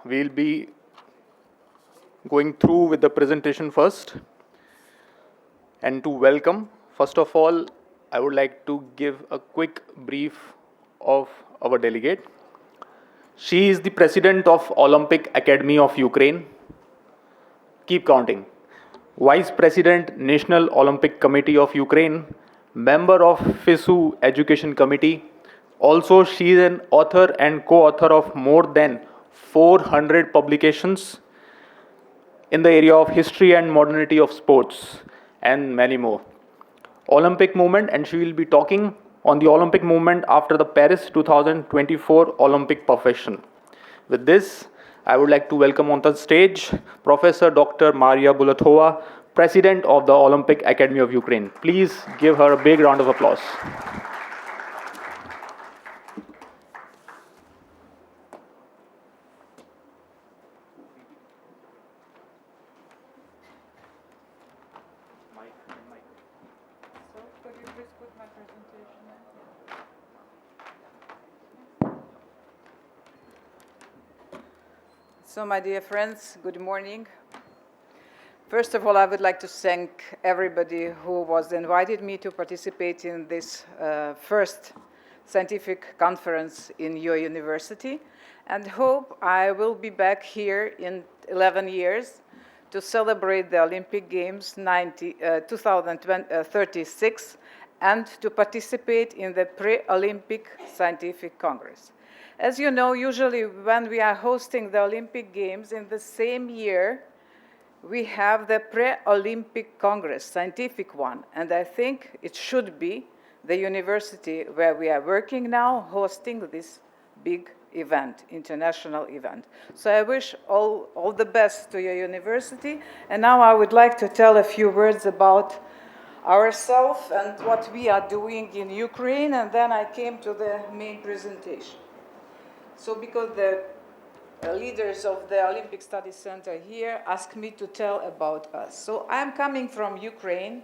we'll be going through with the presentation first. And to welcome, first of all, I would like to give a quick brief of our delegate. She is the president of Olympic Academy of Ukraine. Keep counting. Vice President, National Olympic Committee of Ukraine, member of FISU Education Committee. Also, she is an author and co-author of more than 400 publications in the area of history and modernity of sports and many more. Olympic movement, and she will be talking on the Olympic movement after the Paris 2024 Olympic profession. With this, I would like to welcome on the stage Professor Dr. Mariia Bulatova, President of the Olympic Academy of Ukraine. Please give her a big round of applause. So, my dear friends, good morning. First of all, I would like to thank everybody who was invited me to participate in this first scientific conference in your university, and hope I will be back here in 11 years to celebrate the Olympic Games 2036 and to participate in the Pre-Olympic Scientific Congress. As you know, usually when we are hosting the Olympic Games in the same year, we have the Pre-Olympic Congress, scientific one, and I think it should be the university where we are working now hosting this big event, international event. So I wish all the best to your university, and now I would like to tell a few words about ourselves and what we are doing in Ukraine, and then I came to the main presentation. So because the leaders of the Olympic Studies Center here asked me to tell about us. So I'm coming from Ukraine.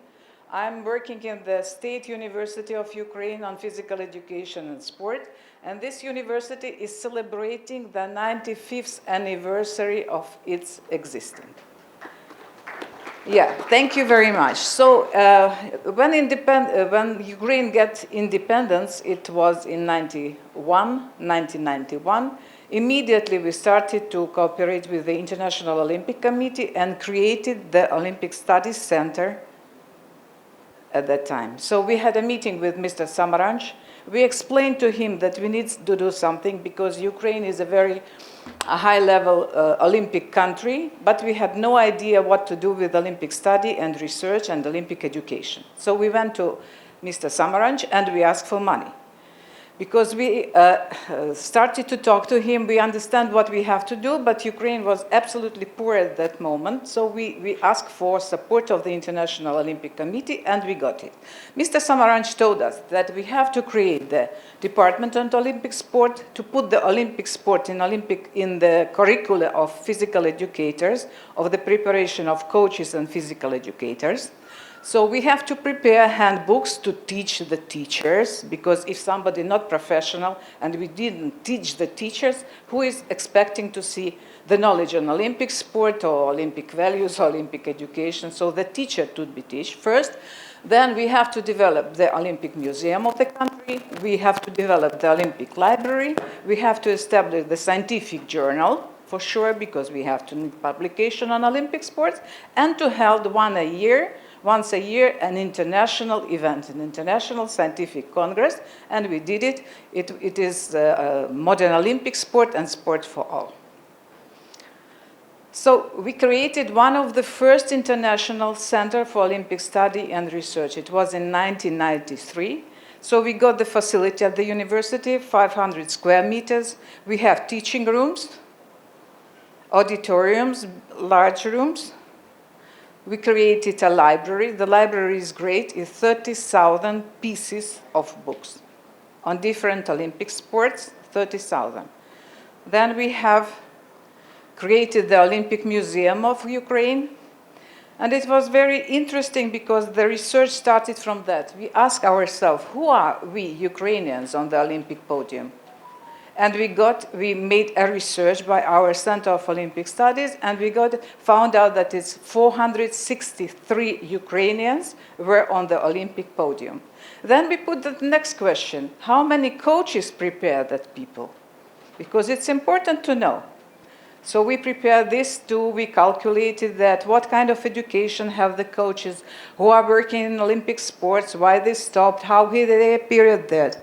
I'm working in the State University of Ukraine on physical education and sport. And this university is celebrating the 95th anniversary of its existence. Yeah, thank you very much. So when Ukraine got independence, it was in 1991. Immediately we started to cooperate with the International Olympic Committee and created the Olympic Studies Center at that time. So we had a meeting with Mr. Samaranch. We explained to him that we need to do something because Ukraine is a very high-level Olympic country, but we had no idea what to do with Olympic study and research and Olympic education. So we went to Mr. Samaranch and we asked for money. Because we started to talk to him, we understand what we have to do, but Ukraine was absolutely poor at that moment, so we asked for support of the International Olympic Committee, and we got it. Mr. Samaranch told us that we have to create the Department on Olympic Sport, to put the Olympic sport in the curricula of physical educators, of the preparation of coaches and physical educators. So we have to prepare handbooks to teach the teachers, because if somebody not professional and we didn't teach the teachers, who is expecting to see the knowledge on Olympic sport or Olympic values or Olympic education? So the teacher should be taught first. Then we have to develop the Olympic Museum of the country. We have to develop the Olympic Library. We have to establish the scientific journal, for sure, because we have to need publication on Olympic sports, and to hold once a year, an international event, an international scientific congress, and we did it. It is modern Olympic sport and sport for all. So we created one of the first international center for Olympic study and research. It was in 1993. So we got the facility at the university, 500 square meters. We have teaching rooms, auditoriums, large rooms. We created a library. The library is great. It's 30,000 pieces of books on different Olympic sports, 30,000. Then we have created the Olympic Museum of Ukraine. And it was very interesting because the research started from that. We asked ourselves, who are we Ukrainians on the Olympic podium? And we made a research by our Center of Olympic Studies, and we found out that it's 463 Ukrainians were on the Olympic podium. Then we put the next question: how many coaches prepare that people? Because it's important to know. So we prepared this too. We calculated that what kind of education have the coaches who are working in Olympic sports, why they stopped, how they appeared there.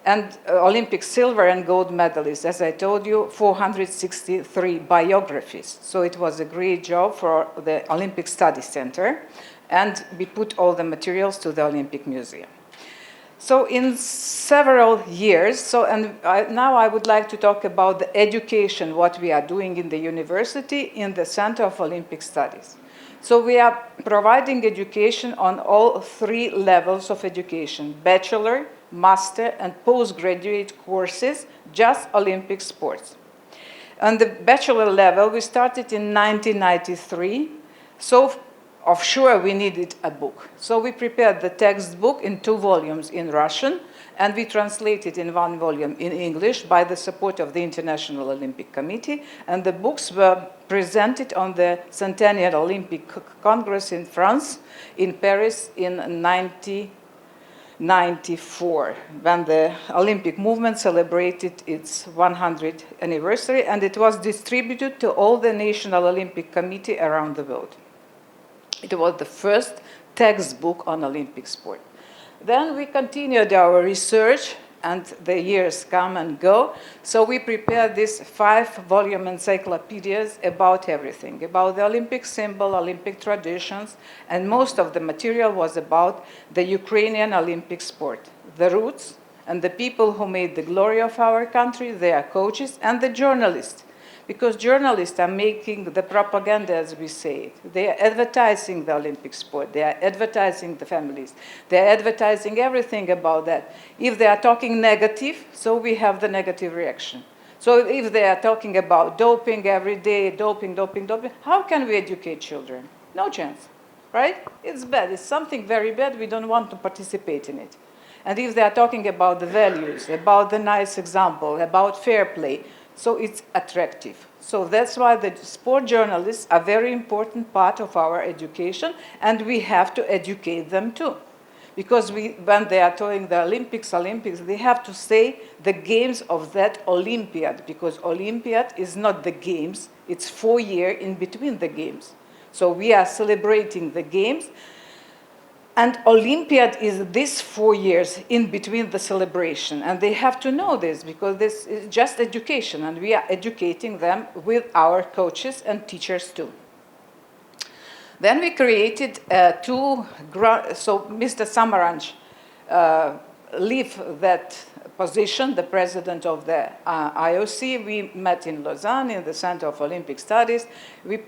And Olympic silver and gold medalists, as I told you, 463 biographies. So it was a great job for the Olympic Studies Centre, and we put all the materials to the Olympic Museum. So in several years, now I would like to talk about the education, what we are doing in the university in the Center of Olympic Studies. So we are providing education on all 3 levels of education: bachelor, master, and postgraduate courses, just Olympic sports. On the bachelor level, we started in 1993. So offshore, we needed a book. So we prepared the textbook in 2 volumes in Russian, and we translated in 1 volume in English by the support of the International Olympic Committee. And the books were presented on the Centennial Olympic Congress in France, in Paris, in 1994, when the Olympic movement celebrated its 100th anniversary, and it was distributed to all the National Olympic Committee around the world. It was the first textbook on Olympic sport. Then we continued our research, and the years come and go. So we prepared these 5-volume encyclopedias about everything, about the Olympic symbol, Olympic traditions, and most of the material was about the Ukrainian Olympic sport, the roots, and the people who made the glory of our country, their coaches, and the journalists. Because journalists are making the propaganda, as we say it. They are advertising the Olympic sport. They are advertising the families. They are advertising everything about that. If they are talking negative, so we have the negative reaction. So if they are talking about doping every day, doping, how can we educate children? No chance, right? It's bad. It's something very bad. We don't want to participate in it. And if they are talking about the values, about the nice example, about fair play, so it's attractive. So that's why the sport journalists are a very important part of our education, and we have to educate them too. Because when they are doing the Olympics, they have to say the games of that Olympiad, because Olympiad is not the games, it's 4 years in between the games. So we are celebrating the games, and Olympiad is this 4 years in between the celebration. And they have to know this, because this is just education, and we are educating them with our coaches and teachers too. Then we created so Mr. Samaranch left that position, the president of the IOC. We met in Lausanne in the Center of Olympic Studies. We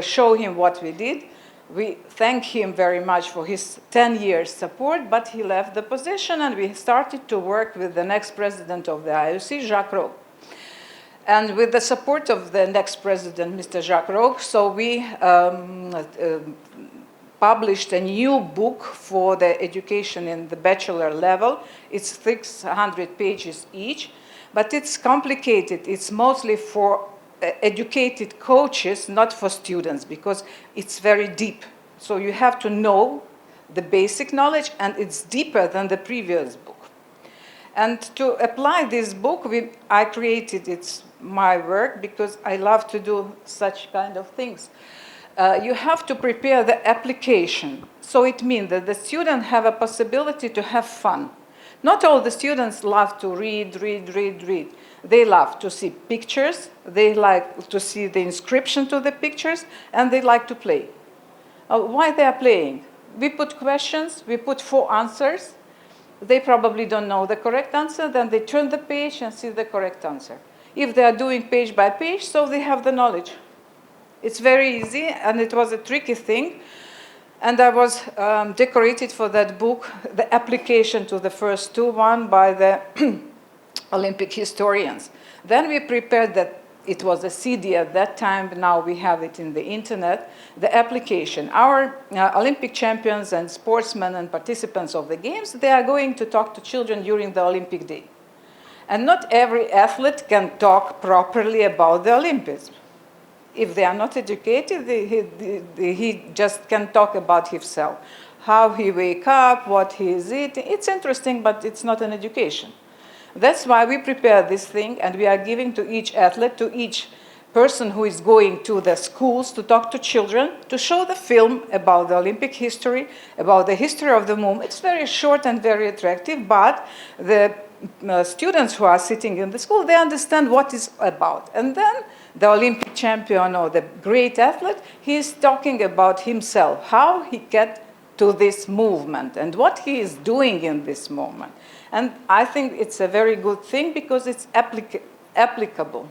showed him what we did. We thank him very much for his 10 years support, but he left the position, and we started to work with the next president of the IOC, Jacques Rogge. And with the support of the next president, Mr. Jacques Rogge, so we published a new book for the education in the bachelor level. It's 600 pages each, but it's complicated. It's mostly for educated coaches, not for students, because it's very deep. So you have to know the basic knowledge, and it's deeper than the previous book. And to apply this book, I created, it's my work, because I love to do such kind of things. You have to prepare the application. So it means that the students have a possibility to have fun. Not all the students love to read. They love to see pictures, they like to see the inscription to the pictures, and they like to play. Why they are playing? We put questions, we put 4 answers. They probably don't know the correct answer, then they turn the page and see the correct answer. If they are doing page by page, so they have the knowledge. It's very easy, and it was a tricky thing. And I was decorated for that book, the application to the first 2, one by the Olympic historians. Then we prepared that, it was a CD at that time, but now we have it in the internet, the application. Our Olympic champions and sportsmen and participants of the games, they are going to talk to children during the Olympic Day. And not every athlete can talk properly about the Olympics. If they are not educated, he just can talk about himself. How he wake up, what he is eating. It's interesting, but it's not an education. That's why we prepare this thing, and we are giving to each athlete, to each person who is going to the schools to talk to children, to show the film about the Olympic history, about the history of the movement. It's very short and very attractive, but the students who are sitting in the school, they understand what it's about. And then the Olympic champion or the great athlete, he is talking about himself, how he get to this movement and what he is doing in this moment. And I think it's a very good thing because it's applicable.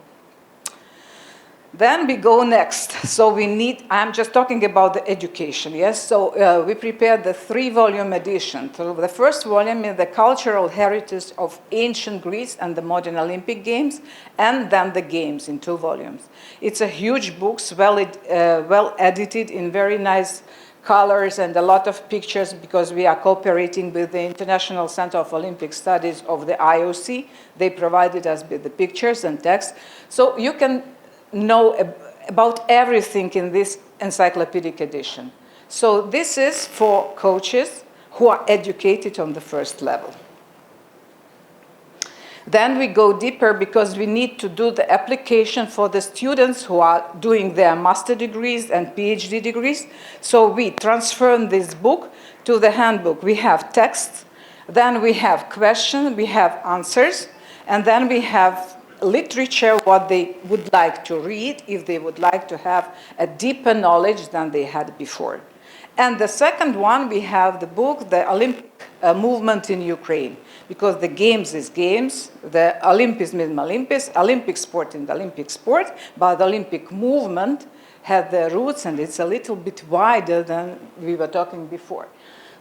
Then we go next. So we need, I'm just talking about the education, yes? So we prepared the 3-volume edition. So the first volume is the cultural heritage of ancient Greece and the modern Olympic Games, and then the games in 2 volumes. It's a huge book, well edited in very nice colors and a lot of pictures because we are cooperating with the International Centre of Olympic Studies of the IOC. They provided us with the pictures and text. So you can know about everything in this encyclopedic edition. So this is for coaches who are educated on the first level. Then we go deeper because we need to do the application for the students who are doing their master degrees and PhD degrees. So we transfer this book to the handbook. We have text, then we have questions, we have answers, and then we have literature, what they would like to read if they would like to have a deeper knowledge than they had before. And the second one, we have the book, The Olympic Movement in Ukraine, because the games is games, the Olympism is Olympics, Olympic sport is the Olympic sport, but the Olympic movement had the roots and it's a little bit wider than we were talking before.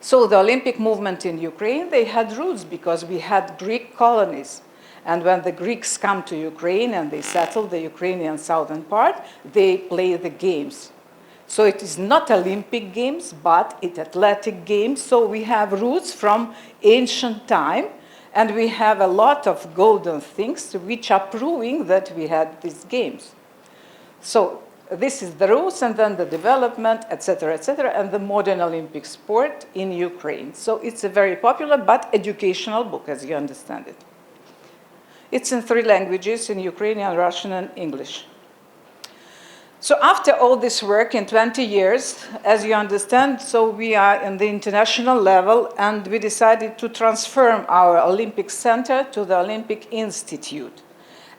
So the Olympic movement in Ukraine, they had roots because we had Greek colonies. And when the Greeks come to Ukraine and they settle the Ukrainian southern part, they play the games. So it is not Olympic Games, but it's athletic games. So we have roots from ancient time, and we have a lot of golden things which are proving that we had these games. So this is the roots, and then the development, etc., and the modern Olympic sport in Ukraine. So it's a very popular but educational book, as you understand it. It's in 3 languages, in Ukrainian, Russian, and English. So after all this work in 20 years, as you understand, so we are in the international level, and we decided to transfer our Olympic Center to the Olympic Institute.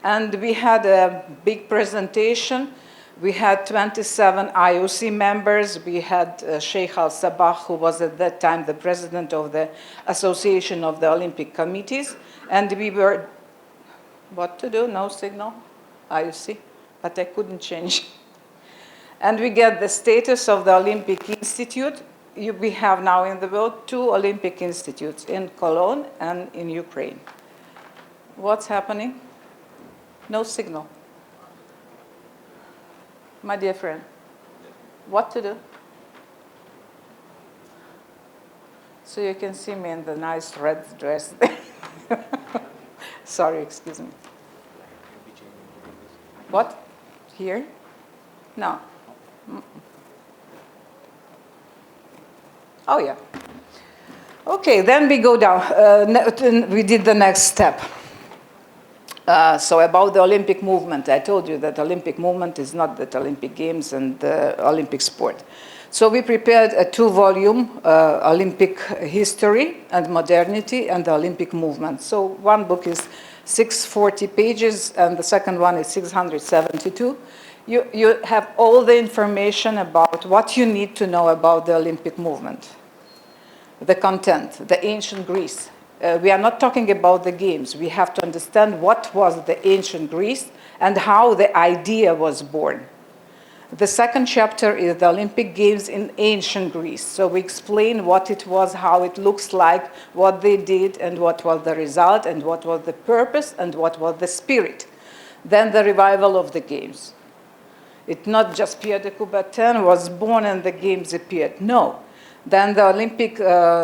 And we had a big presentation. We had 27 IOC members. We had Sheikh Al-Sabah, who was at that time the president of the Association of the Olympic Committees. And we were, what to do? No signal? IOC? But I couldn't change. And we get the status of the Olympic Institute. We have now in the world 2 Olympic institutes, in Cologne and in Ukraine. What's happening? No signal. My dear friend, what to do? So you can see me in the nice red dress. Sorry, excuse me. What? Here? No. Oh, yeah. Okay, then we go down. We did the next step. So about the Olympic movement, I told you that Olympic movement is not the Olympic Games and the Olympic sport. So we prepared a 2-volume Olympic history and modernity and the Olympic movement. So one book is 640 pages and the second one is 672. You have all the information about what you need to know about the Olympic movement. The content, the ancient Greece. We are not talking about the games. We have to understand what was the ancient Greece and how the idea was born. The second chapter is the Olympic Games in ancient Greece. So we explain what it was, how it looks like, what they did, and what was the result, and what was the purpose, and what was the spirit. Then the revival of the games. It's not just Pierre de Coubertin was born and the games appeared. No. Then the Olympic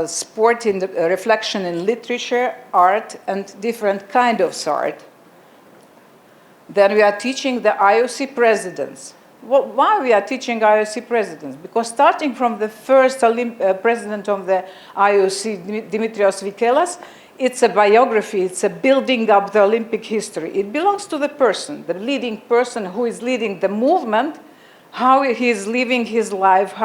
sport in the reflection in literature, art, and different kind of art. Then we are teaching the IOC presidents. Well, why we are teaching IOC presidents? Because starting from the first president of the IOC, Dimitrios Vikelas, it's a biography, it's a building up the Olympic history. It belongs to the person, the leading person who is leading the movement, how he is living his life,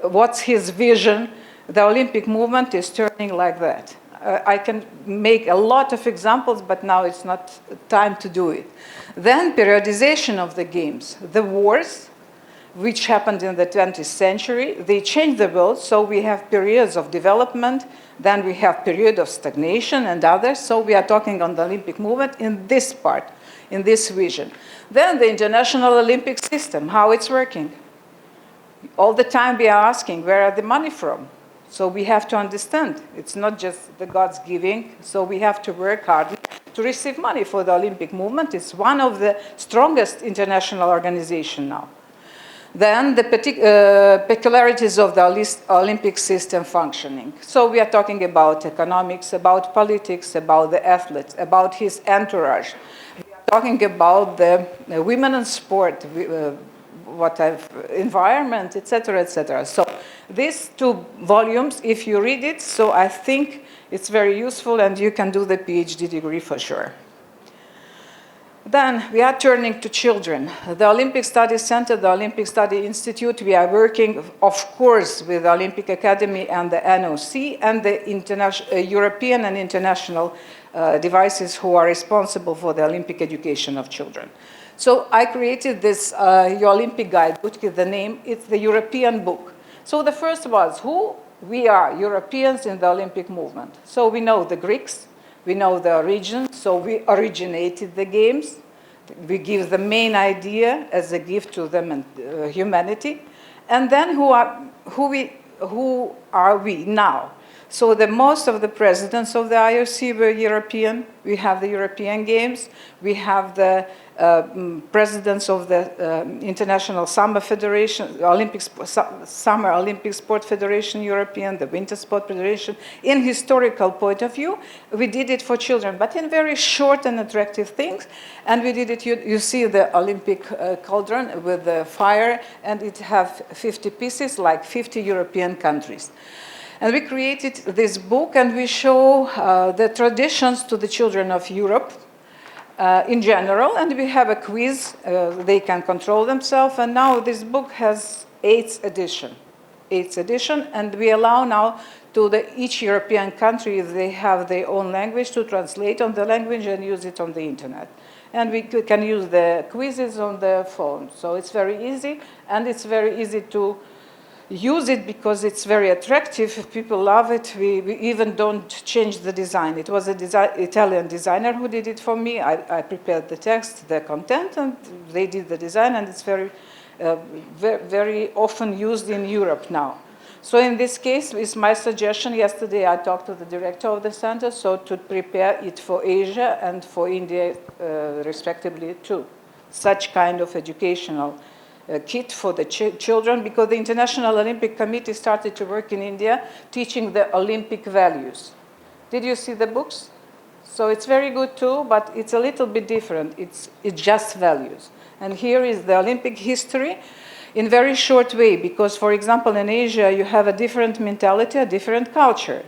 what's his vision. The Olympic movement is turning like that. I can make a lot of examples, but now it's not time to do it. Then periodization of the games. The wars, which happened in the 20th century, they changed the world, so we have periods of development, then we have period of stagnation and others, so we are talking on the Olympic movement in this part, in this vision. Then the international Olympic system, how it's working. All the time we are asking, where are the money from? So we have to understand, it's not just the God's giving, so we have to work hard to receive money for the Olympic movement. It's one of the strongest international organizations now. Then the peculiarities of the Olympic system functioning. So we are talking about economics, about politics, about the athletes, about his entourage. We are talking about the women in sport, environment, etc., etc. So these 2 volumes, if you read it, so I think it's very useful and you can do the PhD degree for sure. Then we are turning to children. The Olympic Studies Center, the Olympic Study Institute, we are working, of course, with the Olympic Academy and the NOC and the European and international devices who are responsible for the Olympic education of children. So I created this Olympic guidebook, the name, it's the European book. So the first was who we are, Europeans in the Olympic movement. So we know the Greeks, we know the origin, so we originated the games. We give the main idea as a gift to them and humanity. And then who are we now? So most of the presidents of the IOC were European. We have the European Games. We have the presidents of the International Summer Federation, Summer Olympic Sport Federation European, the Winter Sport Federation. In historical point of view, we did it for children, but in very short and attractive things. And we did it, you see the Olympic cauldron with the fire, and it have 50 pieces, like 50 European countries. And we created this book, and we show the traditions to the children of Europe in general, and we have a quiz. They can control themselves, and now this book has 8th edition, and we allow now to each European country, if they have their own language, to translate on the language and use it on the internet. And we can use the quizzes on the phone. So it's very easy, and it's very easy to use it because it's very attractive. If people love it, we even don't change the design. It was an Italian designer who did it for me. I prepared the text, the content, and they did the design, and it's very often used in Europe now. So in this case, it's my suggestion. Yesterday I talked to the director of the center, so to prepare it for Asia and for India respectively too. Such kind of educational kit for the children, because the International Olympic Committee started to work in India teaching the Olympic values. Did you see the books? So it's very good too, but it's a little bit different. It's just values. And here is the Olympic history in very short way, because, for example, in Asia, you have a different mentality, a different culture.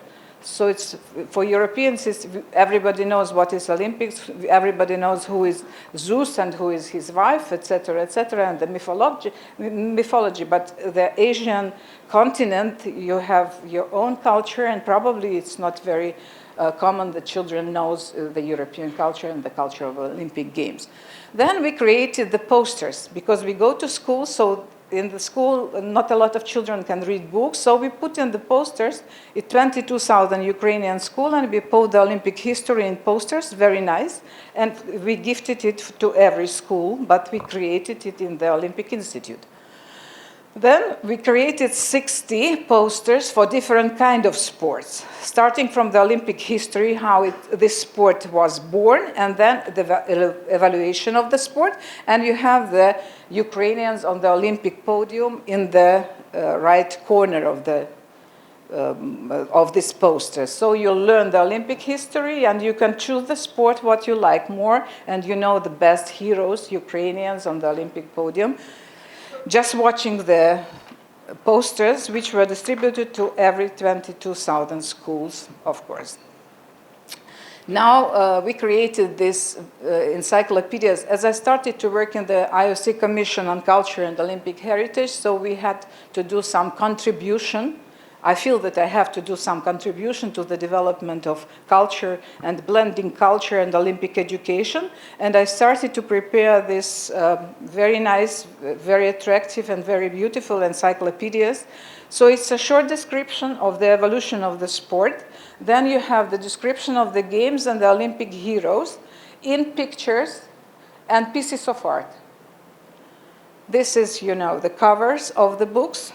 So it's, for Europeans, everybody knows what is Olympics, everybody knows who is Zeus and who is his wife, etc., and the mythology. But the Asian continent, you have your own culture, and probably it's not very common that children knows the European culture and the culture of Olympic Games. Then we created the posters, because we go to school, so in the school, not a lot of children can read books, so we put in the posters, 22,000 Ukrainian school, and we put the Olympic history in posters, very nice, and we gifted it to every school, but we created it in the Olympic Institute. Then we created 60 posters for different kind of sports, starting from the Olympic history, how this sport was born, and then the evaluation of the sport. And you have the Ukrainians on the Olympic podium in the right corner of the of these posters. So you'll learn the Olympic history, and you can choose the sport what you like more, and you know the best heroes, Ukrainians on the Olympic podium. Just watching the posters, which were distributed to every 22,000 schools, of course. Now we created these encyclopedias. As I started to work in the IOC Commission on Culture and Olympic Heritage, so we had to do some contribution. I feel that I have to do some contribution to the development of culture and blending culture and Olympic education. And I started to prepare this very nice, very attractive and very beautiful encyclopedias. So it's a short description of the evolution of the sport. Then you have the description of the games and the Olympic heroes in pictures and pieces of art. This is, the covers of the books.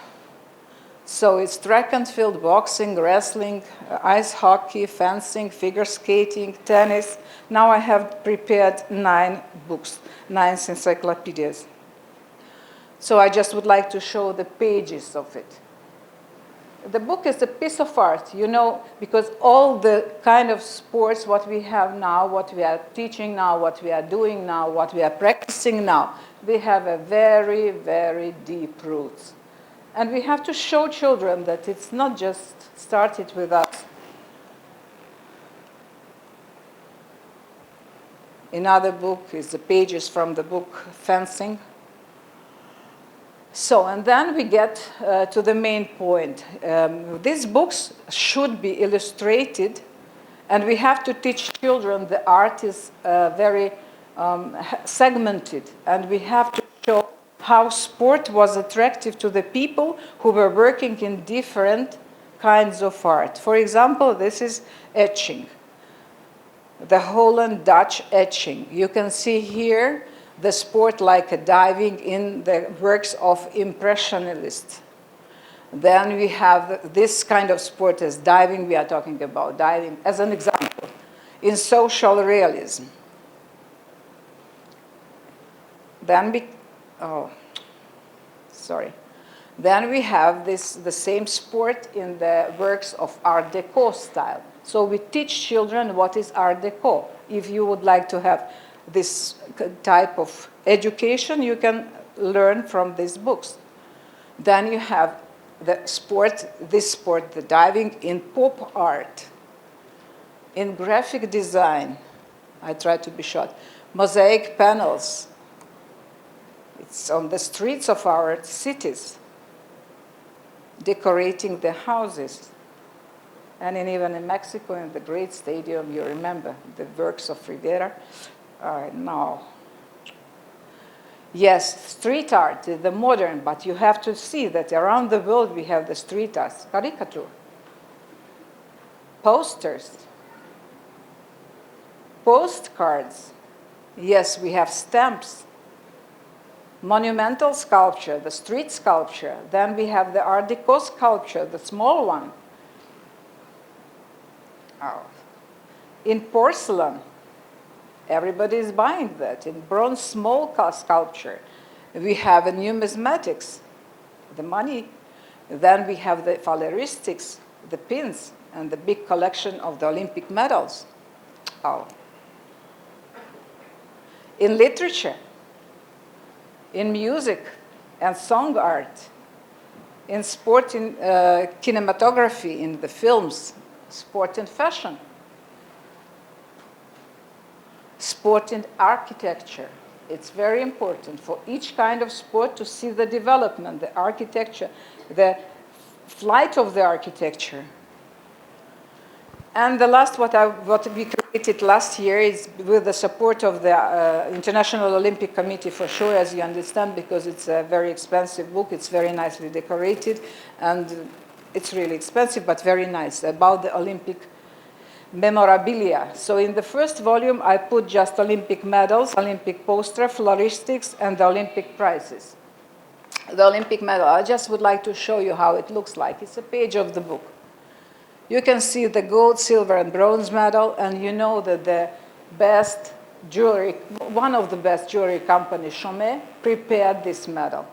So it's track and field, boxing, wrestling, ice hockey, fencing, figure skating, tennis. Now I have prepared 9 books, 9 encyclopedias. So I just would like to show the pages of it. The book is a piece of art, because all the kind of sports, what we have now, what we are teaching now, what we are doing now, what we are practicing now, they have a very, very deep roots. And we have to show children that it's not just started with us. Another book is the pages from the book Fencing. So, and then we get to the main point. These books should be illustrated, and we have to teach children the art is very segmented, and we have to show how sport was attractive to the people who were working in different kinds of art. For example, this is etching, the Holland Dutch etching. You can see here the sport like diving in the works of Impressionists. Then we have this kind of sport as diving. We are talking about diving as an example in social realism. Then Then we have the same sport in the works of Art Deco style. So we teach children what is Art Deco. If you would like to have this type of education, you can learn from these books. Then you have this sport, the diving, in pop art, in graphic design. I try to be short. Mosaic panels. It's on the streets of our cities, decorating the houses. And even in Mexico, in the great stadium, you remember the works of Rivera. Now, yes, street art, the modern, but you have to see that around the world we have the street art, caricature, posters, postcards. Yes, we have stamps, monumental sculpture, the street sculpture. Then we have the Art Deco sculpture, the small one. In porcelain, everybody is buying that. In bronze small sculpture, we have a numismatics, the money. Then we have the phaleristics, the pins, and the big collection of the Olympic medals. In literature, in music and song art, in sport, in cinematography, in the films, sport and fashion, sport and architecture. It's very important for each kind of sport to see the development, the architecture, the flight of the architecture. And the last, what we created last year is with the support of the International Olympic Committee, for sure, as you understand, because it's a very expensive book. It's very nicely decorated, and it's really expensive, but very nice, about the Olympic memorabilia. So in the first volume, I put just Olympic medals, Olympic poster, floristics, and the Olympic prizes. The Olympic medal, I just would like to show you how it looks like. It's a page of the book. You can see the gold, silver, and bronze medal, and you know that the best jewelry, one of the best jewelry companies, Chomet, prepared this medal.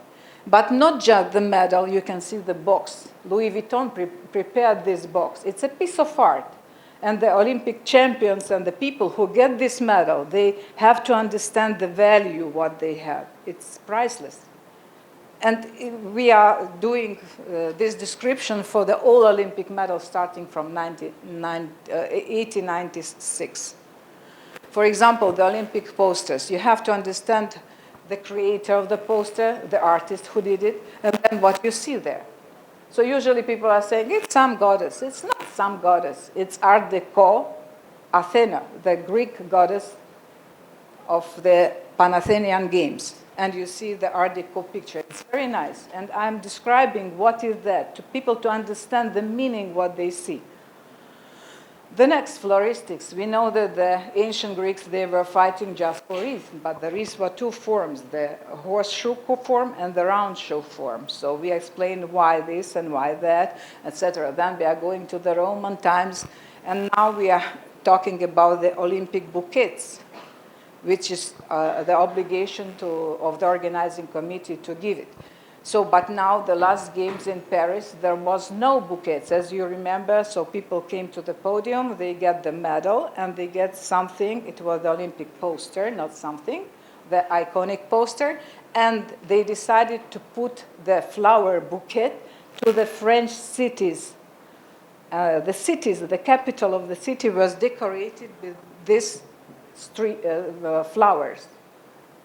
But not just the medal, you can see the box. Louis Vuitton prepared this box. It's a piece of art. And the Olympic champions and the people who get this medal, they have to understand the value, what they have. It's priceless. And we are doing this description for the all Olympic medals starting from 1896. For example, the Olympic posters. You have to understand the creator of the poster, the artist who did it, and then what you see there. So usually people are saying, it's some goddess. It's not some goddess. It's Art Deco, Athena, the Greek goddess of the Pan-Athenian Games. And you see the Art Deco picture. It's very nice. And I'm describing what is that to people to understand the meaning, what they see. The next, floristics. We know that the ancient Greeks, they were fighting just for wreaths, but the wreaths were two forms, the horseshoe form and the round shoe form. So we explain why this and why that, etc. Then we are going to the Roman times, and now we are talking about the Olympic bouquets, which is the obligation of the organizing committee to give it. So, but now the last games in Paris, there was no bouquets, as you remember. So people came to the podium, they get the medal, and they get something. It was the Olympic poster, not something, the iconic poster. And they decided to put the flower bouquet to the French cities. The capital of the city was decorated with these flowers.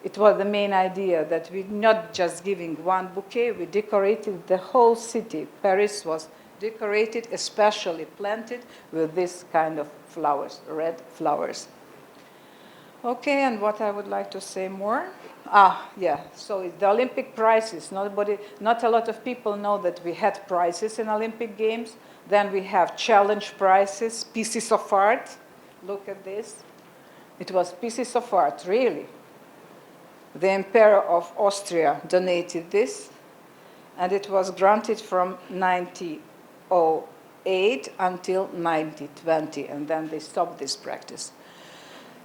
It was the main idea that we're not just giving one bouquet, we decorated the whole city. Paris was decorated, especially planted with this kind of flowers, red flowers. Okay, and what I would like to say more? So it's the Olympic prizes. Not a lot of people know that we had prizes in Olympic Games. Then we have challenge prizes, pieces of art. Look at this. It was pieces of art, really. The Emperor of Austria donated this, and it was granted from 1908 until 1920, and then they stopped this practice.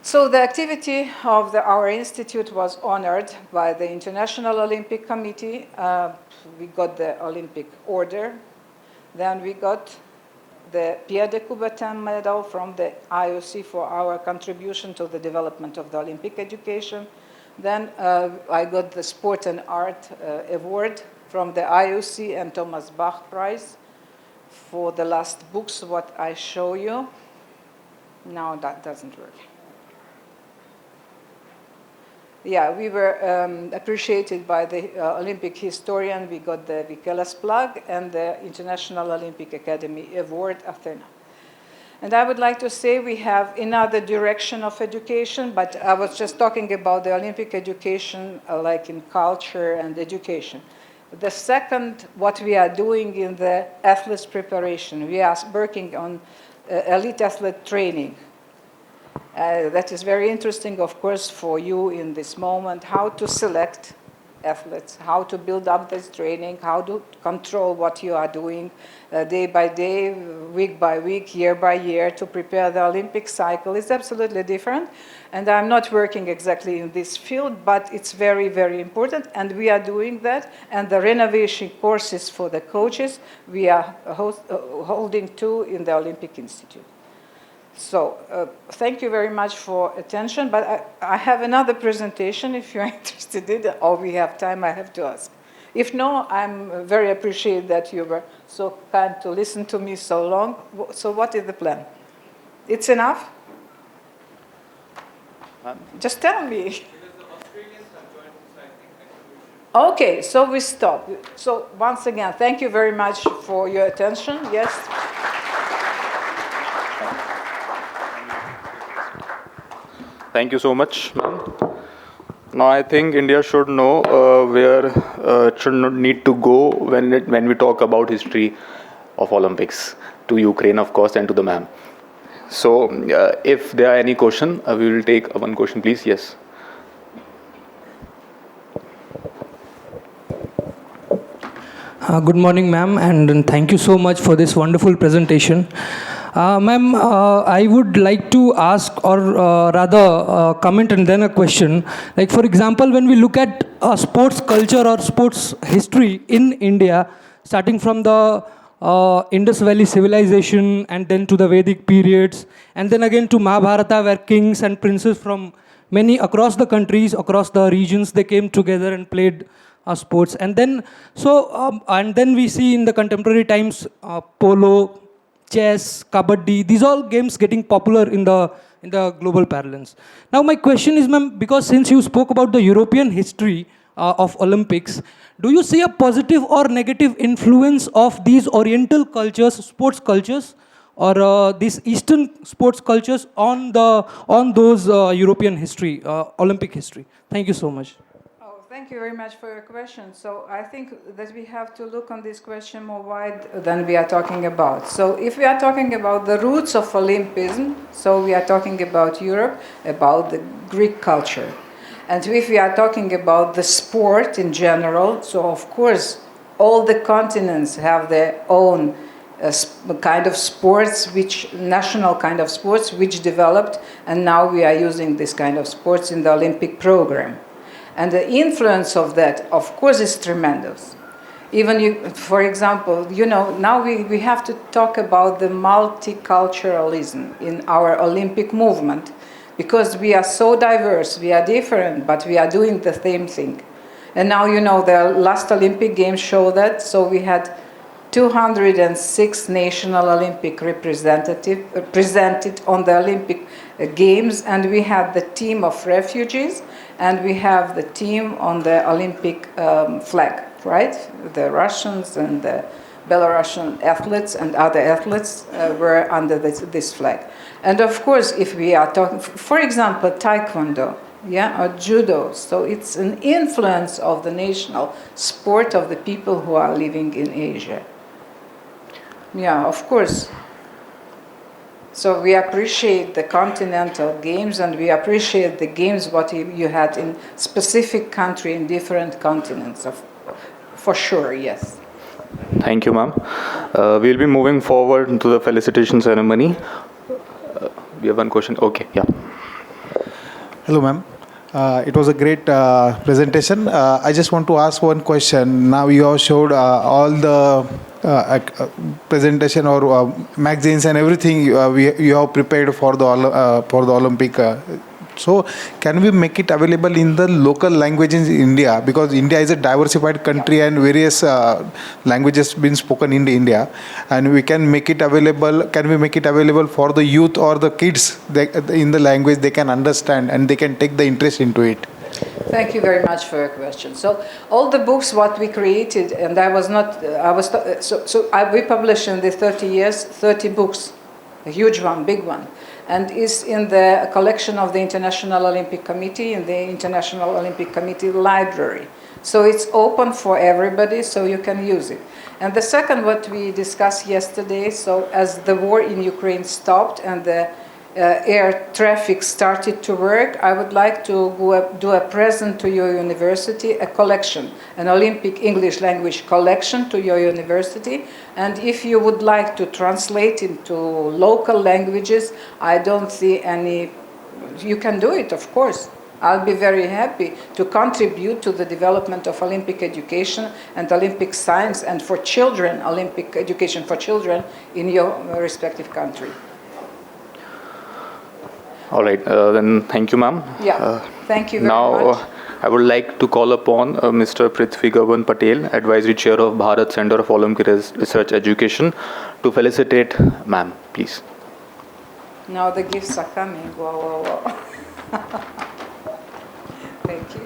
So the activity of our institute was honored by the International Olympic Committee. We got the Olympic Order. Then we got the Pierre de Coubertin Medal from the IOC for our contribution to the development of the Olympic education. Then I got the Sport and Art Award from the IOC and Thomas Bach Prize for the last books, what I show you. No, that doesn't work. Yeah, we were appreciated by the Olympic historian. We got the Vikelas Plug and the International Olympic Academy Award, Athena. And I would like to say we have another direction of education, but I was just talking about the Olympic education, like in culture and education. The second, what we are doing in the athletes preparation, we are working on elite athlete training. That is very interesting, of course, for you in this moment, how to select athletes, how to build up this training, how to control what you are doing day by day, week by week, year by year to prepare the Olympic cycle. It's absolutely different. And I'm not working exactly in this field, but it's very, very important. And we are doing that. And the renovation courses for the coaches, we are holding two in the Olympic Institute. So thank you very much for attention, but I have another presentation if you're interested in it, or we have time, I have to ask. If no, I'm very appreciative that you were so kind to listen to me so long. So what is the plan? It's enough? Just tell me. Okay, so we stop. So once again, thank you very much for your attention. Yes? Thank you so much, ma'am. Now I think India should know where it should not need to go when we talk about history of Olympics. To Ukraine, of course, and to the ma'am. So if there are any question, we will take one question, please. Yes. Good morning, ma'am, and thank you so much for this wonderful presentation. Ma'am, I would like to ask, or rather comment and then a question. Like, for example, when we look at sports culture or sports history in India, starting from the Indus Valley civilization, and then to the Vedic periods, and then again to Mahabharata, where kings and princes from many across the countries, across the regions, they came together and played sports. And then, and then we see in the contemporary times polo, chess, kabaddi, these all games getting popular in the global parlance. Now my question is, ma'am, because since you spoke about the European history of Olympics, do you see a positive or negative influence of these Oriental cultures, sports cultures, or these Eastern sports cultures on those European history, Olympic history? Thank you so much. Oh, thank you very much for your question. So I think that we have to look on this question more wide than we are talking about. So if we are talking about the roots of Olympism, so we are talking about Europe, about the Greek culture. And if we are talking about the sport in general, so of course all the continents have their own kind of sports, national kind of sports, which developed, and now we are using this kind of sports in the Olympic program. And the influence of that, of course, is tremendous. Even, for example, now we have to talk about the multiculturalism in our Olympic movement, because we are so diverse, we are different, but we are doing the same thing. And now, the last Olympic Games show that, so we had 206 national Olympic representatives presented on the Olympic Games, and we had the team of refugees, and we have the team on the Olympic flag, right? The Russians and the Belarusian athletes and other athletes were under this flag. And of course, if we are talking, for example, Taekwondo, or Judo, so it's an influence of the national sport of the people who are living in Asia. Yeah, of course. So we appreciate the continental games, and we appreciate the games what you had in specific country in different continents, for sure, yes. Thank you, ma'am. We'll be moving forward to the felicitation ceremony. We have one question. Okay, yeah. Hello, ma'am. It was a great presentation. I just want to ask one question. Now you have showed all the presentation or magazines and everything you have prepared for the Olympic. So can we make it available in the local languages in India? Because India is a diversified country and various languages been spoken in India, and we can make it available. Can we make it available for the youth or the kids in the language they can understand and they can take the interest into it? Thank you very much for your question. So all the books what we created, and we published in the 30 years 30 books, a huge one, big one. And is in the collection of the International Olympic Committee, in the International Olympic Committee library. So it's open for everybody, so you can use it. And the second, what we discussed yesterday, so as the war in Ukraine stopped and the air traffic started to work, I would like to do a present to your university, a collection, an Olympic English language collection to your university. And if you would like to translate into local languages, I don't see any, you can do it, of course. I'll be very happy to contribute to the development of Olympic education and Olympic science, and for children, Olympic education for children in your respective country. All right, then thank you, ma'am. Yeah, thank you very now, much. I would like to call upon Mr. Prithvi Gavan Patel, Advisory Chair of Bharat Center of Olympic Research Education, to felicitate ma'am, please. Now the gifts are coming. Whoa, whoa, whoa. Thank you.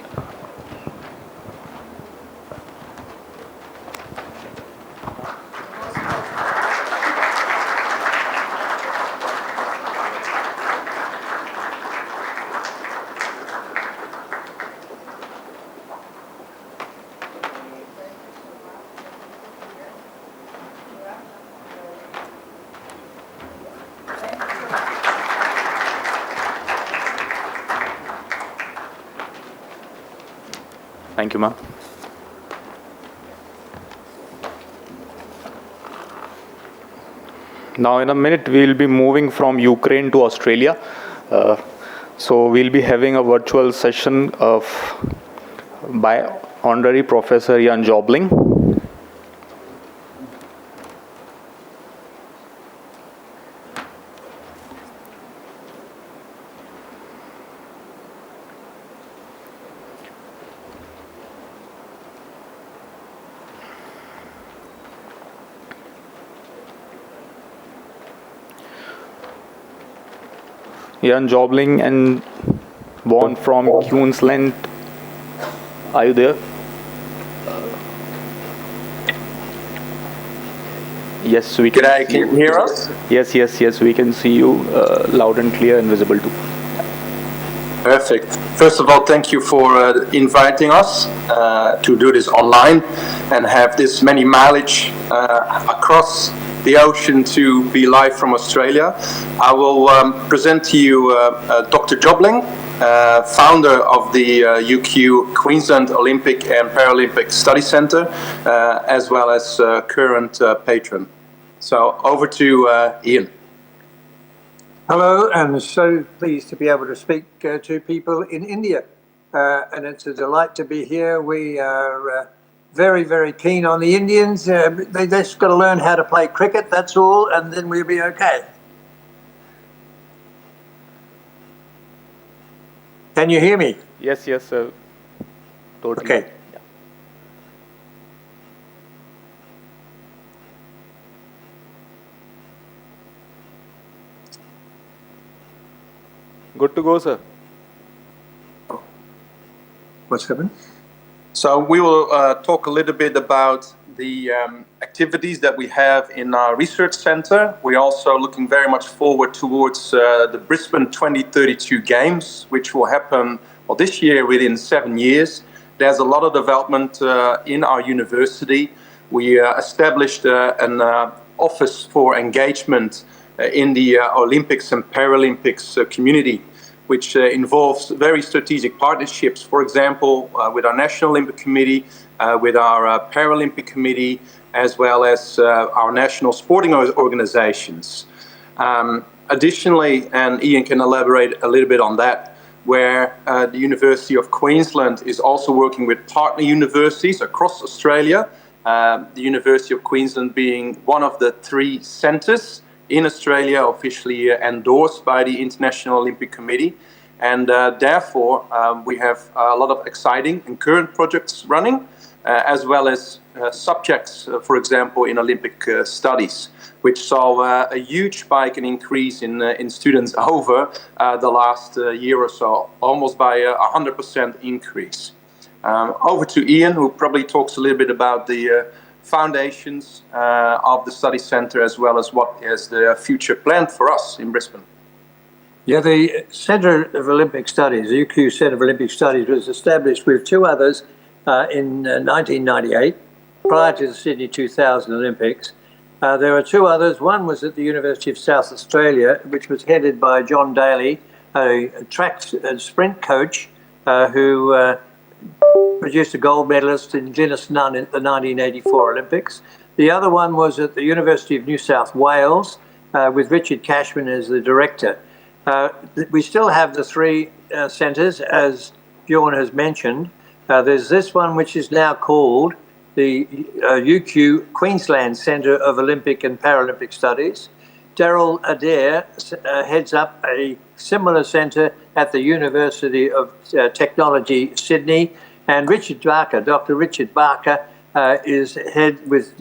Thank you, ma'am. Now, in a minute, we'll be moving from Ukraine to Australia. So we'll be having a virtual session by Honorary Professor Jobling. Ian Jobling and born from Queensland. Are you there? Yes, we can. Can you hear us? Yes, we can see you loud and clear and visible too. Perfect. First of all, thank you for inviting us to do this online and have this many mileage across the ocean to be live from Australia. I will present to you Dr. Jobling, founder of the UQ Queensland Olympic and Paralympic Studies Centre, as well as current patron. So over to Ian. Hello, and so pleased to be able to speak to people in India. And it's a delight to be here. We are very, very keen on the Indians. They just got to learn how to play cricket, that's all, and then we'll be okay. Can you hear me? Yes, totally. Okay. Yeah. Good to go, sir. What's happened? So we will talk a little bit about the activities that we have in our research centre. We're also looking very much forward towards the Brisbane 2032 Games, which will happen this year within 7 years. There's a lot of development in our university. We established an office for engagement in the Olympics and Paralympics community, which involves very strategic partnerships, for example, with our National Olympic Committee, with our Paralympic Committee, as well as our national sporting organizations. Additionally, and Ian can elaborate a little bit on that, where the University of Queensland is also working with partner universities across Australia, the University of Queensland being one of the 3 centres in Australia officially endorsed by the International Olympic Committee. And therefore, we have a lot of exciting and current projects running, as well as subjects, for example, in Olympic studies, which saw a huge spike and increase in students over the last year or so, almost by 100% increase. Over to Ian, who probably talks a little bit about the foundations of the study centre, as well as what is the future plan for us in Brisbane. Yeah, the Centre of Olympic Studies, the UQ Centre of Olympic Studies, was established with 2 others in 1998, prior to the Sydney 2000 Olympics. There were 2 others. One was at the University of South Australia, which was headed by John Daly, a track and sprint coach who produced a gold medalist in Glynis Nunn at the 1984 Olympics. The other one was at the University of New South Wales with Richard Cashman as the director. We still have the 3 centres, as Bjorn has mentioned. There's this one which is now called the UQ Queensland Centre of Olympic and Paralympic Studies. Daryl Adair heads up a similar centre at the University of Technology, Sydney, and Richard Barker, Dr. Richard Barker, is head with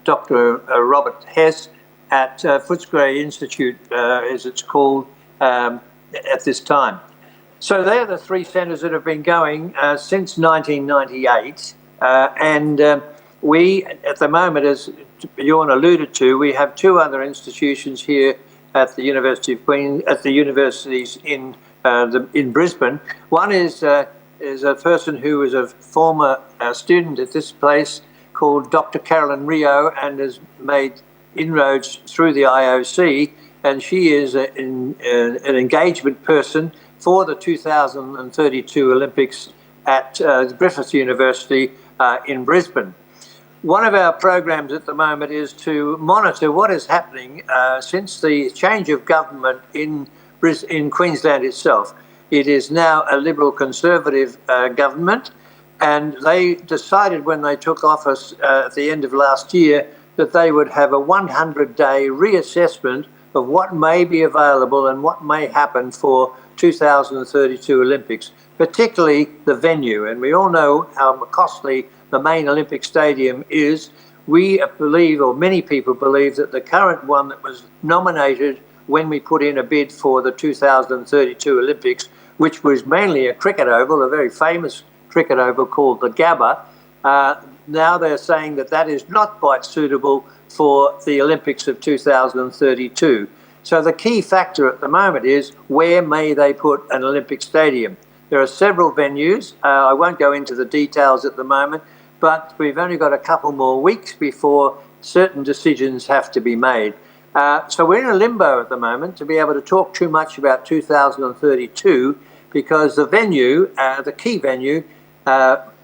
Dr. Robert Hess at Footscray Institute, as it's called at this time. So they're the 3 centres that have been going since 1998, and we, at the moment, as Bjorn alluded to, we have 2 other institutions here at the University of Queensland, at the universities in Brisbane. One is a person who was a former student at this place called Dr. Carolyn Rio, and has made inroads through the IOC, and she is an engagement person for the 2032 Olympics at Griffith University in Brisbane. One of our programs at the moment is to monitor what is happening since the change of government in Queensland itself. It is now a Liberal Conservative government, and they decided when they took office at the end of last year that they would have a 100-day reassessment of what may be available and what may happen for 2032 Olympics, particularly the venue. And we all know how costly the main Olympic stadium is. We believe, or many people believe, that the current one that was nominated when we put in a bid for the 2032 Olympics, which was mainly a cricket oval, a very famous cricket oval called the Gabba. Now they're saying that that is not quite suitable for the Olympics of 2032. So the key factor at the moment is where may they put an Olympic stadium? There are several venues. I won't go into the details at the moment, but we've only got a couple more weeks before certain decisions have to be made. So we're in a limbo at the moment to be able to talk too much about 2032 because the venue, the key venue,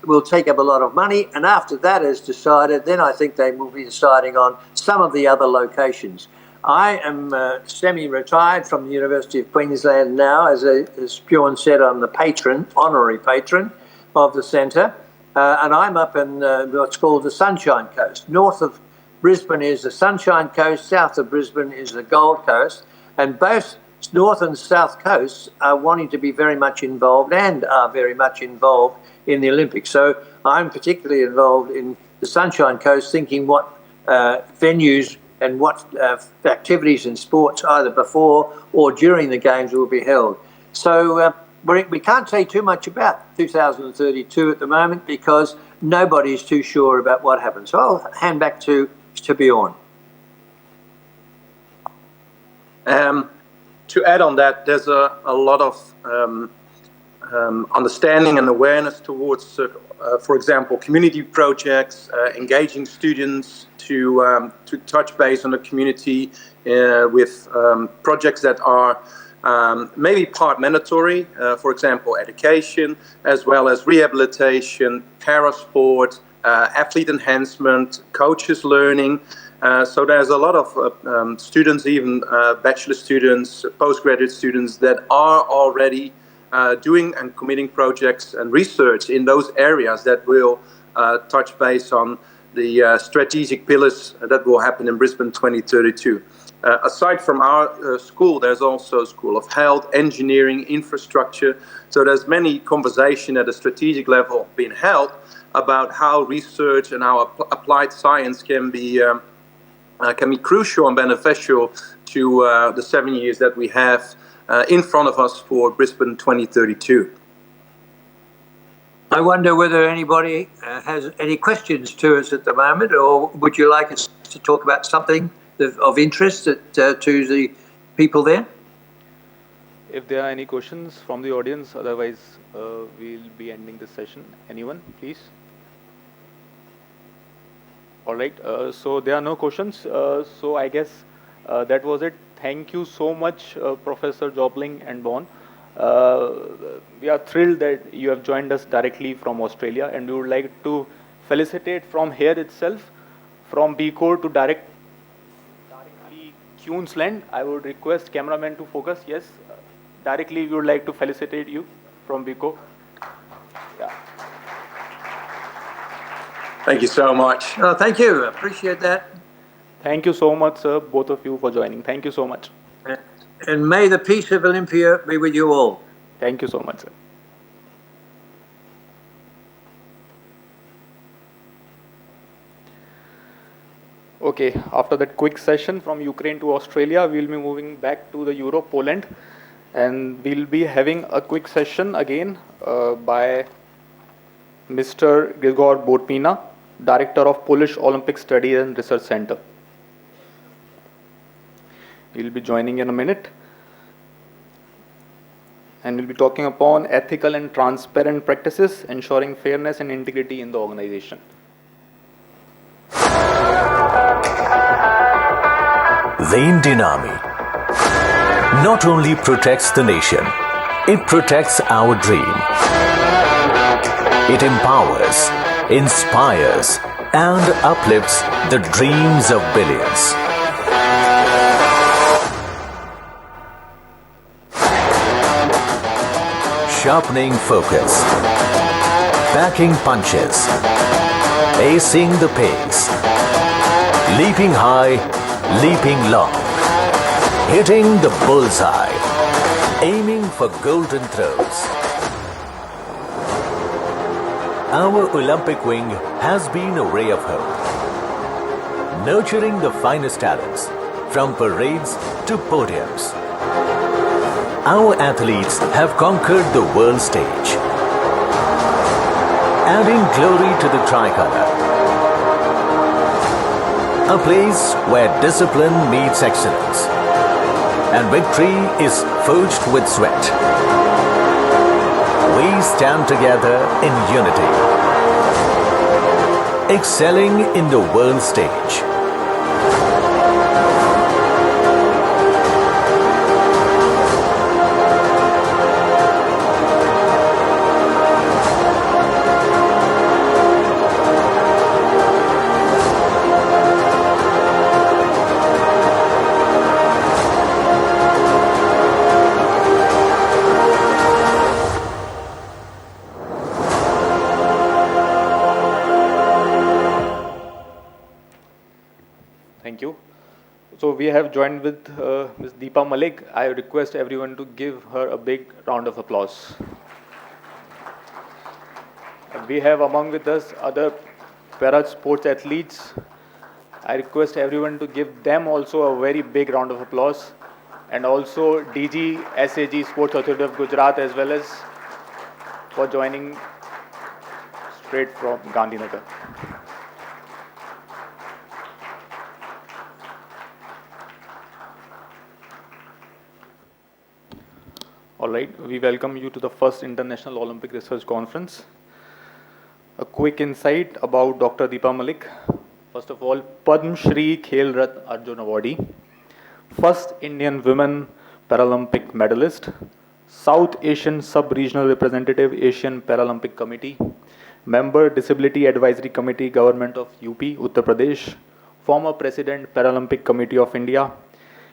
will take up a lot of money, and after that is decided, then I think they will be deciding on some of the other locations. I am semi-retired from the University of Queensland now. As Bjorn said, I'm the patron, honorary patron of the centre, and I'm up in what's called the Sunshine Coast. North of Brisbane is the Sunshine Coast, south of Brisbane is the Gold Coast, and both North and South Coasts are wanting to be very much involved and are very much involved in the Olympics. So I'm particularly involved in the Sunshine Coast, thinking what venues and what activities and sports either before or during the Games will be held. So we can't say too much about 2032 at the moment because nobody's too sure about what happens. So I'll hand back to Bjorn. To add on that, there's a lot of understanding and awareness towards, for example, community projects, engaging students to touch base on the community with projects that are maybe part mandatory, for example, education, as well as rehabilitation, parasport, athlete enhancement, coaches learning. So there's a lot of students, even bachelor students, postgraduate students that are already doing and committing projects and research in those areas that will touch base on the strategic pillars that will happen in Brisbane 2032. Aside from our school, there's also a School of Health, Engineering, Infrastructure. So there's many conversation at a strategic level being held about how research and how applied science can be crucial and beneficial to the 7 years that we have in front of us for Brisbane 2032. I wonder whether anybody has any questions to us at the moment, or would you like us to talk about something of interest to the people there? If there are any questions from the audience, otherwise we'll be ending this session. Anyone, please? All right, so there are no questions. So I guess that was it. Thank you so much, Professor Jobling and Bon. We are thrilled that you have joined us directly from Australia, and we would like to felicitate from here itself, from BCORE to directly Queensland. I would request cameraman to focus. Yes, directly we would like to felicitate you from BCORE. Yeah. Thank you so much. Oh, thank you. Appreciate that. Thank you so much, sir, both of you, for joining. Thank you so much. And may the peace of Olympia be with you all. Thank you so much, sir. Okay, after that quick session from Ukraine to Australia, we'll be moving back to the Europe, Poland, and we'll be having a quick session again by Mr. Grigor Botmina, Director of Polish Olympic Studies and Research Centre. He'll be joining in a minute, and we'll be talking upon ethical and transparent practices, ensuring fairness and integrity in the organization. The Indian Army not only protects the nation, it protects our dream. It empowers, inspires, and uplifts the dreams of billions. Sharpening focus, packing punches, acing the pace, leaping high, leaping long, hitting the bullseye, aiming for golden throws. Our Olympic wing has been a ray of hope, nurturing the finest talents from parades to podiums. Our athletes have conquered the world stage, adding glory to the tricolour. A place where discipline meets excellence and victory is forged with sweat. We stand together in unity, excelling in the world stage. Thank you. So we have joined with Ms. Deepa Malik. I request everyone to give her a big round of applause. And we have among with us other para sports athletes. I request everyone to give them also a very big round of applause. And also DG SAG Sports Authority of Gujarat as well as for joining straight from Gandhinagar. All right, we welcome you to the first International Olympic Research Conference. A quick insight about Dr. Deepa Malik. First of all, Padma Shri Khel Ratna Arjun Awardee, first Indian women Paralympic medalist, South Asian Sub-Regional Representative, Asian Paralympic Committee, member Disability Advisory Committee, Government of UP, Uttar Pradesh, former President Paralympic Committee of India,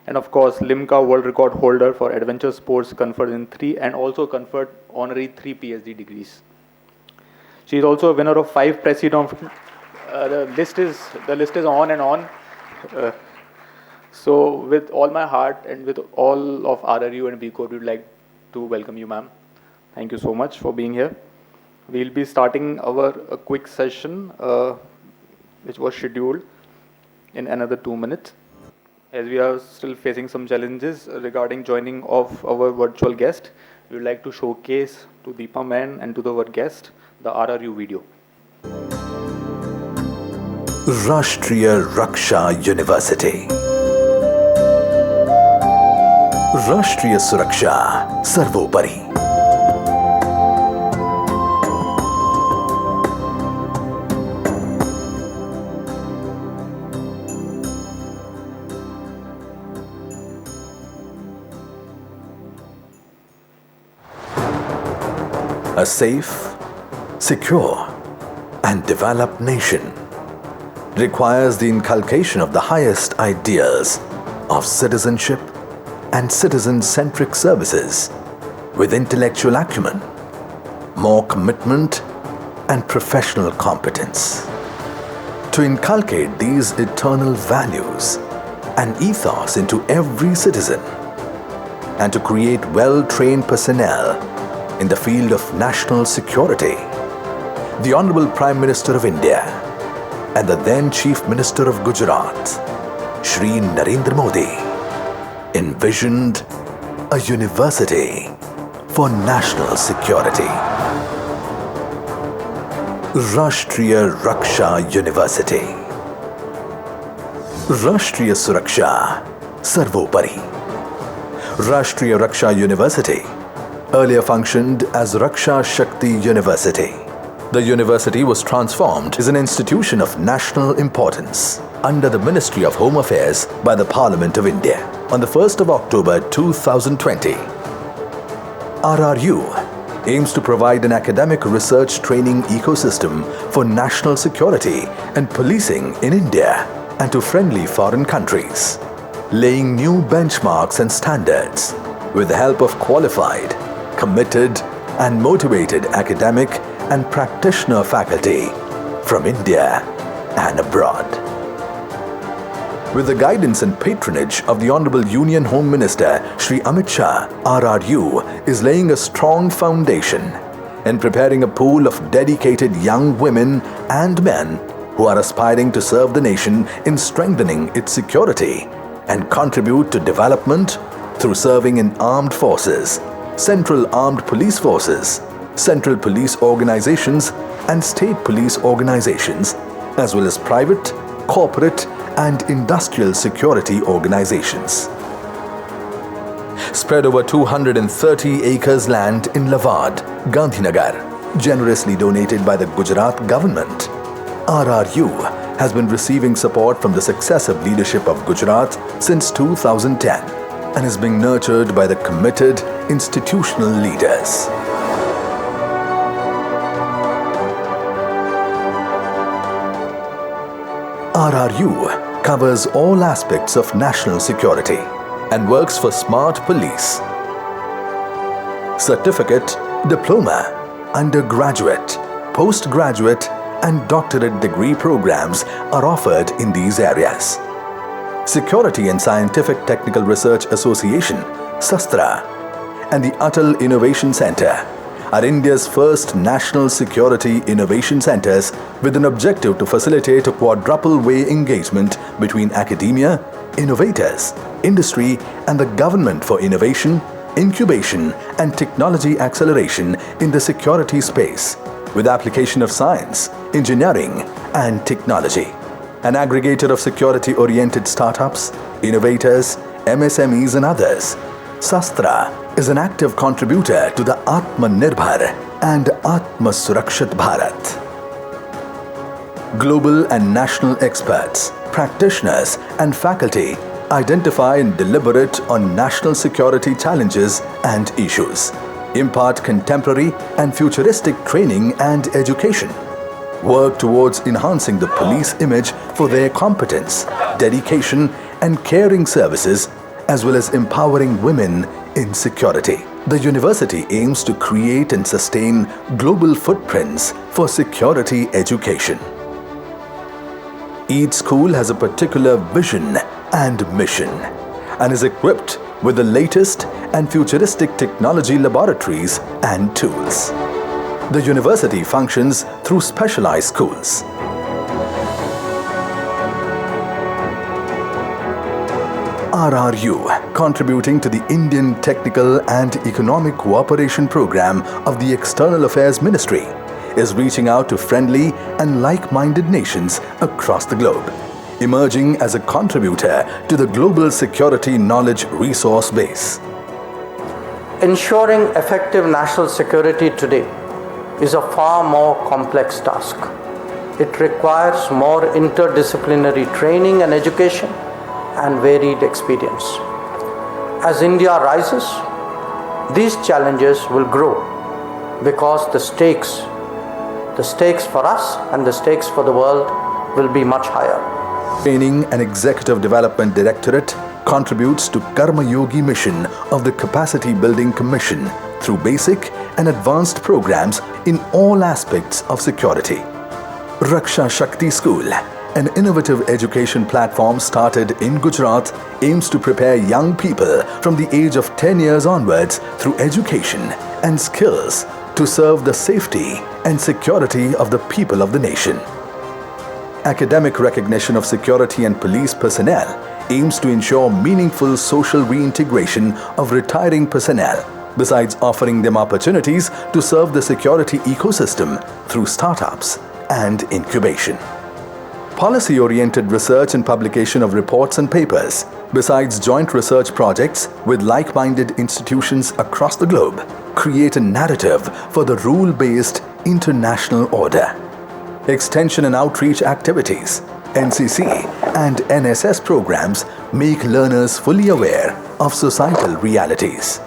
and of course, Limca World Record holder for adventure sports, conferred in 3 and also conferred honorary 3 PhD degrees. She is also a winner of 5 President. The list is on and on. So with all my heart and with all of RRU and BCORE, we would like to welcome you, ma'am. Thank you so much for being here. We'll be starting our quick session, which was scheduled in another 2 minutes. As we are still facing some challenges regarding joining of our virtual guest, we would like to showcase to Deepa ma'am and to our guest the RRU video. Rashtriya Raksha University. Rashtriya Suraksha Sarvopari. A safe, secure, and developed nation requires the inculcation of the highest ideals of citizenship and citizen-centric services with intellectual acumen, more commitment, and professional competence. To inculcate these eternal values and ethos into every citizen, and to create well-trained personnel in the field of national security, the Honorable Prime Minister of India and the then Chief Minister of Gujarat, Shri Narendra Modi, envisioned a university for national security. Rashtriya Raksha University. Rashtriya Suraksha Sarvopari. Rashtriya Raksha University earlier functioned as Raksha Shakti University. The university was transformed as an institution of national importance under the Ministry of Home Affairs by the Parliament of India on the 1st of October 2020. RRU aims to provide an academic research training ecosystem for national security and policing in India and to friendly foreign countries, laying new benchmarks and standards with the help of qualified, committed and motivated academic and practitioner faculty from India and abroad. With the guidance and patronage of the Honorable Union Home Minister Shri Amit Shah, RRU is laying a strong foundation and preparing a pool of dedicated young women and men who are aspiring to serve the nation in strengthening its security and contribute to development through serving in armed forces, central armed police forces, central police organizations and state police organizations, as well as private, corporate and industrial security organizations. Spread over 230 acres land in Lavad, Gandhinagar, generously donated by the Gujarat government, RRU has been receiving support from the successive leadership of Gujarat since 2010 and is being nurtured by the committed institutional leaders. RRU covers all aspects of national security and works for smart police. Certificate, diploma, undergraduate, postgraduate and doctorate degree programs are offered in these areas. Security and Scientific Technical Research Association, SASTRA, and the Atal Innovation Centre are India's first national security innovation centres with an objective to facilitate a quadruple-way engagement between academia, innovators, industry and the government for innovation, incubation and technology acceleration in the security space with application of science, engineering and technology. An aggregator of security-oriented startups, innovators, MSMEs and others, Sastra is an active contributor to the Atmanirbhar and Atma Surakshit Bharat. Global and national experts, practitioners and faculty identify and deliberate on national security challenges and issues, impart contemporary and futuristic training and education, work towards enhancing the police image for their competence, dedication and caring services, as well as empowering women in security. The university aims to create and sustain global footprints for security education. Each school has a particular vision and mission and is equipped with the latest and futuristic technology laboratories and tools. The university functions through specialized schools. RRU, contributing to the Indian Technical and Economic Cooperation Program of the External Affairs Ministry, is reaching out to friendly and like-minded nations across the globe, emerging as a contributor to the global security knowledge resource base. Ensuring effective national security today is a far more complex task. It requires more interdisciplinary training and education and varied experience. As India rises, these challenges will grow because the stakes for us and the stakes for the world will be much higher. Training and Executive Development Directorate contributes to Karma Yogi mission of the Capacity Building Commission through basic and advanced programs in all aspects of security. Raksha Shakti School, an innovative education platform started in Gujarat, aims to prepare young people from the age of 10 years onwards through education and skills to serve the safety and security of the people of the nation. Academic recognition of security and police personnel aims to ensure meaningful social reintegration of retiring personnel, besides offering them opportunities to serve the security ecosystem through startups and incubation. Policy-oriented research and publication of reports and papers, besides joint research projects with like-minded institutions across the globe, create a narrative for the rule-based international order. Extension and outreach activities, NCC and NSS programs make learners fully aware of societal realities.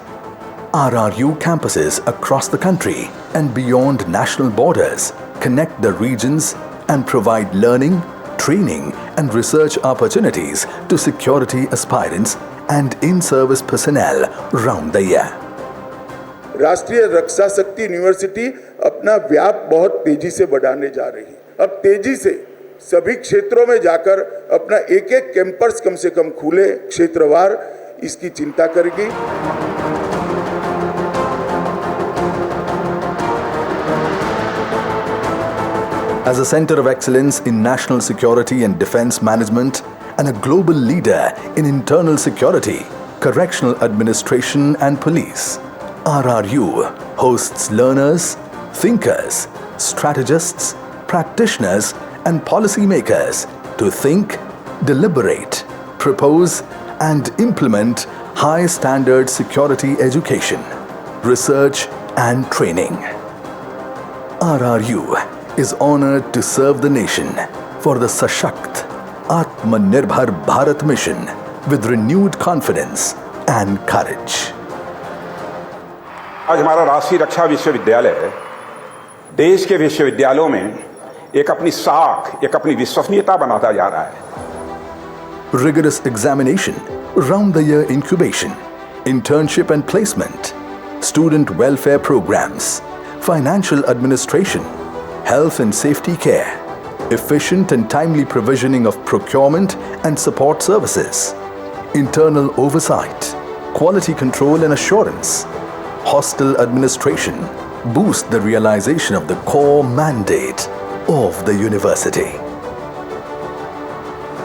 RRU campuses across the country and beyond national borders connect the regions and provide learning, training and research opportunities to security aspirants and in-service personnel round the year. राष्ट्रीय रक्षा शक्ति university अपना व्याप बहुत तेजी से बढ़ाने जा रही है। अब तेजी से सभी क्षेत्रों में जाकर अपना एक-एक कैंपस कम से कम खुले क्षेत्रवार इसकी चिंता करेगी। As a center of excellence in national security and defense management and a global leader in internal security, correctional administration and police. RRU hosts learners, thinkers, strategists, practitioners and policymakers to think, deliberate, propose and implement high standard security education, research and training. RRU is honored to serve the nation for the Sashakt Atmanirbhar Bharat mission with renewed confidence and courage. आज हमारा राष्ट्रीय रक्षा विश्वविद्यालय देश के विश्वविद्यालयों में एक अपनी साख, एक अपनी विश्वसनीयता बनाता जा रहा है. Rigorous examination, round-the-year incubation, internship and placement, student welfare programs, financial administration, health and safety care, efficient and timely provisioning of procurement and support services, internal oversight, quality control and assurance, hostel administration boost the realization of the core mandate of the university.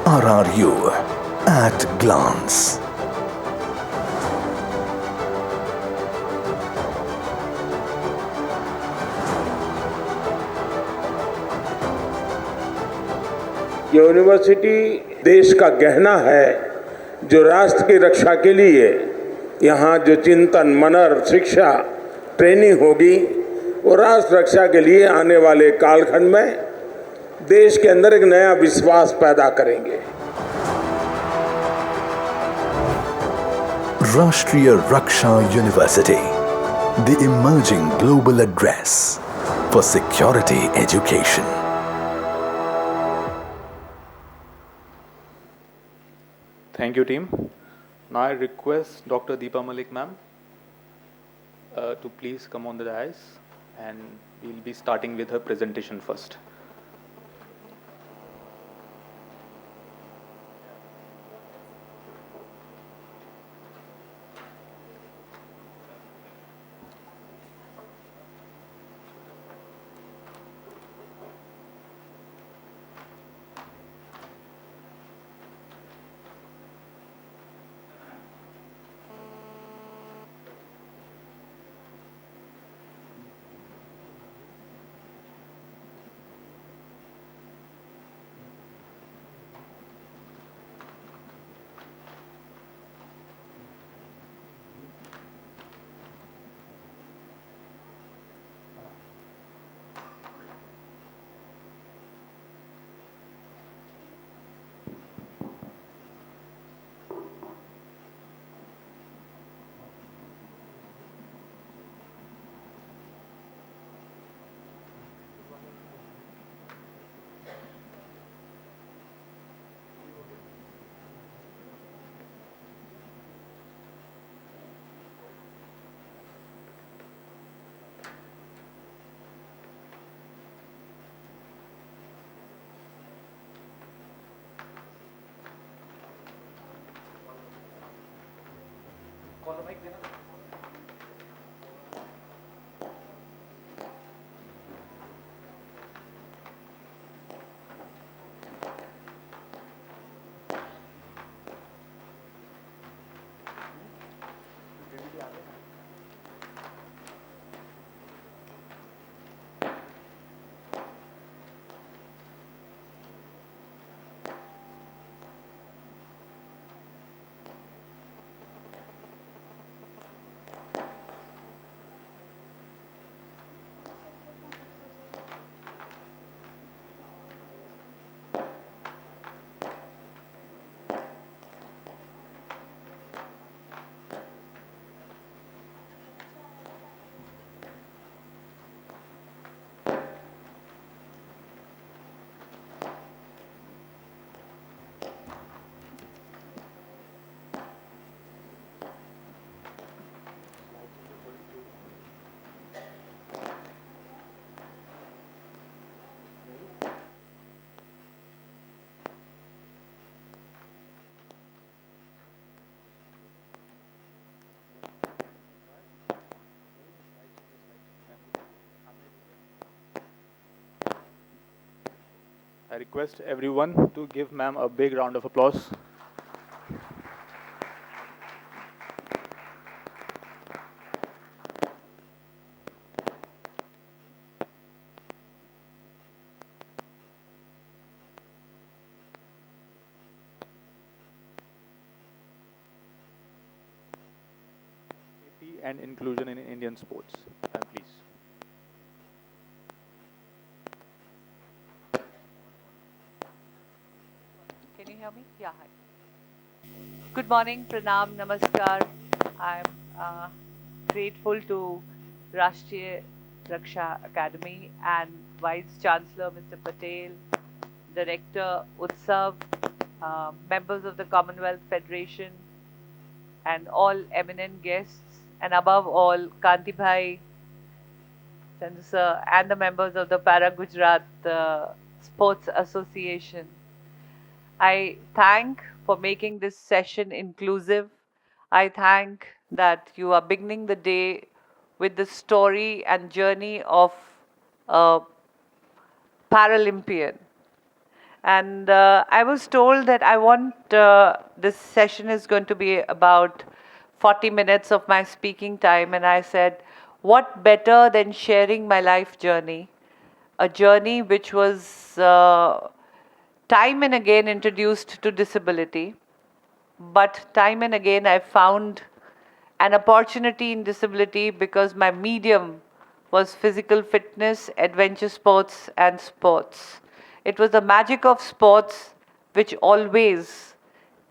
RRU at glance. University देश का गहना है जो राष्ट्र की रक्षा के लिए यहाँ जो चिंतन मनन शिक्षा ट्रेनिंग होगी वो राष्ट्र रक्षा के लिए आने वाले कालखंड में देश के अंदर एक नया विश्वास पैदा करेंगे. Rashtriya Raksha University, the emerging global address for security education. Thank you, team. Now I request Dr. Deepa Malik, ma'am, to please come on the dais, and we'll be starting with her presentation first. I request everyone to give ma'am a big round of applause. And inclusion in Indian sports, please. Can you hear me? Yeah, hi. Good morning, Pranam, Namaskar. I'm grateful to Rashtriya Raksha Academy and Vice Chancellor Mr. Patel, Director Utsav, members of the Commonwealth Federation, and all eminent guests, and above all, Kanti Bhai, Chandu sir, and the members of the Para Gujarat Sports Association. I thank for making this session inclusive. I thank that you are beginning the day with the story and journey of a Paralympian. And I was told that I want this session is going to be about 40 minutes of my speaking time, and I said, what better than sharing my life journey, a journey which was time and again introduced to disability, but time and again I found an opportunity in disability because my medium was physical fitness, adventure sports, and sports. It was the magic of sports which always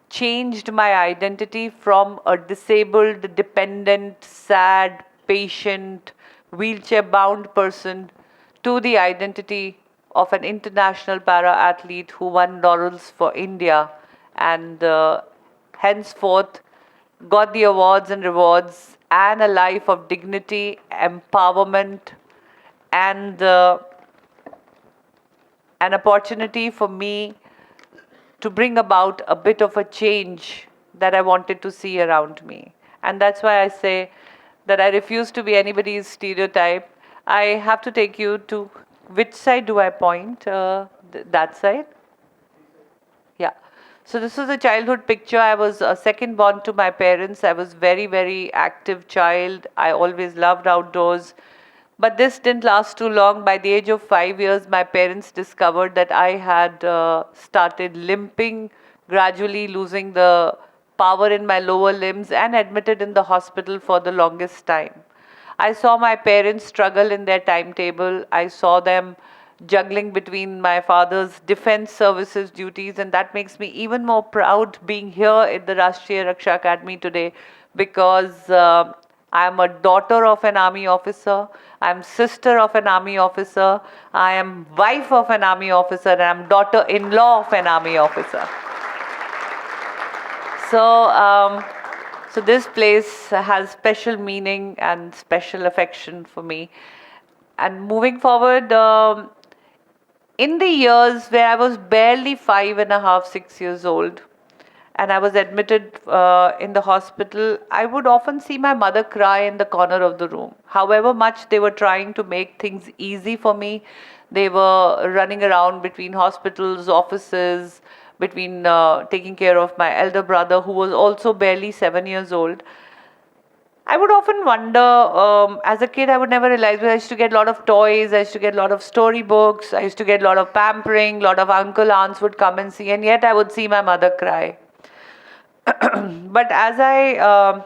changed my identity from a disabled, dependent, sad, patient, wheelchair-bound person to the identity of an international para-athlete who won laurels for India and henceforth got the awards and rewards and a life of dignity, empowerment, and an opportunity for me to bring about a bit of a change that I wanted to see around me. And that's why I say that I refuse to be anybody's stereotype. I have to take you to, which side do I point? That side? Yeah. So this was a childhood picture. I was second born to my parents. I was very, very active child. I always loved outdoors. But this didn't last too long. By the age of 5 years, my parents discovered that I had started limping, gradually losing the power in my lower limbs, and admitted in the hospital for the longest time. I saw my parents struggle in their timetable. I saw them juggling between my father's defense services duties, and that makes me even more proud being here at the Rashtriya Raksha Academy today, because I am a daughter of an army officer, I am sister of an army officer, I am wife of an army officer, and I am daughter-in-law of an army officer. So this place has special meaning and special affection for me. And moving forward, in the years where I was barely 5.5, 6 years old, and I was admitted in the hospital, I would often see my mother cry in the corner of the room. However much they were trying to make things easy for me, they were running around between hospitals, offices, between taking care of my elder brother, who was also barely 7 years old. I would often wonder, as a kid, I would never realize, but I used to get a lot of toys, I used to get a lot of storybooks, I used to get a lot of pampering, a lot of uncle, aunts would come and see, and yet I would see my mother cry. But as I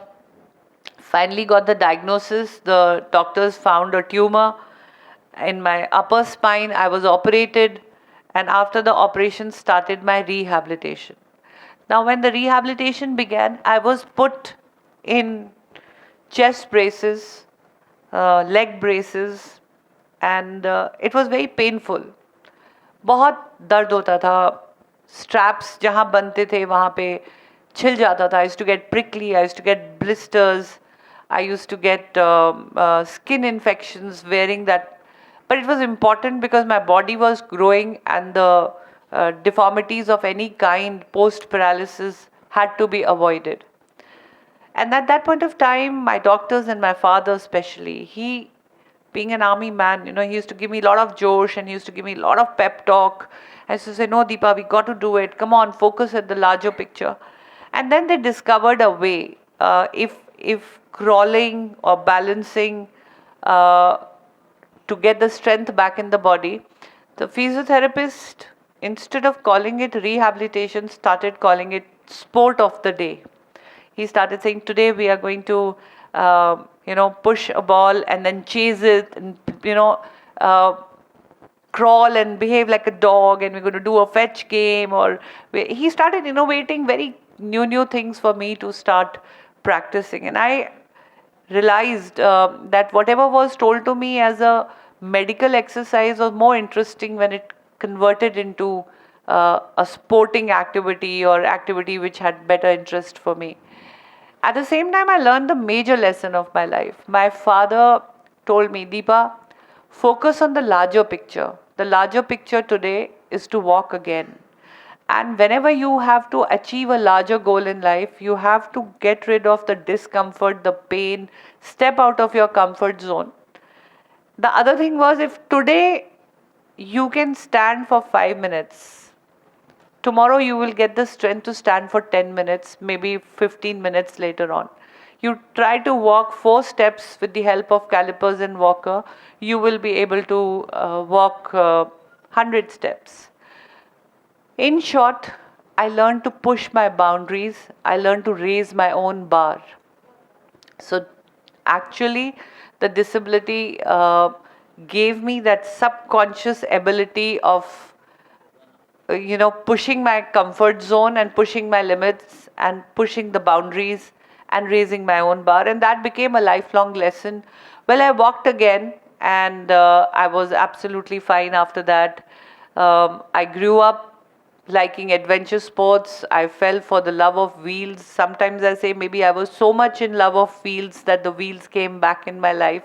finally got the diagnosis, the doctors found a tumor in my upper spine. I was operated, and after the operation started my rehabilitation. Now when the rehabilitation began, I was put in chest braces, leg braces, and it was very painful. बहुत दर्द होता था. Straps जहाँ बनते थे वहाँ पे छिल जाता था. I used to get prickly, I used to get blisters, I used to get skin infections wearing that. But it was important because my body was growing, and the deformities of any kind post-paralysis had to be avoided. And at that point of time, my doctors and my father especially, he being an army man, he used to give me a lot of josh and he used to give me a lot of pep talk. I used to say, no, Deepa, we got to do it. Come on, focus at the larger picture. And then they discovered a way. If crawling or balancing to get the strength back in the body, the physiotherapist, instead of calling it rehabilitation, started calling it sport of the day. He started saying, today we are going to, push a ball and then chase it and, crawl and behave like a dog, and we're going to do a fetch game. Or he started innovating very new things for me to start practicing. And I realized that whatever was told to me as a medical exercise was more interesting when it converted into a sporting activity or activity which had better interest for me. At the same time, I learned the major lesson of my life. My father told me, Deepa, focus on the larger picture. The larger picture today is to walk again. And whenever you have to achieve a larger goal in life, you have to get rid of the discomfort, the pain, step out of your comfort zone. The other thing was, if today you can stand for 5 minutes, tomorrow you will get the strength to stand for 10 minutes, maybe 15 minutes later on. You try to walk 4 steps with the help of calipers and walker, you will be able to walk 100 steps. In short, I learned to push my boundaries. I learned to raise my own bar. So actually, the disability gave me that subconscious ability of pushing my comfort zone and pushing my limits and pushing the boundaries and raising my own bar. And that became a lifelong lesson. Well, I walked again and I was absolutely fine after that. I grew up liking adventure sports. I fell for the love of wheels. Sometimes I say maybe I was so much in love of wheels that the wheels came back in my life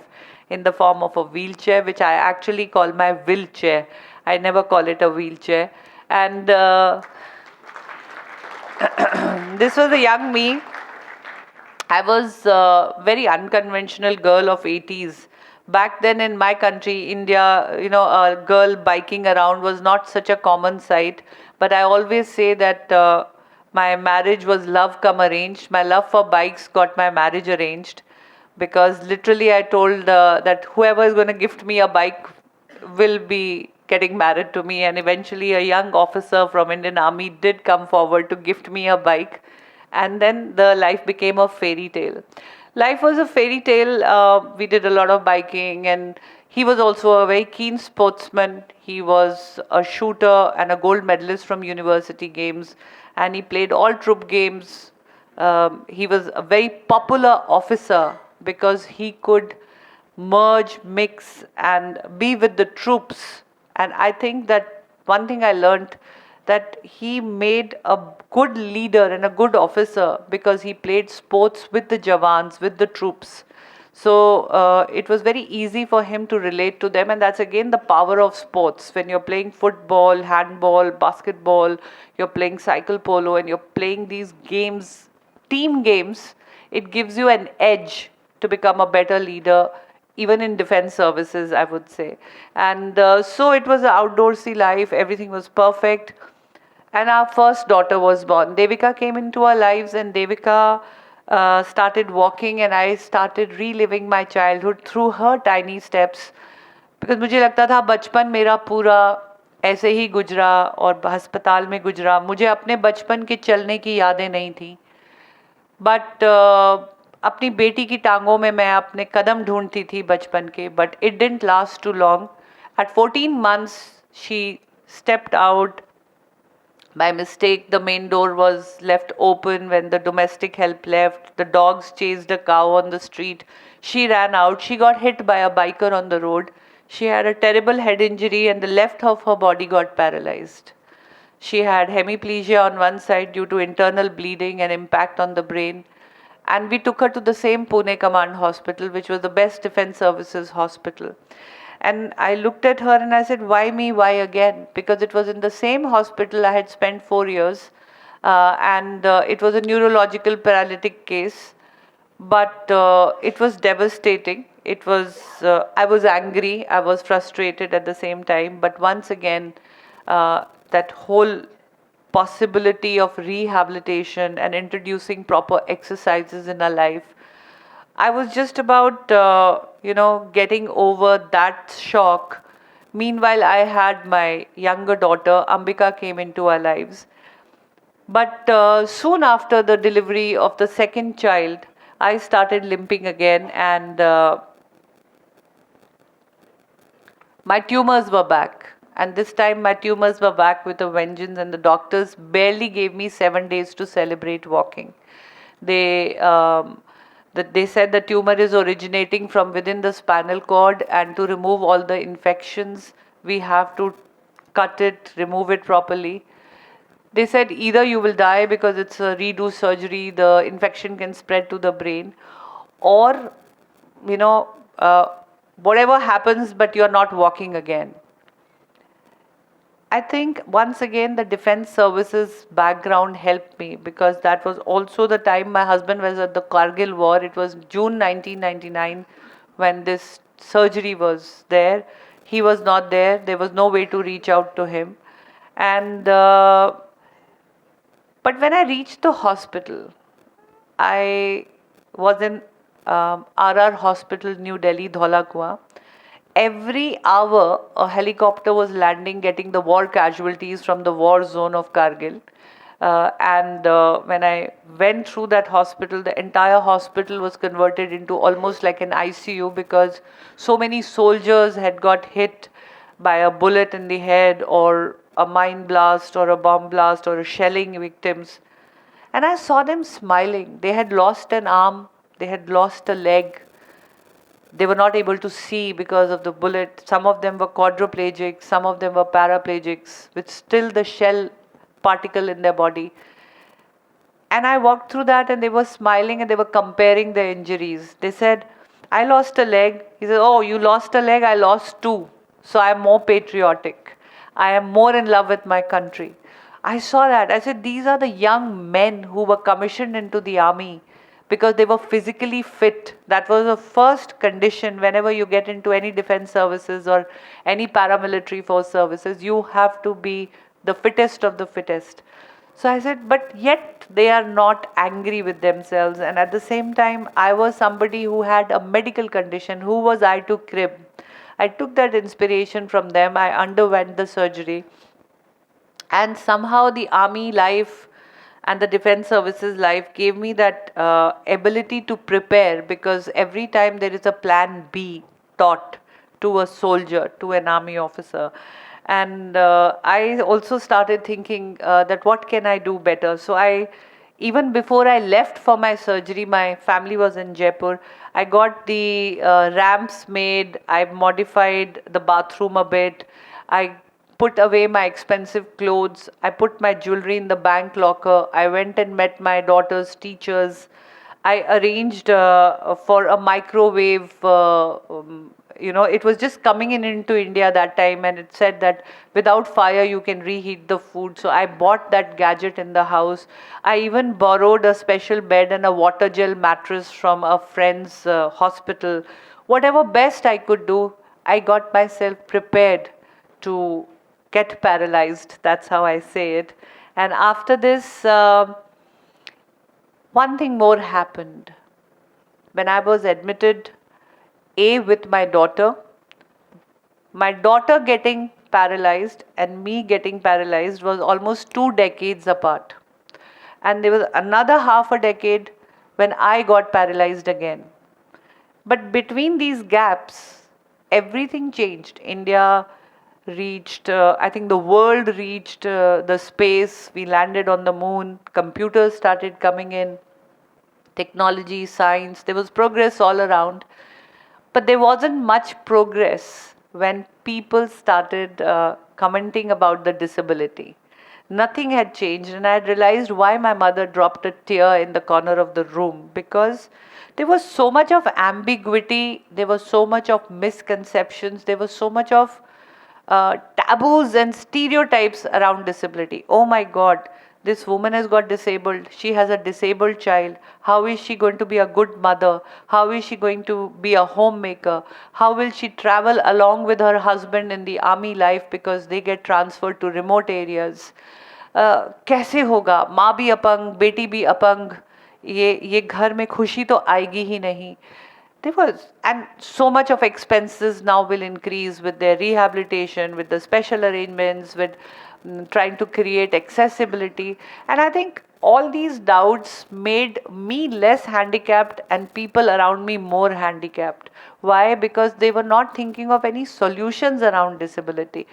in the form of a wheelchair, which I actually call my wheelchair. I never call it a wheelchair. And this was a young me. I was a very unconventional girl of 80s. Back then in my country, India, a girl biking around was not such a common sight. But I always say that my marriage was love come arranged. My love for bikes got my marriage arranged. Because literally I told that whoever is going to gift me a bike will be getting married to me. And eventually a young officer from Indian Army did come forward to gift me a bike. And then the life became a fairy tale. Life was a fairy tale. We did a lot of biking, and he was also a very keen sportsman. He was a shooter and a gold medalist from university games, and he played all troop games. He was a very popular officer because he could merge, mix, and be with the troops. And I think that one thing I learned, that he made a good leader and a good officer because he played sports with the Jawans, with the troops. So it was very easy for him to relate to them, and that's again the power of sports. When you're playing football, handball, basketball, you're playing cycle polo, and you're playing these games, team games, it gives you an edge to become a better leader, even in defense services, I would say. And so it was an outdoorsy life, everything was perfect. And our first daughter was born. Devika came into our lives, and Devika started walking, and I started reliving my childhood through her tiny steps. Because मुझे लगता था बचपन मेरा पूरा ऐसे ही गुजरा और अस्पताल में गुजरा. मुझे अपने बचपन के चलने की यादें नहीं थी. But अपनी बेटी की टांगों में मैं अपने कदम ढूंढती थी बचपन के. But it didn't last too long. At 14 months, she stepped out. By mistake, the main door was left open when the domestic help left. The dogs chased a cow on the street. She ran out. She got hit by a biker on the road. She had a terrible head injury, and the left half of her body got paralyzed. She had hemiplegia on one side due to internal bleeding and impact on the brain. And we took her to the same Pune Command Hospital, which was the best defense services hospital. And I looked at her and I said, why me, why again? Because it was in the same hospital I had spent 4 years. And it was a neurological paralytic case. But it was devastating. I was angry, I was frustrated at the same time, but once again, that whole possibility of rehabilitation and introducing proper exercises in our life, I was just about, getting over that shock. Meanwhile, I had my younger daughter, Ambika, came into our lives. But soon after the delivery of the second child, I started limping again, and my tumors were back. And this time my tumors were back with a vengeance, and the doctors barely gave me 7 days to celebrate walking. They said the tumor is originating from within the spinal cord, and to remove all the infections, we have to cut it, remove it properly. They said either you will die because it's a redo surgery, the infection can spread to the brain, or, whatever happens, but you're not walking again. I think once again the defense services background helped me, because that was also the time my husband was at the Kargil war. It was June 1999 when this surgery was there. He was not there. There was no way to reach out to him. And but when I reached the hospital, I was in RR Hospital, New Delhi, Dholakua. Every hour, a helicopter was landing, getting the war casualties from the war zone of Kargil. When I went through that hospital, the entire hospital was converted into almost like an ICU, because so many soldiers had got hit by a bullet in the head, or a mine blast, or a bomb blast, or a shelling victims. And I saw them smiling. They had lost an arm, they had lost a leg. They were not able to see because of the bullet. Some of them were quadriplegic, some of them were paraplegics, with still the shell particle in their body. And I walked through that, and they were smiling, and they were comparing their injuries. They said, I lost a leg. He said, oh, you lost a leg? I lost two. So I am more patriotic. I am more in love with my country. I saw that. I said, these are the young men who were commissioned into the army because they were physically fit. That was the first condition whenever you get into any defense services or any paramilitary force services. You have to be the fittest of the fittest. So I said, but yet they are not angry with themselves. And at the same time, I was somebody who had a medical condition. Who was I to crib? I took that inspiration from them. I underwent the surgery. And somehow the army life and the defense services life gave me that ability to prepare, because every time there is a plan B taught to a soldier, to an army officer. And I also started thinking that what can I do better? So even before I left for my surgery, my family was in Jaipur. I got the ramps made. I modified the bathroom a bit. I put away my expensive clothes. I put my jewelry in the bank locker. I went and met my daughter's teachers. I arranged for a microwave. It was just coming into India that time, and it said that without fire you can reheat the food. So I bought that gadget in the house. I even borrowed a special bed and a water gel mattress from a friend's hospital. Whatever best I could do, I got myself prepared to get paralyzed. That's how I say it. And after this, one thing more happened. When I was admitted, with my daughter getting paralyzed and me getting paralyzed was almost 2 decades apart. And there was another half a decade when I got paralyzed again. But between these gaps, everything changed. India reached, I think the world reached the space. We landed on the moon. Computers started coming in. Technology, science, there was progress all around. But there wasn't much progress when people started commenting about the disability. Nothing had changed, and I had realized why my mother dropped a tear in the corner of the room, because there was so much of ambiguity, there was so much of misconceptions, there was so much of taboos and stereotypes around disability. Oh my God, This woman has got disabled. She has a disabled child. How is she going to be a good mother? How is she going to be a homemaker? How will she travel along with her husband in the army life because they get transferred to remote areas? कैसे होगा? माँ भी अपंग, बेटी भी अपंग. ये घर में खुशी तो आएगी ही नहीं. There was, and so much of expenses now will increase with their rehabilitation, with the special arrangements, with trying to create accessibility. And I think all these doubts made me less handicapped and people around me more handicapped. Why? Because they were not thinking of any solutions around disability.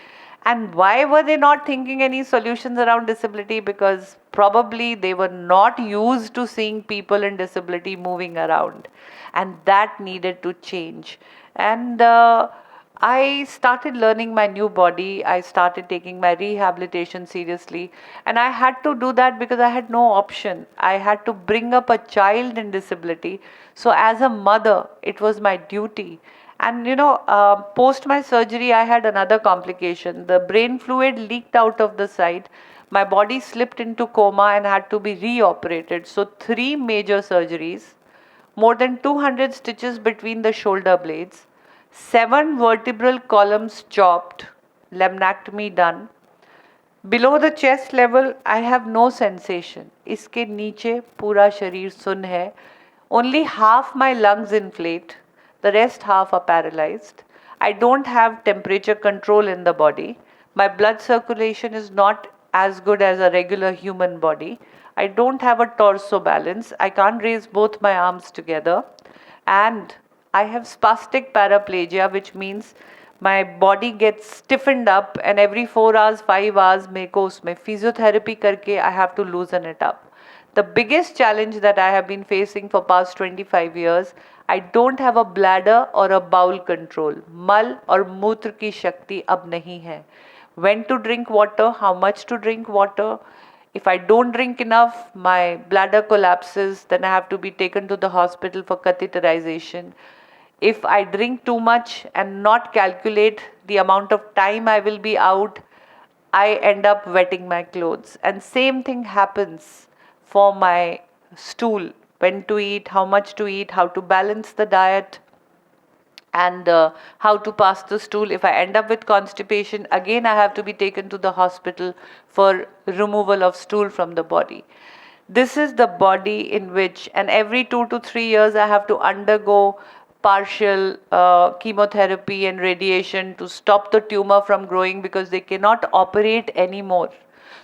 And why were they not thinking any solutions around disability? Because probably they were not used to seeing people in disability moving around. And that needed to change. And I started learning my new body. I started taking my rehabilitation seriously. And I had to do that because I had no option. I had to bring up a child in disability. So as a mother, it was my duty. And post my surgery, I had another complication. The brain fluid leaked out of the side. My body slipped into coma and had to be reoperated. So 3 major surgeries, more than 200 stitches between the shoulder blades, 7 vertebral columns chopped, laminectomy done. Below the chest level, I have no sensation. इसके नीचे पूरा शरीर सुन्न है. Only half my lungs inflate. The rest half are paralyzed. I don't have temperature control in the body. My blood circulation is not as good as a regular human body. I don't have a torso balance. I can't raise both my arms together. And I have spastic paraplegia, which means my body gets stiffened up and every 4 hours, 5 hours, meko usme physiotherapy karke I have to loosen it up. The biggest challenge that I have been facing for past 25 years, I don't have a bladder or a bowel control. Mal or मूत्र की शक्ति अब नहीं है. When to drink water, how much to drink water. If I don't drink enough, my bladder collapses, then I have to be taken to the hospital for catheterization. If I drink too much and not calculate the amount of time I will be out, I end up wetting my clothes. And same thing happens for my stool. When to eat, how much to eat, how to balance the diet, and how to pass the stool. If I end up with constipation, again I have to be taken to the hospital for removal of stool from the body. This is the body in which, and every 2 to 3 years I have to undergo partial chemotherapy and radiation to stop the tumor from growing because they cannot operate anymore.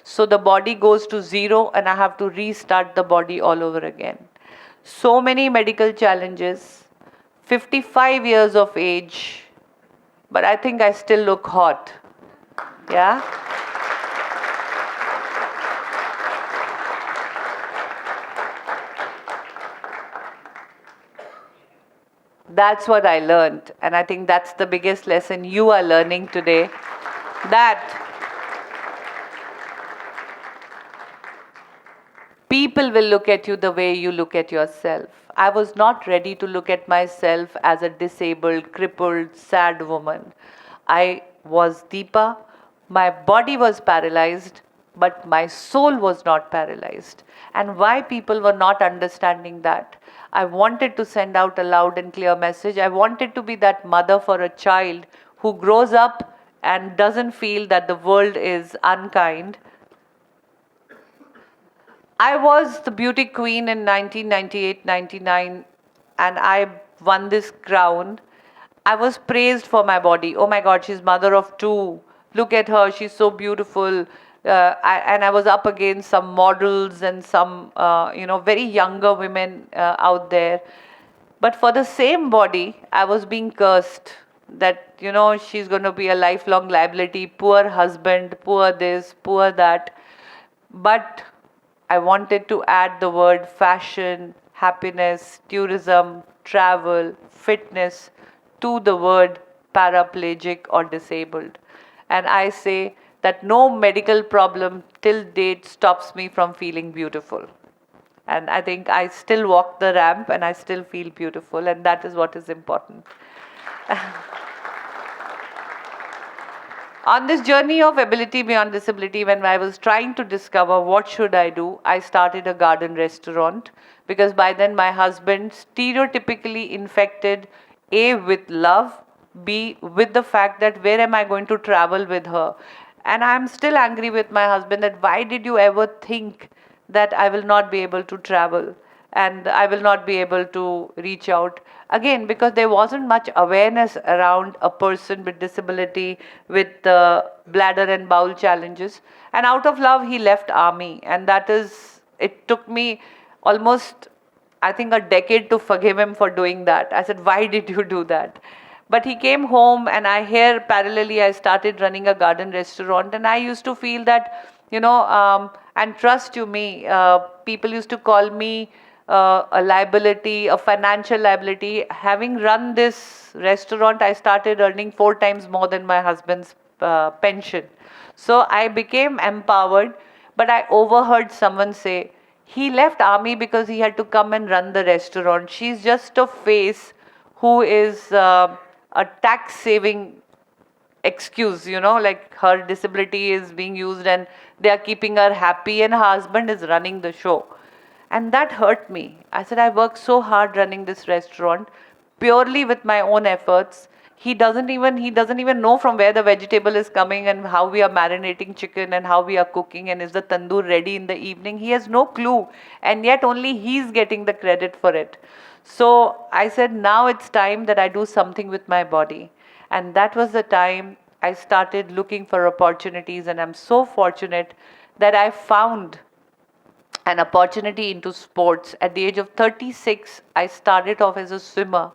So the body goes to 0 and I have to restart the body all over again. So many medical challenges, 55 years of age, but I think I still look hot. Yeah? That's what I learned, and I think that's the biggest lesson you are learning today, that people will look at you the way you look at yourself. I was not ready to look at myself as a disabled, crippled, sad woman. I was Deepa. My body was paralyzed, but my soul was not paralyzed. And why people were not understanding that? I wanted to send out a loud and clear message. I wanted to be that mother for a child who grows up and doesn't feel that the world is unkind. I was the beauty queen in 1998-99 and I won this crown. I was praised for my body. Oh my God, she's mother of 2. Look at her, she's so beautiful. And I was up against some models and some, very younger women out there. But for the same body, I was being cursed that, she's going to be a lifelong liability, poor husband, poor this, poor that. But I wanted to add the word fashion, happiness, tourism, travel, fitness to the word paraplegic or disabled. And I say that no medical problem till date stops me from feeling beautiful. And I think I still walk the ramp and I still feel beautiful, and that is what is important. On this journey of ability beyond disability, when I was trying to discover what should I do, I started a garden restaurant, because by then my husband stereotypically infected A, with love, B, with the fact that where am I going to travel with her? And I'm still angry with my husband that why did you ever think that I will not be able to travel and I will not be able to reach out? Again, because there wasn't much awareness around a person with disability, with bladder and bowel challenges. And out of love, he left army. And that is, it took me almost, I think, a decade to forgive him for doing that. I said, why did you do that? But he came home, and parallelly, I started running a garden restaurant. And I used to feel that, and trust you me, people used to call me a liability, a financial liability. Having run this restaurant, I started earning 4 times more than my husband's pension. So I became empowered, but I overheard someone say, he left army because he had to come and run the restaurant. She's just a face who is a tax-saving excuse, like her disability is being used and they are keeping her happy and her husband is running the show. And that hurt me. I said, I worked so hard running this restaurant purely with my own efforts. He doesn't even know from where the vegetable is coming and how we are marinating chicken and how we are cooking and is the tandoor ready in the evening. He has no clue. And yet only he's getting the credit for it. So I said, now it's time that I do something with my body. And that was the time I started looking for opportunities. And I'm so fortunate that I found an opportunity into sports. At the age of 36, I started off as a swimmer.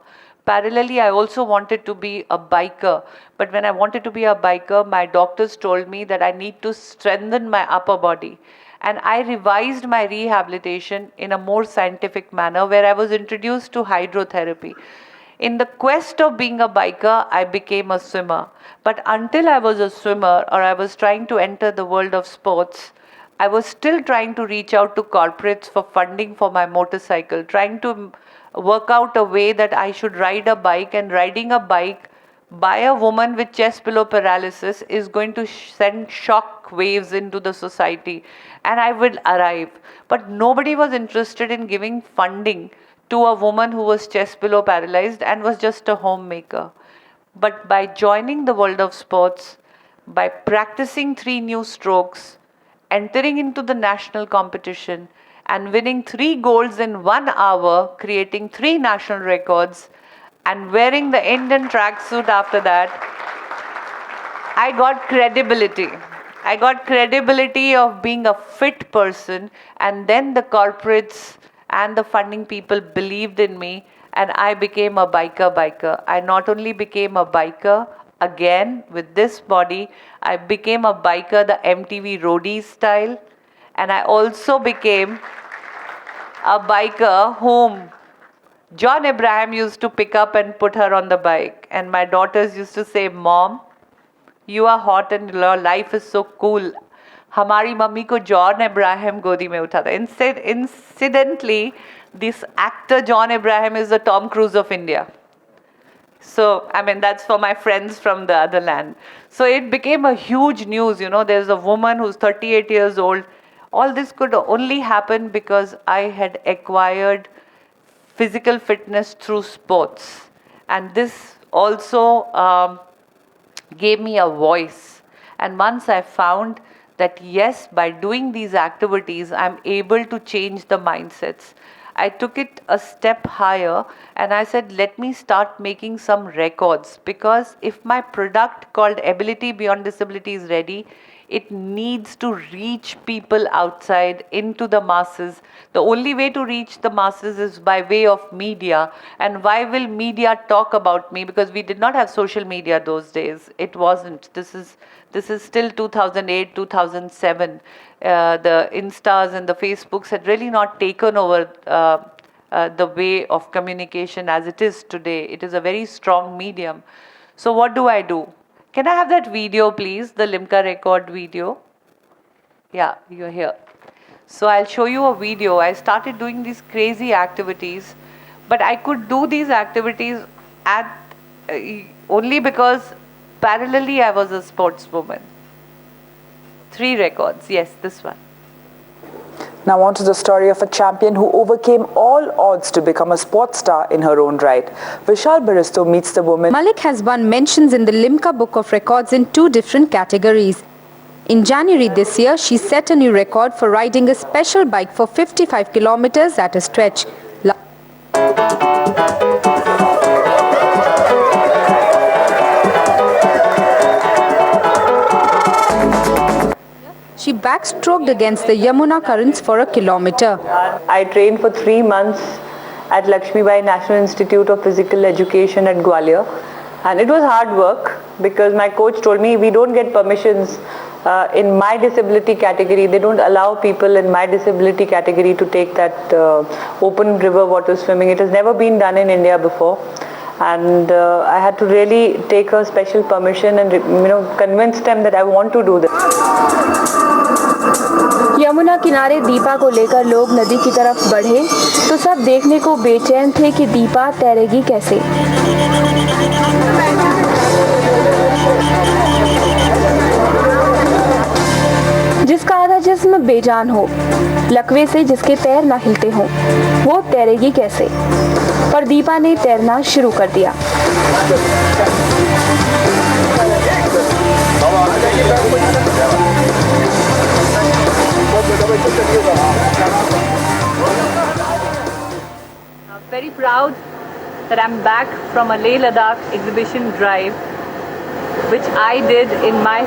Parallelly, I also wanted to be a biker. But when I wanted to be a biker, my doctors told me that I need to strengthen my upper body. And I revised my rehabilitation in a more scientific manner, where I was introduced to hydrotherapy. In the quest of being a biker, I became a swimmer. But until I was a swimmer, or I was trying to enter the world of sports, I was still trying to reach out to corporates for funding for my motorcycle, trying to work out a way that I should ride a bike, and riding a bike by a woman with chest below paralysis is going to send shock waves into the society, and I will arrive. But nobody was interested in giving funding to a woman who was chest below paralyzed and was just a homemaker. But by joining the world of sports, by practicing 3 new strokes, entering into the national competition and winning 3 golds in 1 hour, creating 3 national records, and wearing the Indian tracksuit after that, I got credibility. I got credibility of being a fit person, and then the corporates and the funding people believed in me, and I became a biker. I not only became a biker, again with this body, I became a biker the MTV roadie style, and I also became a biker whom John Abraham used to pick up and put her on the bike, and my daughters used to say, Mom, you are hot and your life is so cool. हमारी mummy को John Abraham गोदी में उठाता. Incidentally, this actor John Abraham is the Tom Cruise of India. So, that's for my friends from the other land. So it became a huge news, there's a woman who's 38 years old. All this could only happen because I had acquired physical fitness through sports. And this also gave me a voice. And once I found that yes, by doing these activities, I'm able to change the mindsets, I took it a step higher and I said, let me start making some records, because if my product called Ability Beyond Disability is ready, it needs to reach people outside into the masses. The only way to reach the masses is by way of media. And why will media talk about me? Because we did not have social media those days. It wasn't. This is still 2008, 2007. The Instas and the Facebooks had really not taken over the way of communication as it is today. It is a very strong medium. So what do? Can I have that video, please? The Limca record video. Yeah, you're here. So I'll show you a video. I started doing these crazy activities, but I could do these activities only because Parallelly, I was a sportswoman. 3 records. Yes, this one. Now on to the story of a champion who overcame all odds to become a sports star in her own right. Vishal Baristo meets the woman. Malik has won mentions in the Limca Book of Records in 2 different categories. In January this year, she set a new record for riding a special bike for 55 kilometers at a stretch. She backstroked against the Yamuna currents for a kilometer. I trained for 3 months at Lakshmibai National Institute of Physical Education at Gwalior. And it was hard work because my coach told me we don't get permissions in my disability category. They don't allow people in my disability category to take that open river water swimming. It has never been done in India before. And I had to really take a special permission and convince them that I want to do this. Yamuna किनारे दीपा को लेकर लोग नदी की तरफ बढ़े तो सब देखने को बेचैन थे कि दीपा तैरेगी कैसे। जिसका आधा जिस्म बेजान हो, लकवे से जिसके पैर ना हिलते हों, वो तैरेगी कैसे। पर दीपा ने तैरना शुरू कर दिया। Very proud that I'm back from a Leh Ladakh exhibition drive, which I did in my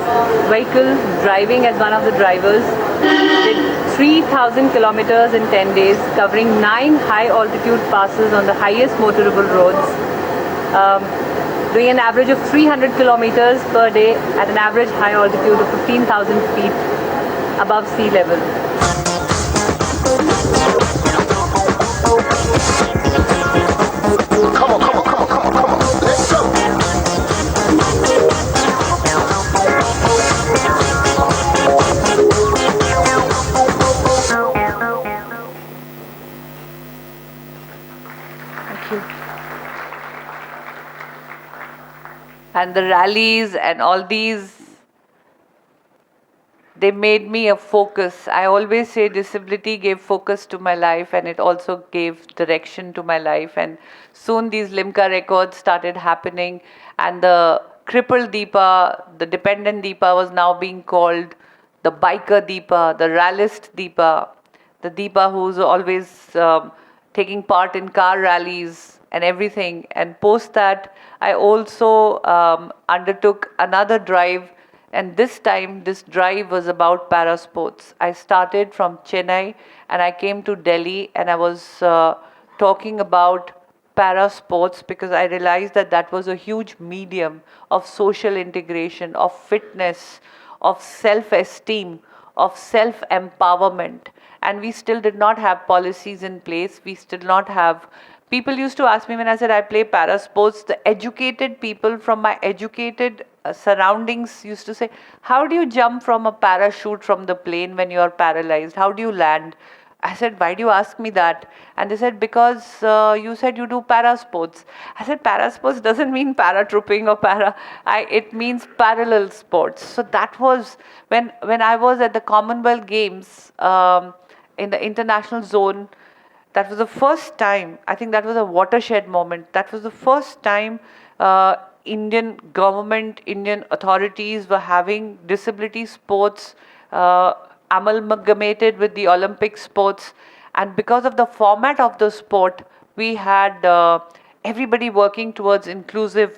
vehicle, driving as one of the drivers. Did 3,000 kilometers in 10 days, covering 9 high altitude passes on the highest motorable roads, doing an average of 300 kilometers per day at an average high altitude of 15,000 feet above sea level. Come on, let's go. Thank you. And the rallies and all these, they made me a focus. I always say disability gave focus to my life and it also gave direction to my life. And soon these Limca records started happening and the crippled Deepa, the dependent Deepa was now being called the biker Deepa, the rallist Deepa, the Deepa who's always taking part in car rallies and everything. And post that, I also undertook another drive. And this time, this drive was about para sports. I started from Chennai and I came to Delhi and I was talking about para sports because I realized that that was a huge medium of social integration, of fitness, of self-esteem, of self-empowerment. And we still did not have policies in place. We still not have. People used to ask me when I said I play para sports, the educated people from my educated surroundings used to say, how do you jump from a parachute from the plane when you are paralyzed? How do you land? I said, why do you ask me that? And they said, because you said you do para sports. I said, para sports doesn't mean paratrooping or para. It means parallel sports. So that was when I was at the Commonwealth Games in the international zone. That was the first time, I think that was a watershed moment. That was the first time Indian government, Indian authorities were having disability sports amalgamated with the Olympic sports. And because of the format of the sport, we had everybody working towards inclusive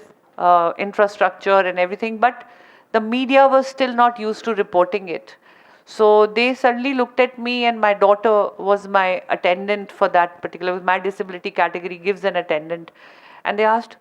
infrastructure and everything. But the media was still not used to reporting it. So they suddenly looked at me, and my daughter was my attendant for that particular, my disability category gives an attendant. And they asked,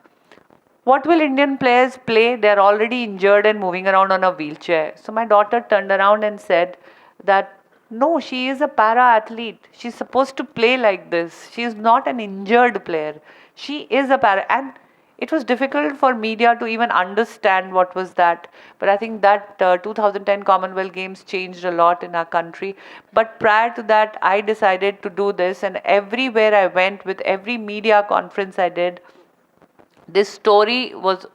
what will Indian players play? They're already injured and moving around on a wheelchair. So my daughter turned around and said that, no, she is a para-athlete. She's supposed to play like this. She is not an injured player. She is a para. And it was difficult for media to even understand what was that. But I think that 2010 Commonwealth Games changed a lot in our country. But prior to that, I decided to do this. And everywhere I went, with every media conference I did, this story was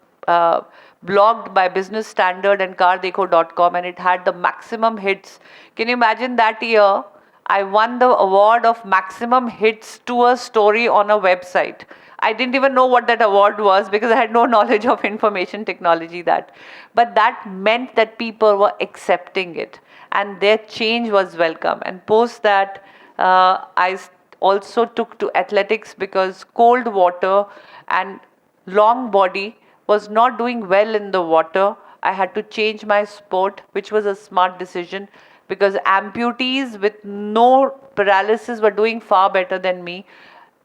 blogged by Business Standard and cardekho.com, and it had the maximum hits. Can you imagine that year? I won the award of maximum hits to a story on a website. I didn't even know what that award was because I had no knowledge of information technology but that meant that people were accepting it and their change was welcome. And post that, I also took to athletics because cold water and long body was not doing well in the water. I had to change my sport, which was a smart decision because amputees with no paralysis were doing far better than me.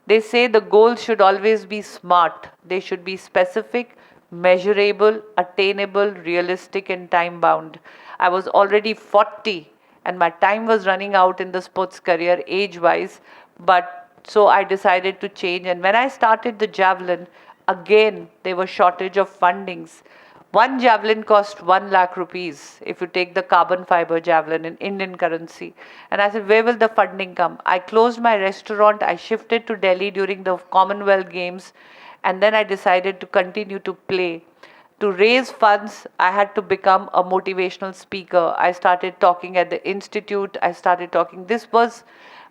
They say the goals should always be smart. They should be specific, measurable, attainable, realistic, and time-bound. I was already 40 and my time was running out in the sports career age-wise, but so I decided to change. And when I started the javelin, again, there was shortage of fundings. One javelin cost 1 lakh rupees if you take the carbon fiber javelin in Indian currency. And I said, where will the funding come? I closed my restaurant. I shifted to Delhi during the Commonwealth Games. And then I decided to continue to play. To raise funds, I had to become a motivational speaker. I started talking at the institute. I started talking. This was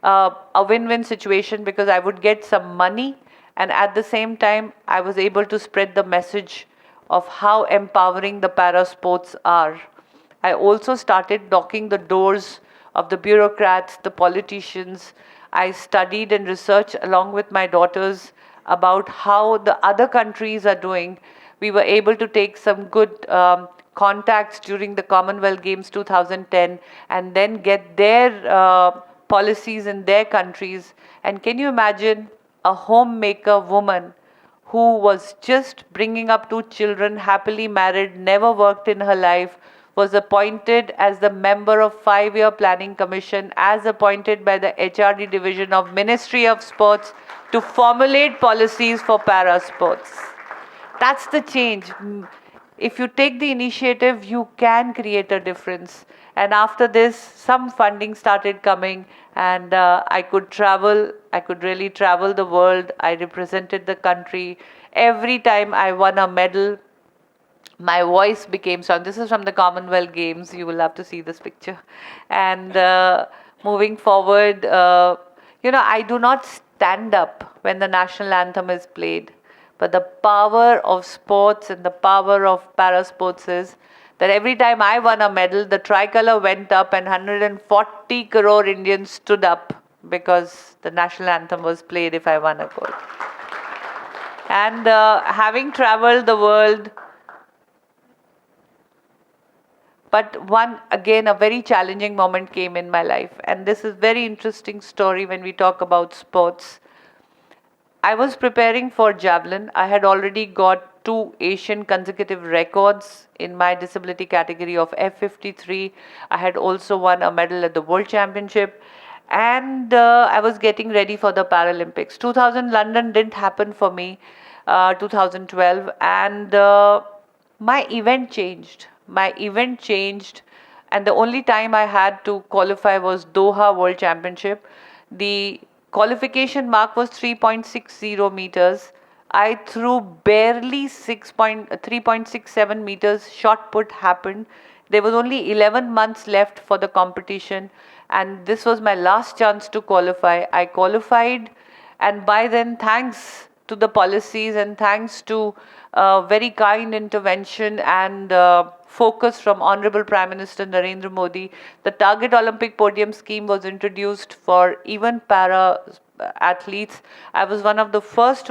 a win-win situation because I would get some money. And at the same time, I was able to spread the message of how empowering the para sports are. I also started knocking the doors of the bureaucrats, the politicians. I studied and researched along with my daughters about how the other countries are doing. We were able to take some good contacts during the Commonwealth Games 2010 and then get their policies in their countries. And can you imagine a homemaker woman who was just bringing up 2 children, happily married, never worked in her life, was appointed as the member of 5-year Planning Commission, as appointed by the HRD division of Ministry of Sports to formulate policies for para sports. That's the change. If you take the initiative, you can create a difference. And after this, some funding started coming and I could travel. I could really travel the world. I represented the country. Every time I won a medal, my voice became strong. This is from the Commonwealth Games. You will have to see this picture. And moving forward, I do not stand up when the national anthem is played. But the power of sports and the power of para sports is that every time I won a medal, the tricolor went up and 140 crore Indians stood up because the national anthem was played if I won a gold. And having traveled the world, but again, a very challenging moment came in my life. And this is very interesting story when we talk about sports. I was preparing for javelin. I had already got 2 Asian consecutive records in my disability category of F53. I had also won a medal at the World Championship. And I was getting ready for the Paralympics. 2000 London didn't happen for me, 2012. And my event changed. And the only time I had to qualify was Doha World Championship. The qualification mark was 3.60 meters. I threw barely 3.67 meters. Shot put happened. There was only 11 months left for the competition. And this was my last chance to qualify. I qualified. And by then, thanks to the policies and thanks to very kind intervention and focus from Honorable Prime Minister Narendra Modi, the Target Olympic Podium Scheme was introduced for even para athletes. I was one of the first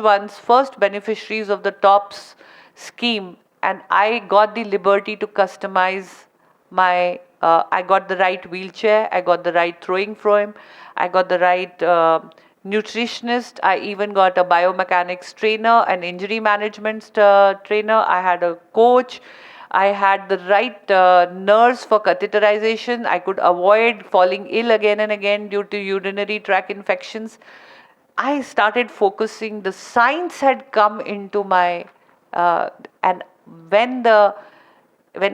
beneficiaries of the TOPS scheme, and I got the liberty to customize my, I got the right wheelchair, I got the right throwing frame, I got the right nutritionist, I even got a biomechanics trainer, an injury management trainer, I had a coach, I had the right nurse for catheterization. I could avoid falling ill again and again due to urinary tract infections. I started focusing. The science had come into my, and when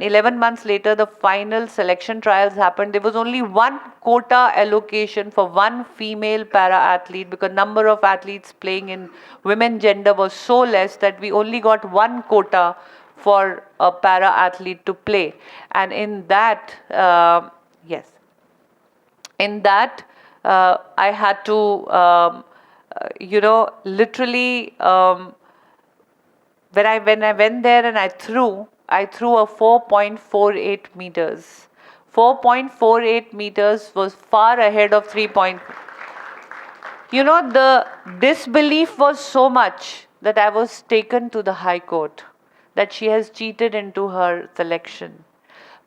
11 months later the final selection trials happened, there was only 1 quota allocation for 1 female para athlete because number of athletes playing in women gender was so less that we only got 1 quota for a para athlete to play. And in that, I had to, literally, when I went there and I threw a 4.48 meters. 4.48 meters was far ahead of 3. The disbelief was so much that I was taken to the High Court that she has cheated into her selection,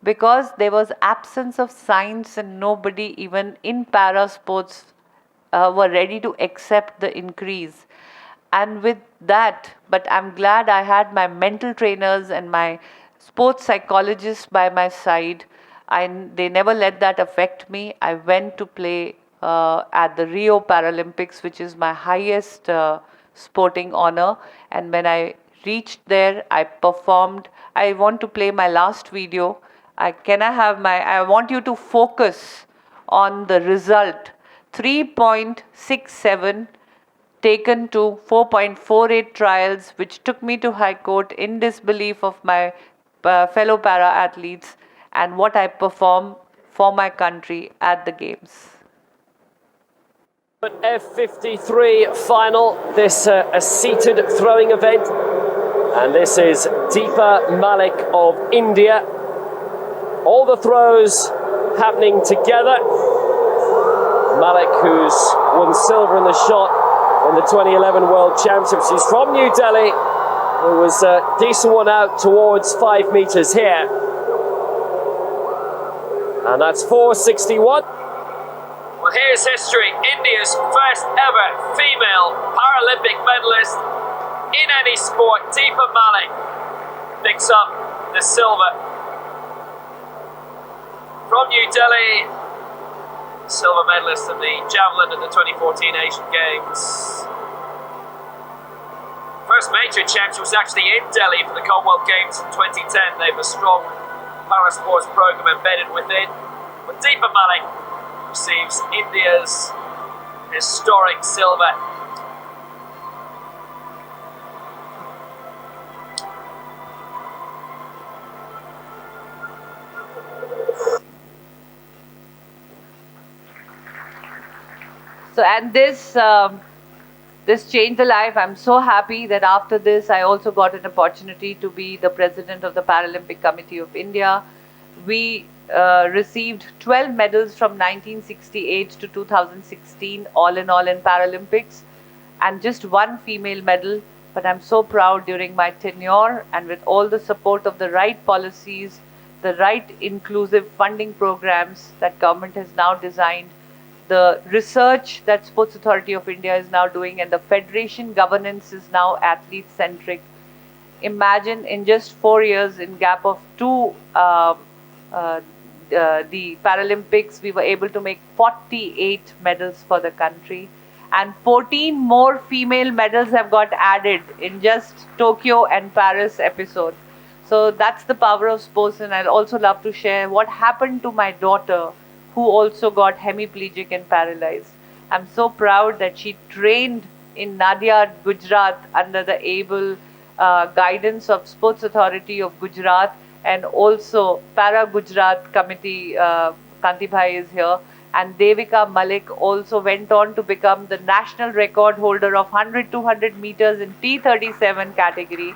because there was absence of science and nobody even in para sports were ready to accept the increase. And with that, but I'm glad I had my mental trainers and my sports psychologists by my side. They never let that affect me. I went to play at the Rio Paralympics, which is my highest sporting honor. And when I reached there, I performed. I want to play my last video. I want you to focus on the result. 3.67 taken to 4.48 trials, which took me to High Court in disbelief of my fellow para athletes and what I perform for my country at the Games. F53 final, this a seated throwing event, and this is Deepa Malik of India. All the throws happening together. Malik, who's won silver in the shot in the 2011 World Championships. She's from New Delhi. It was a decent one out towards 5 meters here. And that's 461. Well, here's history. India's first ever female Paralympic medalist in any sport, Deepa Malik, picks up the silver. From New Delhi, silver medalist in the javelin at the 2014 Asian Games. First major championship was actually in Delhi for the Commonwealth Games in 2010. They have a strong parasports program embedded within. But Deepa Malik receives India's historic silver. So, and this changed the life. I'm so happy that after this, I also got an opportunity to be the president of the Paralympic Committee of India. We received 12 medals from 1968 to 2016, all in Paralympics, and just one female medal. But I'm so proud during my tenure, and with all the support of the right policies, the right inclusive funding programs that government has now designed, the research that Sports Authority of India is now doing, and the federation governance is now athlete-centric. Imagine in just 4 years, in gap of the Paralympics, we were able to make 48 medals for the country, and 14 more female medals have got added in just Tokyo and Paris episode. So that's the power of sports. And I'd also love to share what happened to my daughter, who also got hemiplegic and paralyzed. I'm so proud that she trained in Nadia, Gujarat, under the able guidance of Sports Authority of Gujarat, and also Para Gujarat Committee, Kanti Bhai is here, and Deepa Malik also went on to become the national record holder of 100-200 meters in T37 category.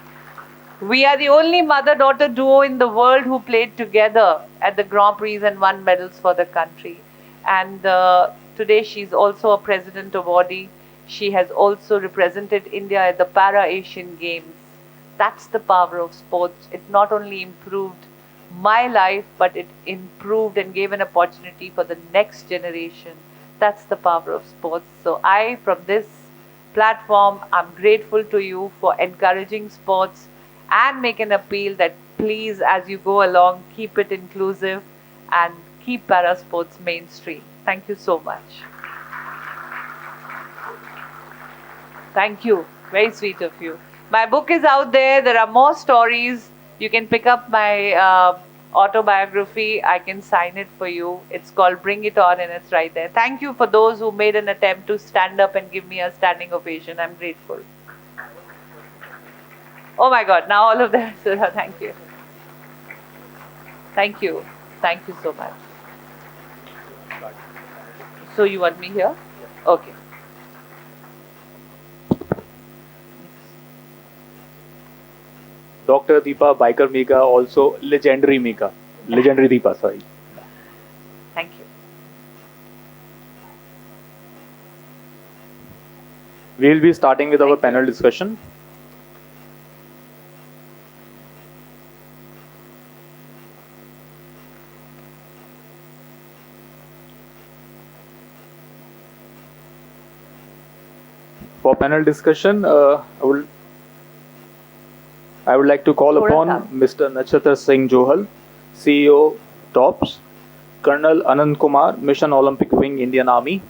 We are the only mother-daughter duo in the world who played together at the Grand Prix and won medals for the country. And today she's also a president awardee. She has also represented India at the Para-Asian Games. That's the power of sports. It not only improved my life, but it improved and gave an opportunity for the next generation. That's the power of sports. So I, from this platform, I'm grateful to you for encouraging sports, and make an appeal that please, as you go along, keep it inclusive and keep para sports mainstream. Thank you so much. Thank you. Very sweet of you. My book is out there. There are more stories. You can pick up my autobiography. I can sign it for you. It's called Bring It On, and it's right there. Thank you for those who made an attempt to stand up and give me a standing ovation. I'm grateful. Oh my God, now all of them. Thank you. Thank you. Thank you so much. So you want me here? Okay. Dr. Deepa Biker Mika, also legendary Mika. Legendary Deepa, sorry. Thank you. We'll be starting with our panel discussion. For panel discussion, I would like to call upon Mr. Nachhatar Singh Johal, CEO, TOPS, Colonel Anant Kumar, Mission Olympic Wing, Indian Army,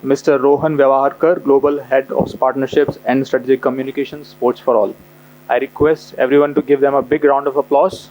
Mr. Rohan Vyavaharkar, Global Head of Partnerships and Strategic Communications, Sports for All. I request everyone to give them a big round of applause.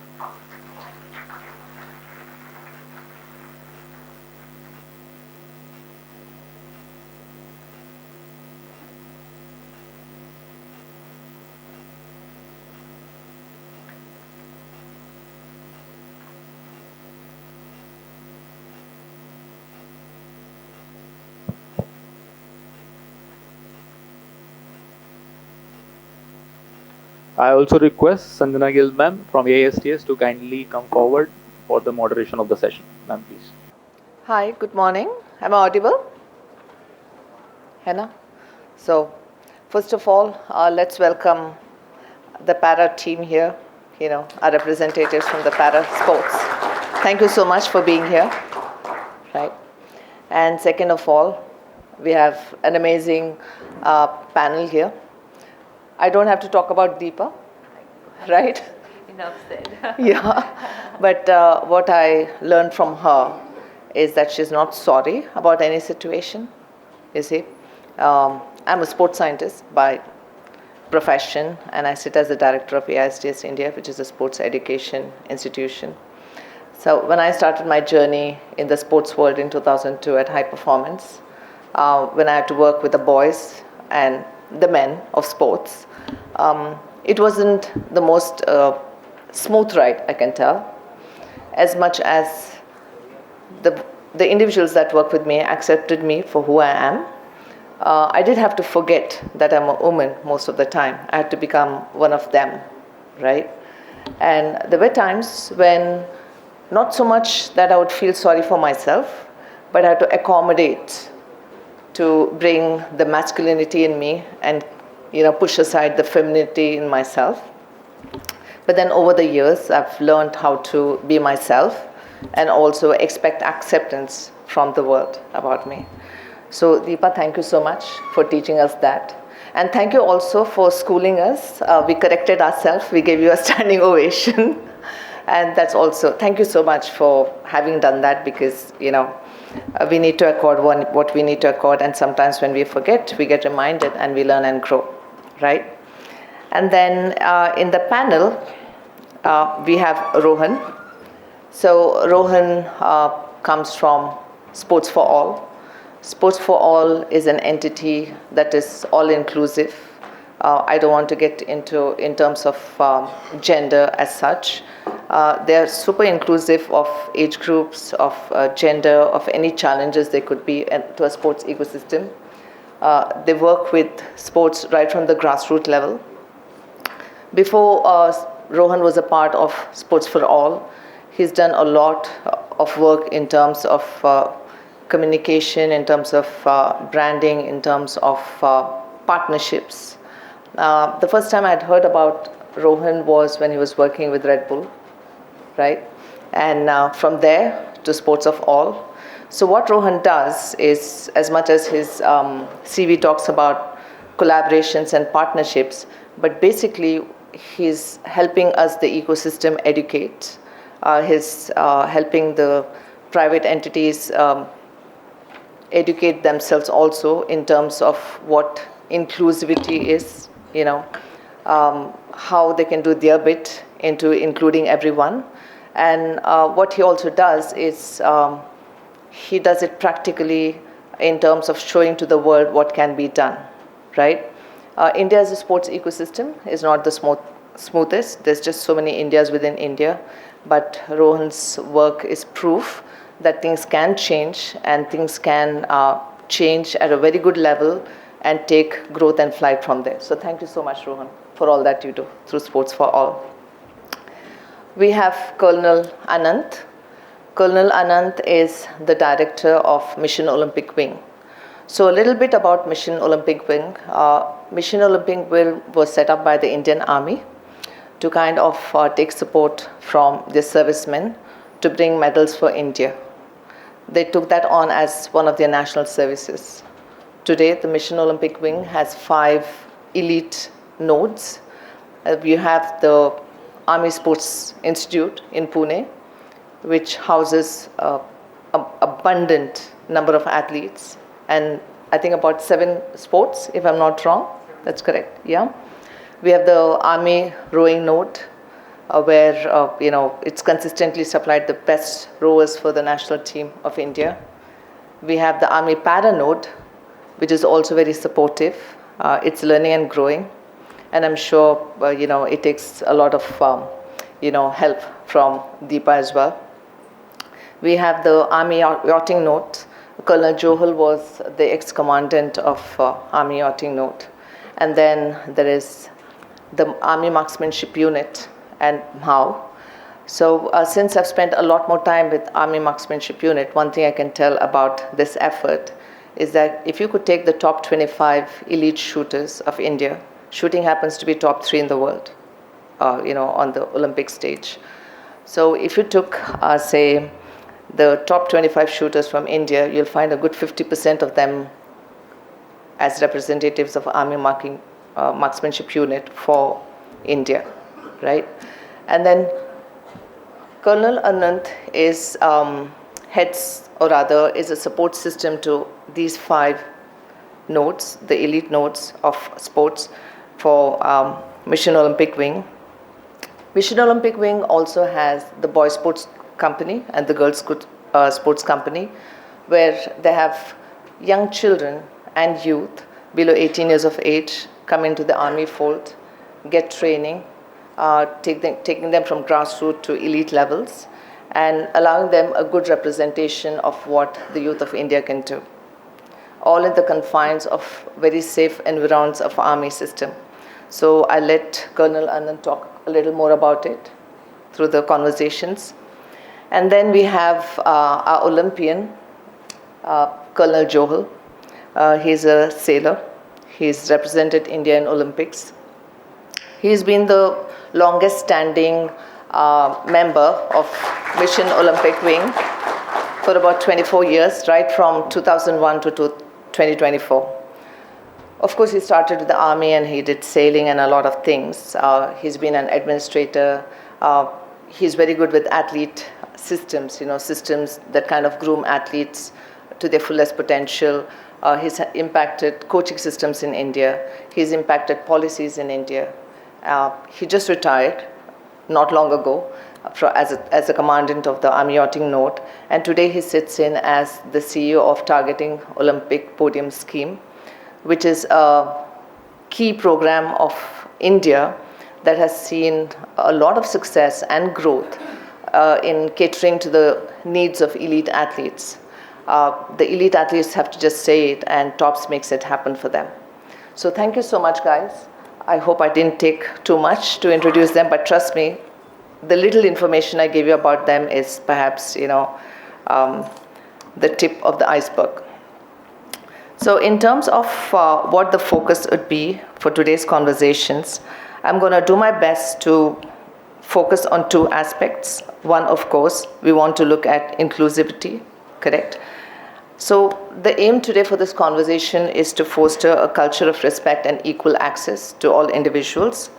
I also request Sanjana Gill ma'am from ASTS to kindly come forward for the moderation of the session. Ma'am, please. Hi, good morning. Am I audible? Henna? So, first of all, let's welcome the para team here, our representatives from the para sports. Thank you so much for being here. Right. And second of all, we have an amazing panel here. I don't have to talk about Deepa, right? Enough said. Yeah, but what I learned from her is that she's not sorry about any situation, you see. I'm a sports scientist by profession, and I sit as the director of AISTS India, which is a sports education institution. So when I started my journey in the sports world in 2002 at High Performance, when I had to work with the boys and the men of sports, it wasn't the most smooth ride, I can tell, as much as the individuals that work with me accepted me for who I am. I did have to forget that I'm a woman most of the time. I had to become one of them, right? And there were times when not so much that I would feel sorry for myself, but I had to accommodate to bring the masculinity in me and push aside the femininity in myself. But then over the years, I've learned how to be myself and also expect acceptance from the world about me. So Deepa, thank you so much for teaching us that. And thank you also for schooling us. We corrected ourselves. We gave you a standing ovation. And that's also, thank you so much for having done that, because, we need to accord what we need to accord. And sometimes when we forget, we get reminded and we learn and grow, right? And then in the panel, we have Rohan. So Rohan comes from Sports for All. Sports for All is an entity that is all-inclusive. I don't want to get into in terms of gender as such. They're super inclusive of age groups, of gender, of any challenges there could be to a sports ecosystem. They work with sports right from the grassroots level. Before Rohan was a part of Sports for All, he's done a lot of work in terms of communication, in terms of branding, in terms of partnerships. The first time I'd heard about Rohan was when he was working with Red Bull, right? And from there to Sports of All. So what Rohan does is, as much as his CV talks about collaborations and partnerships, but basically he's helping us, the ecosystem, educate. He's helping the private entities educate themselves also in terms of what inclusivity is, how they can do their bit into including everyone. And what he also does is he does it practically in terms of showing to the world what can be done, right? India's sports ecosystem is not the smoothest. There's just so many Indias within India. But Rohan's work is proof that things can change, and things can change at a very good level and take growth and flight from there. So thank you so much, Rohan, for all that you do through Sports for All. We have Colonel Anant. Colonel Anant is the director of Mission Olympic Wing. So a little bit about Mission Olympic Wing. Mission Olympic Wing was set up by the Indian Army to kind of take support from the servicemen to bring medals for India. They took that on as one of their national services. Today, the Mission Olympic Wing has 5 elite nodes. We have the Army Sports Institute in Pune, which houses an abundant number of athletes, and I think about 7 sports, if I'm not wrong. That's correct, yeah. We have the Army Rowing Node, where it's consistently supplied the best rowers for the national team of India. We have the Army Para Node, which is also very supportive. It's learning and growing, and I'm sure it takes a lot of help from Deepa as well. We have the Army Yachting Node. Colonel Johal was the ex-commandant of Army Yachting Node, and then there is the Army Marksmanship Unit and MHAU. So since I've spent a lot more time with Army Marksmanship Unit, one thing I can tell about this effort is that if you could take the top 25 elite shooters of India, shooting happens to be top 3 in the world, on the Olympic stage. So if you took, say, the top 25 shooters from India, you'll find a good 50% of them as representatives of Army Marksmanship Unit for India, right? And then Colonel Anant is is a support system to these 5 nodes, the elite nodes of sports for Mission Olympic Wing. Mission Olympic Wing also has the Boys Sports Company and the Girls Sports Company, where they have young children and youth below 18 years of age come into the Army fold, get training, taking them from grassroots to elite levels, and allowing them a good representation of what the youth of India can do, all in the confines of very safe environs of Army system. So I let Colonel Anant talk a little more about it through the conversations. And then we have our Olympian, Colonel Johal. He's a sailor. He's represented India in Olympics. He's been the longest standing member of Mission Olympic Wing for about 24 years, right from 2001 to 2024. Of course, he started with the Army and he did sailing and a lot of things. He's been an administrator. He's very good with athlete systems, systems that kind of groom athletes to their fullest potential. He's impacted coaching systems in India. He's impacted policies in India. He just retired not long ago as a commandant of the Army Yachting Node, and today he sits in as the CEO of Targeting Olympic Podium Scheme, which is a key program of India that has seen a lot of success and growth in catering to the needs of elite athletes. The elite athletes have to just say it, and TOPS makes it happen for them. So thank you so much, guys. I hope I didn't take too much to introduce them, but trust me, the little information I gave you about them is perhaps, the tip of the iceberg. So in terms of what the focus would be for today's conversations, I'm going to do my best to focus on 2 aspects. One, of course, we want to look at inclusivity, correct? So the aim today for this conversation is to foster a culture of respect and equal access to all individuals.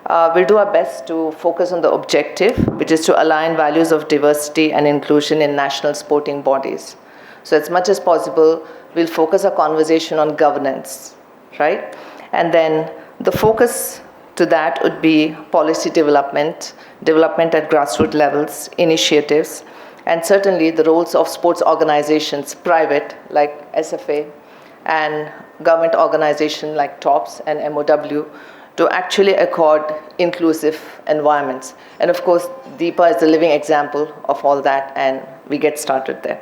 We'll do our best to focus on the objective, which is to align values of diversity and inclusion in national sporting bodies. So as much as possible, we'll focus our conversation on governance, right? And then the focus to that would be policy development at grassroots levels, initiatives, and certainly the roles of sports organizations, private, like SFA, and government organizations like TOPS and MOW to actually accord inclusive environments. And of course, Deepa is a living example of all that, and we get started there.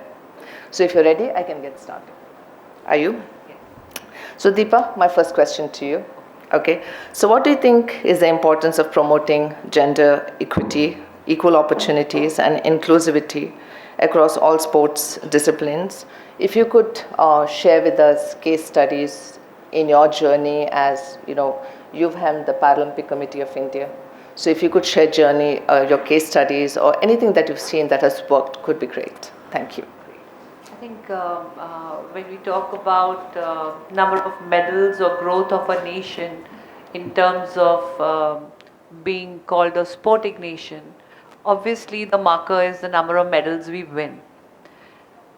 So if you're ready, I can get started. Are you? So Deepa, my first question to you. Okay, so what do you think is the importance of promoting gender equity, equal opportunities and inclusivity across all sports disciplines? If you could share with us case studies in your journey, as you know, you've helmed the Paralympic Committee of India. So if you could share your case studies or anything that you've seen that has worked, could be great. Thank you. I think when we talk about number of medals or growth of a nation in terms of being called a sporting nation, obviously the marker is the number of medals we win.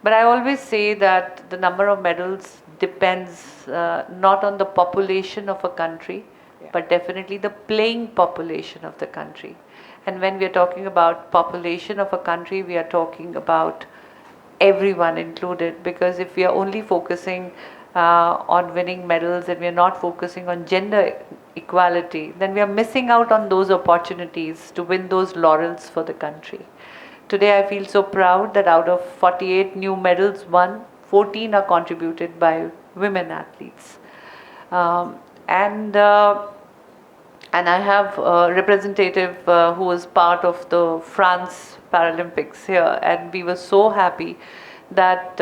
But I always say that the number of medals depends not on the population of a country, but definitely the playing population of the country. And when we are talking about population of a country, we are talking about everyone included, because if we are only focusing on winning medals and we are not focusing on gender equality, then we are missing out on those opportunities to win those laurels for the country. Today I feel so proud that out of 48 new medals won, 14 are contributed by women athletes. And I have a representative who was part of the France Paralympics here, and we were so happy that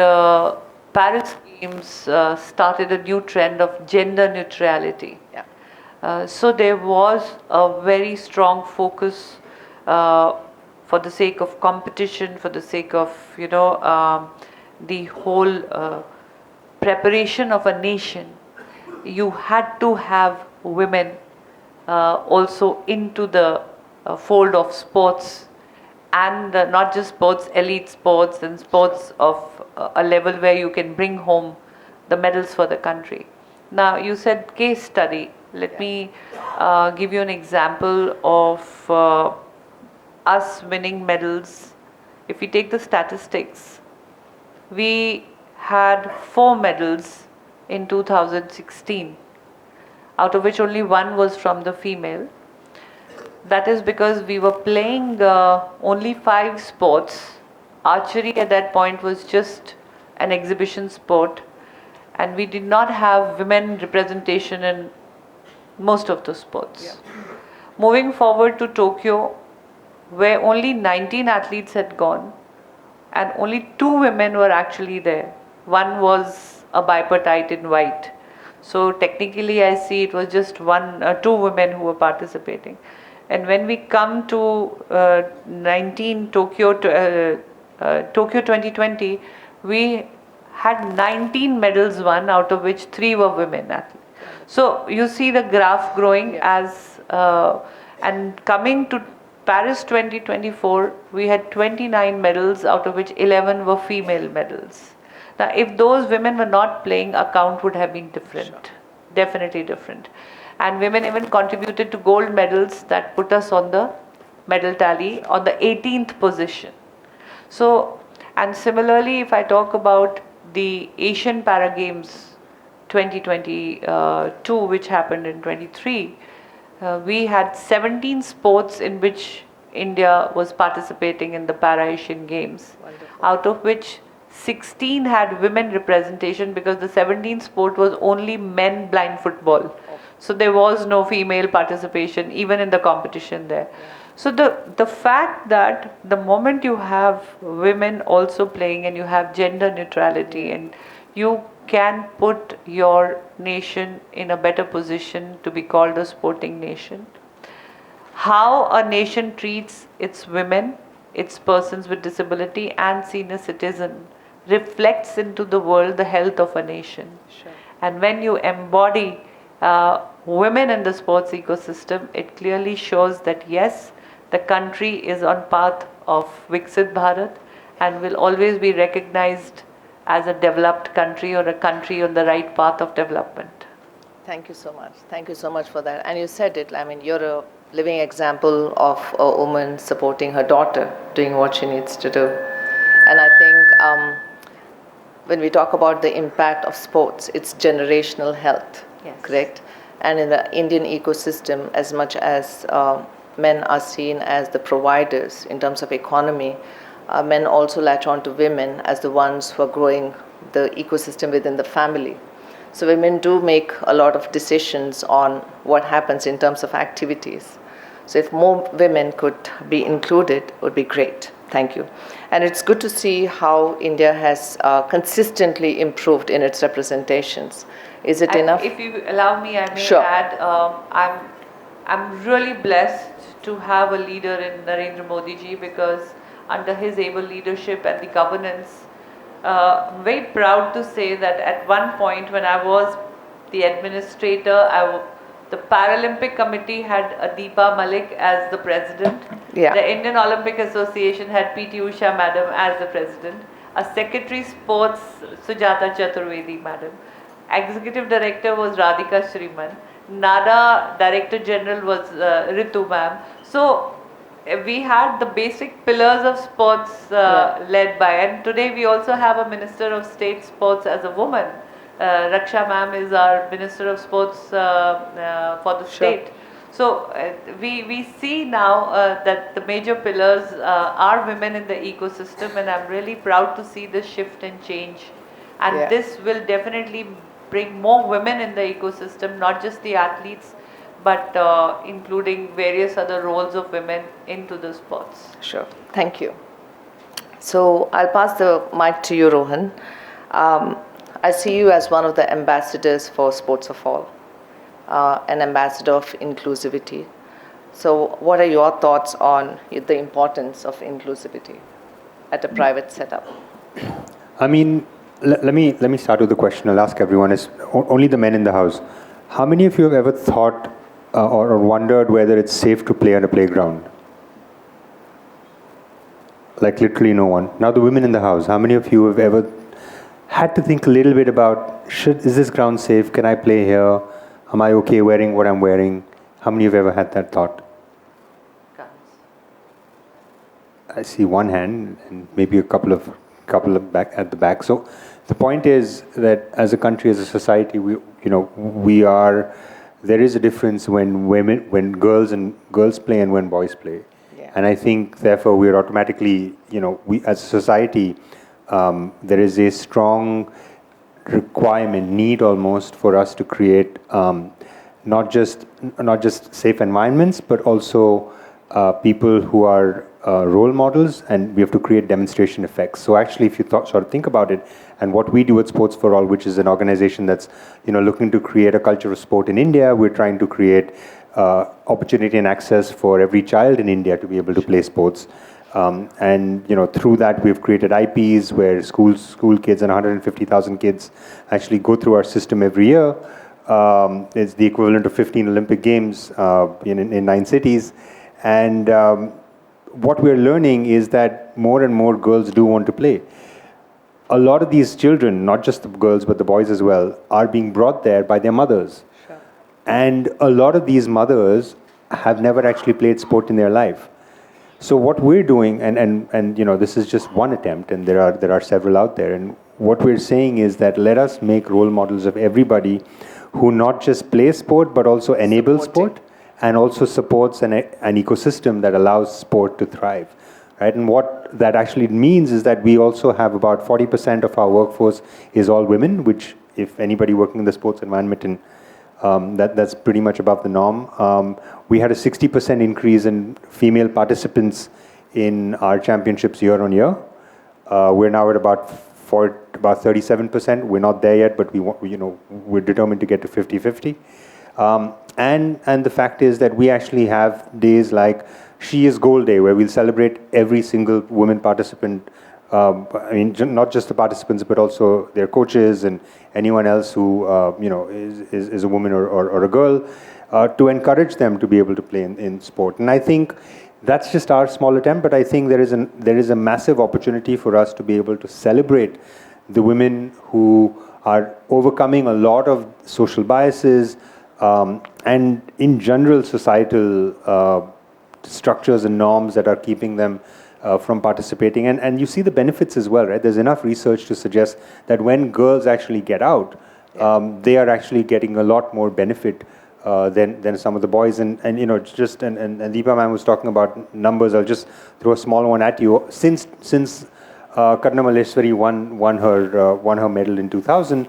Paris Games started a new trend of gender neutrality. So there was a very strong focus for the sake of competition, for the sake of the whole preparation of a nation. You had to have women also into the fold of sports, and not just sports, elite sports and sports of a level where you can bring home the medals for the country. Now you said case study. Let me give you an example of us winning medals. If we take the statistics, we had 4 medals in 2016, out of which only 1 was from the female. That is because we were playing only 5 sports. Archery at that point was just an exhibition sport, and we did not have women representation in most of the sports. Moving forward to Tokyo, where only 19 athletes had gone, and only 2 women were actually there. One was a bipartite in white. So technically I see it was just 2 women who were participating. And when we come to Tokyo 2020, we had 19 medals won, out of which 3 were women athletes. So you see the graph growing as, and coming to Paris 2024, we had 29 medals, out of which 11 were female medals. Now, if those women were not playing, our count would have been different, definitely different. And women even contributed to gold medals that put us on the medal tally on the 18th position. So, and similarly, if I talk about the Asian Para Games 2022, which happened in 23, we had 17 sports in which India was participating in the Para-Asian Games, out of which 16 had women representation, because the 17th sport was only men blind football. So there was no female participation even in the competition there. So the fact that the moment you have women also playing and you have gender neutrality, and you can put your nation in a better position to be called a sporting nation. How a nation treats its women, its persons with disability and senior citizen reflects into the world the health of a nation. And when you embody women in the sports ecosystem, it clearly shows that yes, the country is on path of Viksit Bharat and will always be recognized as a developed country, or a country on the right path of development. Thank you so much. Thank you so much for that. And you said it, I mean, you're a living example of a woman supporting her daughter, doing what she needs to do. And I think when we talk about the impact of sports, it's generational health, correct? And in the Indian ecosystem, as much as men are seen as the providers in terms of economy, men also latch on to women as the ones who are growing the ecosystem within the family. So women do make a lot of decisions on what happens in terms of activities. So if more women could be included, it would be great. Thank you. And it's good to see how India has consistently improved in its representations. Is it enough? If you allow me, I may Sure. add, I'm really blessed to have a leader in Narendra Modi ji, because under his able leadership and the governance, I'm very proud to say that at one point when I was the administrator, the Paralympic Committee had Deepa Malik as the president. Yeah. The Indian Olympic Association had PT Usha madam as the president. A secretary sports, Sujata Chaturvedi madam. Executive director was Radhika Shriman. NADA director general was Ritu ma'am. So we had the basic pillars of sports led by, and today we also have a Minister of State Sports as a woman. Raksha ma'am is our Minister of Sports for the state. So we see now that the major pillars are women in the ecosystem, and I'm really proud to see this shift and change. And this will definitely bring more women in the ecosystem, not just the athletes, but including various other roles of women into the sports. Sure. Thank you. So I'll pass the mic to you, Rohan. I see you as one of the ambassadors for Sports for All, an ambassador of inclusivity. So what are your thoughts on the importance of inclusivity at a private setup? I mean, let me start with the question I'll ask everyone, is only the men in the house. How many of you have ever thought or wondered whether it's safe to play on a playground? Like literally no one. Now the women in the house, how many of you have ever had to think a little bit about, is this ground safe? Can I play here? Am I okay wearing what I'm wearing? How many of you have ever had that thought? I see one hand and maybe a couple of back at the back. So the point is that as a country, as a society, there is a difference when girls play and when boys play. Yeah. And I think therefore we are automatically, we as a society, there is a strong need almost for us to create not just safe environments, but also people who are role models, and we have to create demonstration effects. So actually, if you sort of think about it, and what we do at Sports for All, which is an organization that's looking to create a culture of sport in India, we're trying to create opportunity and access for every child in India to be able to play sports. And through that we've created IPs where school kids and 150,000 kids actually go through our system every year. It's the equivalent of 15 Olympic Games in 9 cities. And what we're learning is that more and more girls do want to play. A lot of these children, not just the girls but the boys as well, are being brought there by their mothers. Sure. And a lot of these mothers have never actually played sport in their life. So what we're doing, and this is just one attempt, and there are several out there, and what we're saying is that let us make role models of everybody who not just play sport but also enable sport and also supports an ecosystem that allows sport to thrive, right? And what that actually means is that we also have about 40% of our workforce is all women, which if anybody working in the sports environment, and that's pretty much above the norm. We had a 60% increase in female participants in our championships year on year. We're now at about 37%. We're not there yet, but we're determined to get to 50-50. And the fact is that we actually have days like She is Gold Day, where we'll celebrate every single woman participant. Not just the participants, but also their coaches and anyone else who is a woman or a girl, to encourage them to be able to play in sport. And I think that's just our small attempt, but I think there is a massive opportunity for us to be able to celebrate the women who are overcoming a lot of social biases and in general societal structures and norms that are keeping them from participating. And you see the benefits as well, right? There's enough research to suggest that when girls actually get out, they are actually getting a lot more benefit than some of the boys. And Deepa ma'am was talking about numbers. I'll just throw a small one at you. Since Karna Maleshwari won her medal in 2000,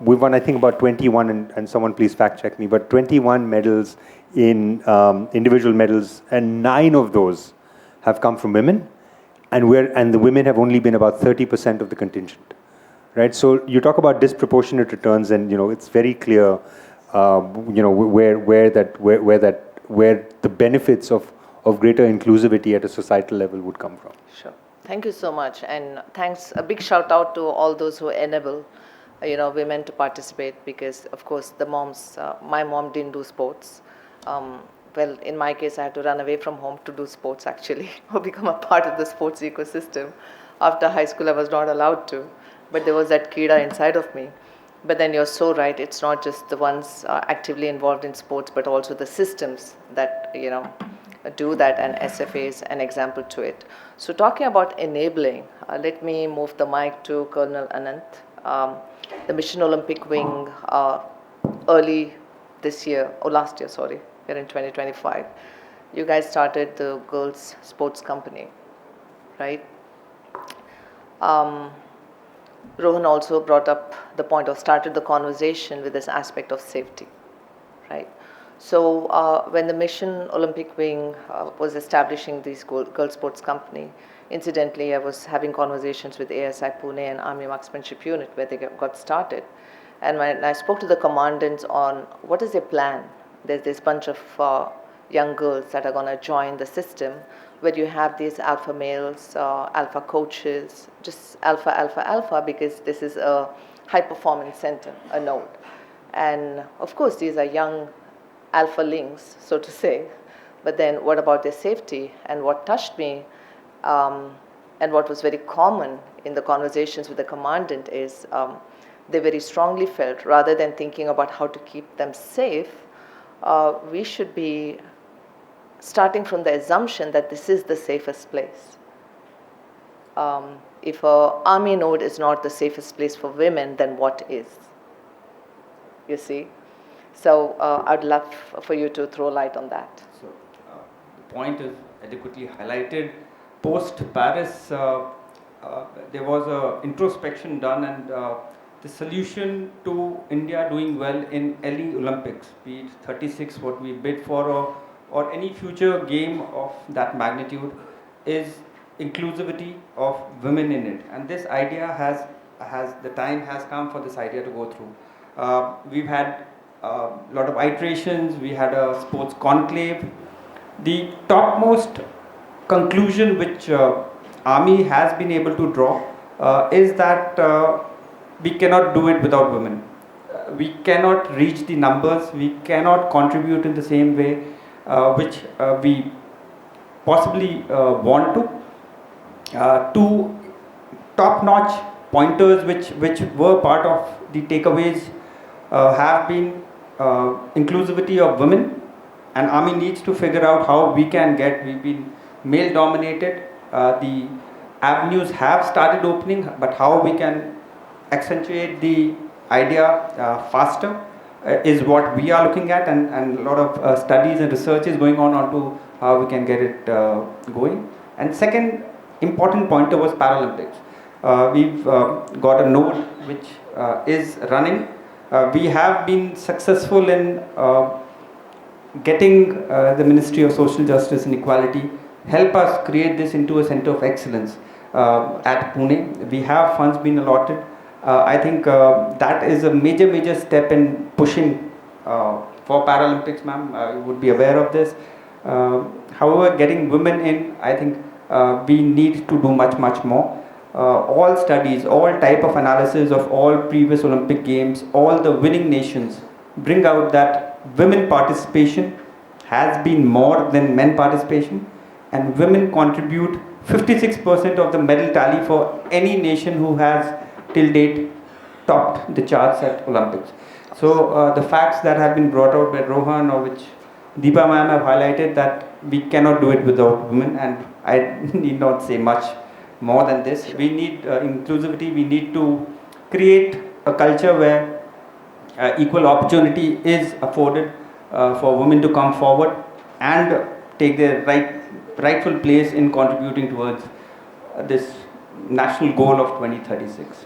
we've won, I think, about 21, and someone please fact check me, but 21 medals in individual medals, and 9 of those have come from women, and the women have only been about 30% of the contingent, right? So you talk about disproportionate returns, and it's very clear, where the benefits of greater inclusivity at a societal level would come from. Sure. Thank you so much, and thanks. A big shout out to all those who enable, women to participate, because of course the moms. My mom didn't do sports. Well, in my case, I had to run away from home to do sports actually, or become a part of the sports ecosystem. After high school, I was not allowed to, but there was that kida inside of me. But then you're so right, it's not just the ones actively involved in sports, but also the systems that, do that, and SFA is an example to it. So talking about enabling, let me move the mic to Colonel Anant. The Mission Olympic Wing early this year, or last year, sorry, we're in 2025. You guys started the Girls Sports Company, right? Rohan also brought up the point, or started the conversation with this aspect of safety, right? So when the Mission Olympic Wing was establishing this Girls Sports Company, incidentally, I was having conversations with ASI Pune and Army Marksmanship Unit where they got started. And when I spoke to the commandants on what is their plan, there's this bunch of young girls that are going to join the system, where you have these alpha males, alpha coaches, just alpha, because this is a high performance center, a node. And of course, these are young alpha links, so to say. But then what about their safety? And what touched me, and what was very common in the conversations with the commandant is they very strongly felt, rather than thinking about how to keep them safe, we should be starting from the assumption that this is the safest place. If an army node is not the safest place for women, then what is? You see? So I'd love for you to throw light on that. So the point is adequately highlighted. Post-Paris, there was an introspection done, and the solution to India doing well in LE Olympics, be it 36, what we bid for, or any future game of that magnitude, is inclusivity of women in it. And this idea the time has come for this idea to go through. We've had a lot of iterations, we had a sports conclave. The topmost conclusion which Army has been able to draw is that we cannot do it without women. We cannot reach the numbers, we cannot contribute in the same way which we possibly want to top-notch pointers which were part of the takeaways have been inclusivity of women, and Army needs to figure out how we can we've been male dominated, the avenues have started opening, but how we can accentuate the idea faster is what we are looking at, and a lot of studies and research is going on to how we can get it going. And second important pointer was Paralympics. We've got a node which is running. We have been successful in getting the Ministry of Social Justice and Equality help us create this into a center of excellence at Pune. We have funds being allotted. I think that is a major step in pushing for Paralympics, ma'am. You would be aware of this. However, getting women in, I think we need to do much more. All studies, all type of analysis of all previous Olympic Games, all the winning nations bring out that women participation has been more than men participation, and women contribute 56% of the medal tally for any nation who has till date topped the charts at Olympics. So the facts that have been brought out by Rohan, or which Deepa ma'am have highlighted, that we cannot do it without women, and I need not say much more than this. We need inclusivity. We need to create a culture where equal opportunity is afforded for women to come forward and take their rightful place in contributing towards this national goal of 2036.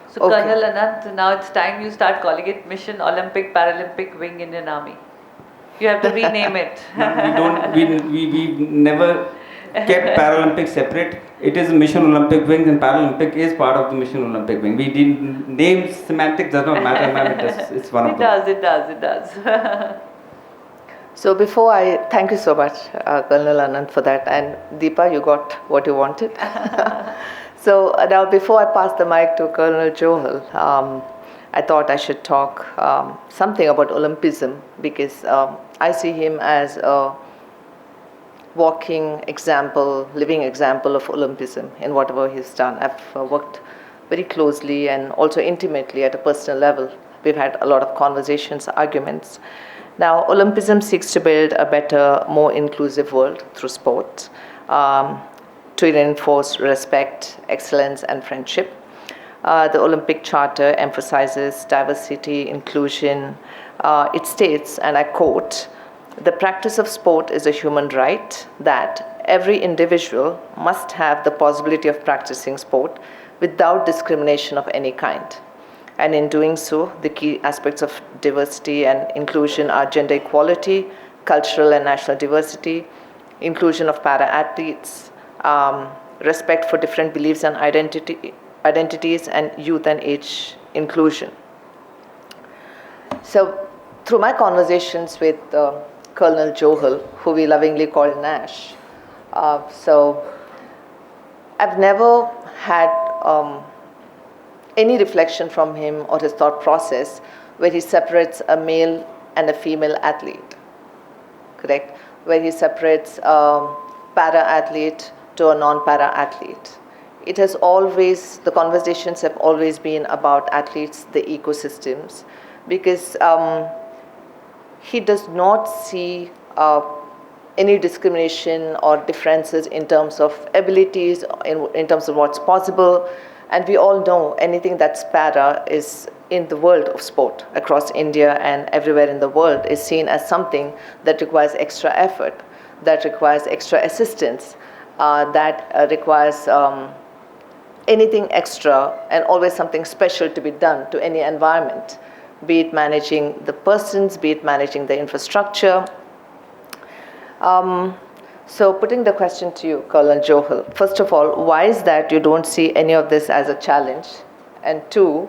So Colonel Anant, now it's time you start calling it Mission Olympic Paralympic Wing Indian Army. You have to rename it. We never kept Paralympics separate. It is Mission Olympic Wing, and Paralympic is part of the Mission Olympic Wing. We didn't name semantics does not matter, ma'am. It's one of them. It does. So before thank you so much, Colonel Anant, for that. And Deepa, you got what you wanted. So now before I pass the mic to Colonel Johal, I thought I should talk something about Olympism, because I see him as a walking example, living example of Olympism in whatever he's done. I've worked very closely and also intimately at a personal level. We've had a lot of conversations, arguments. Now, Olympism seeks to build a better, more inclusive world through sport, to reinforce respect, excellence, and friendship. The Olympic Charter emphasizes diversity, inclusion. It states, and I quote, "The practice of sport is a human right that every individual must have the possibility of practicing sport without discrimination of any kind. And in doing so, the key aspects of diversity and inclusion are gender equality, cultural and national diversity, inclusion of para-athletes, respect for different beliefs and identities, and youth and age inclusion." So through my conversations with Colonel Johal, who we lovingly call Nash, so I've never had any reflection from him or his thought process where he separates a male and a female athlete, correct? Where he separates a para-athlete to a non-para-athlete. It has always, the conversations have always been about athletes, the ecosystems, because he does not see any discrimination or differences in terms of abilities, in terms of what's possible. And we all know anything that's para is in the world of sport across India and everywhere in the world is seen as something that requires extra effort, that requires extra assistance, that requires anything extra and always something special to be done to any environment, be it managing the persons, be it managing the infrastructure. So putting the question to you, Colonel Johal, first of all, why is that you don't see any of this as a challenge? And two,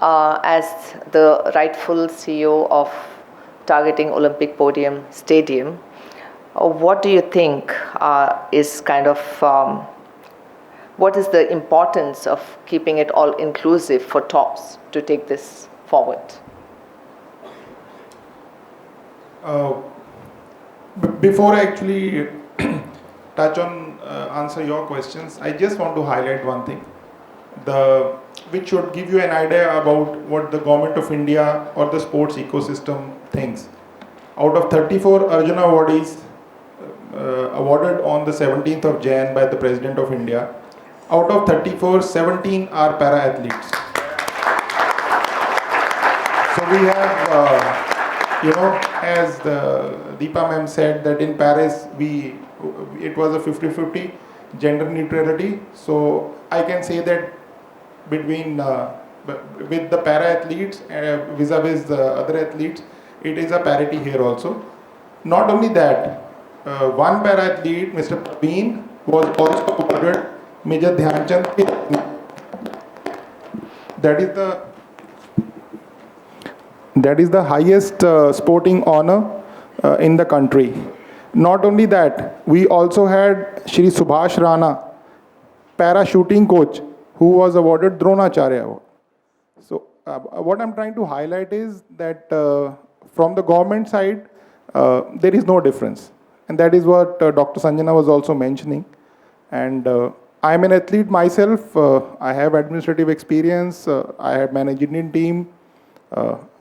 as the rightful CEO of Targeting Olympic Podium Stadium, what do you think is kind of, what is the importance of keeping it all inclusive for TOPS to take this forward? Before I actually touch on answer your questions, I just want to highlight one thing, which should give you an idea about what the government of India or the sports ecosystem thinks. Out of 34 Arjuna awardees awarded on the 17th of Jan by the President of India, out of 34, 17 are para-athletes. So we have as Deepa ma'am said, that in Paris it was a 50-50 gender neutrality. So I can say that between with the para-athletes vis-a-vis the other athletes, it is a parity here also. Not only that, one para-athlete, Mr. Praveen, was also awarded Major Dhyan Chand. That is the highest sporting honor in the country. Not only that, we also had Shri Subhash Rana, para-shooting coach, who was awarded Dronacharya Award. So what I'm trying to highlight is that from the government side, there is no difference. And that is what Dr. Sanjana was also mentioning. And I'm an athlete myself. I have administrative experience. I have managed Indian team.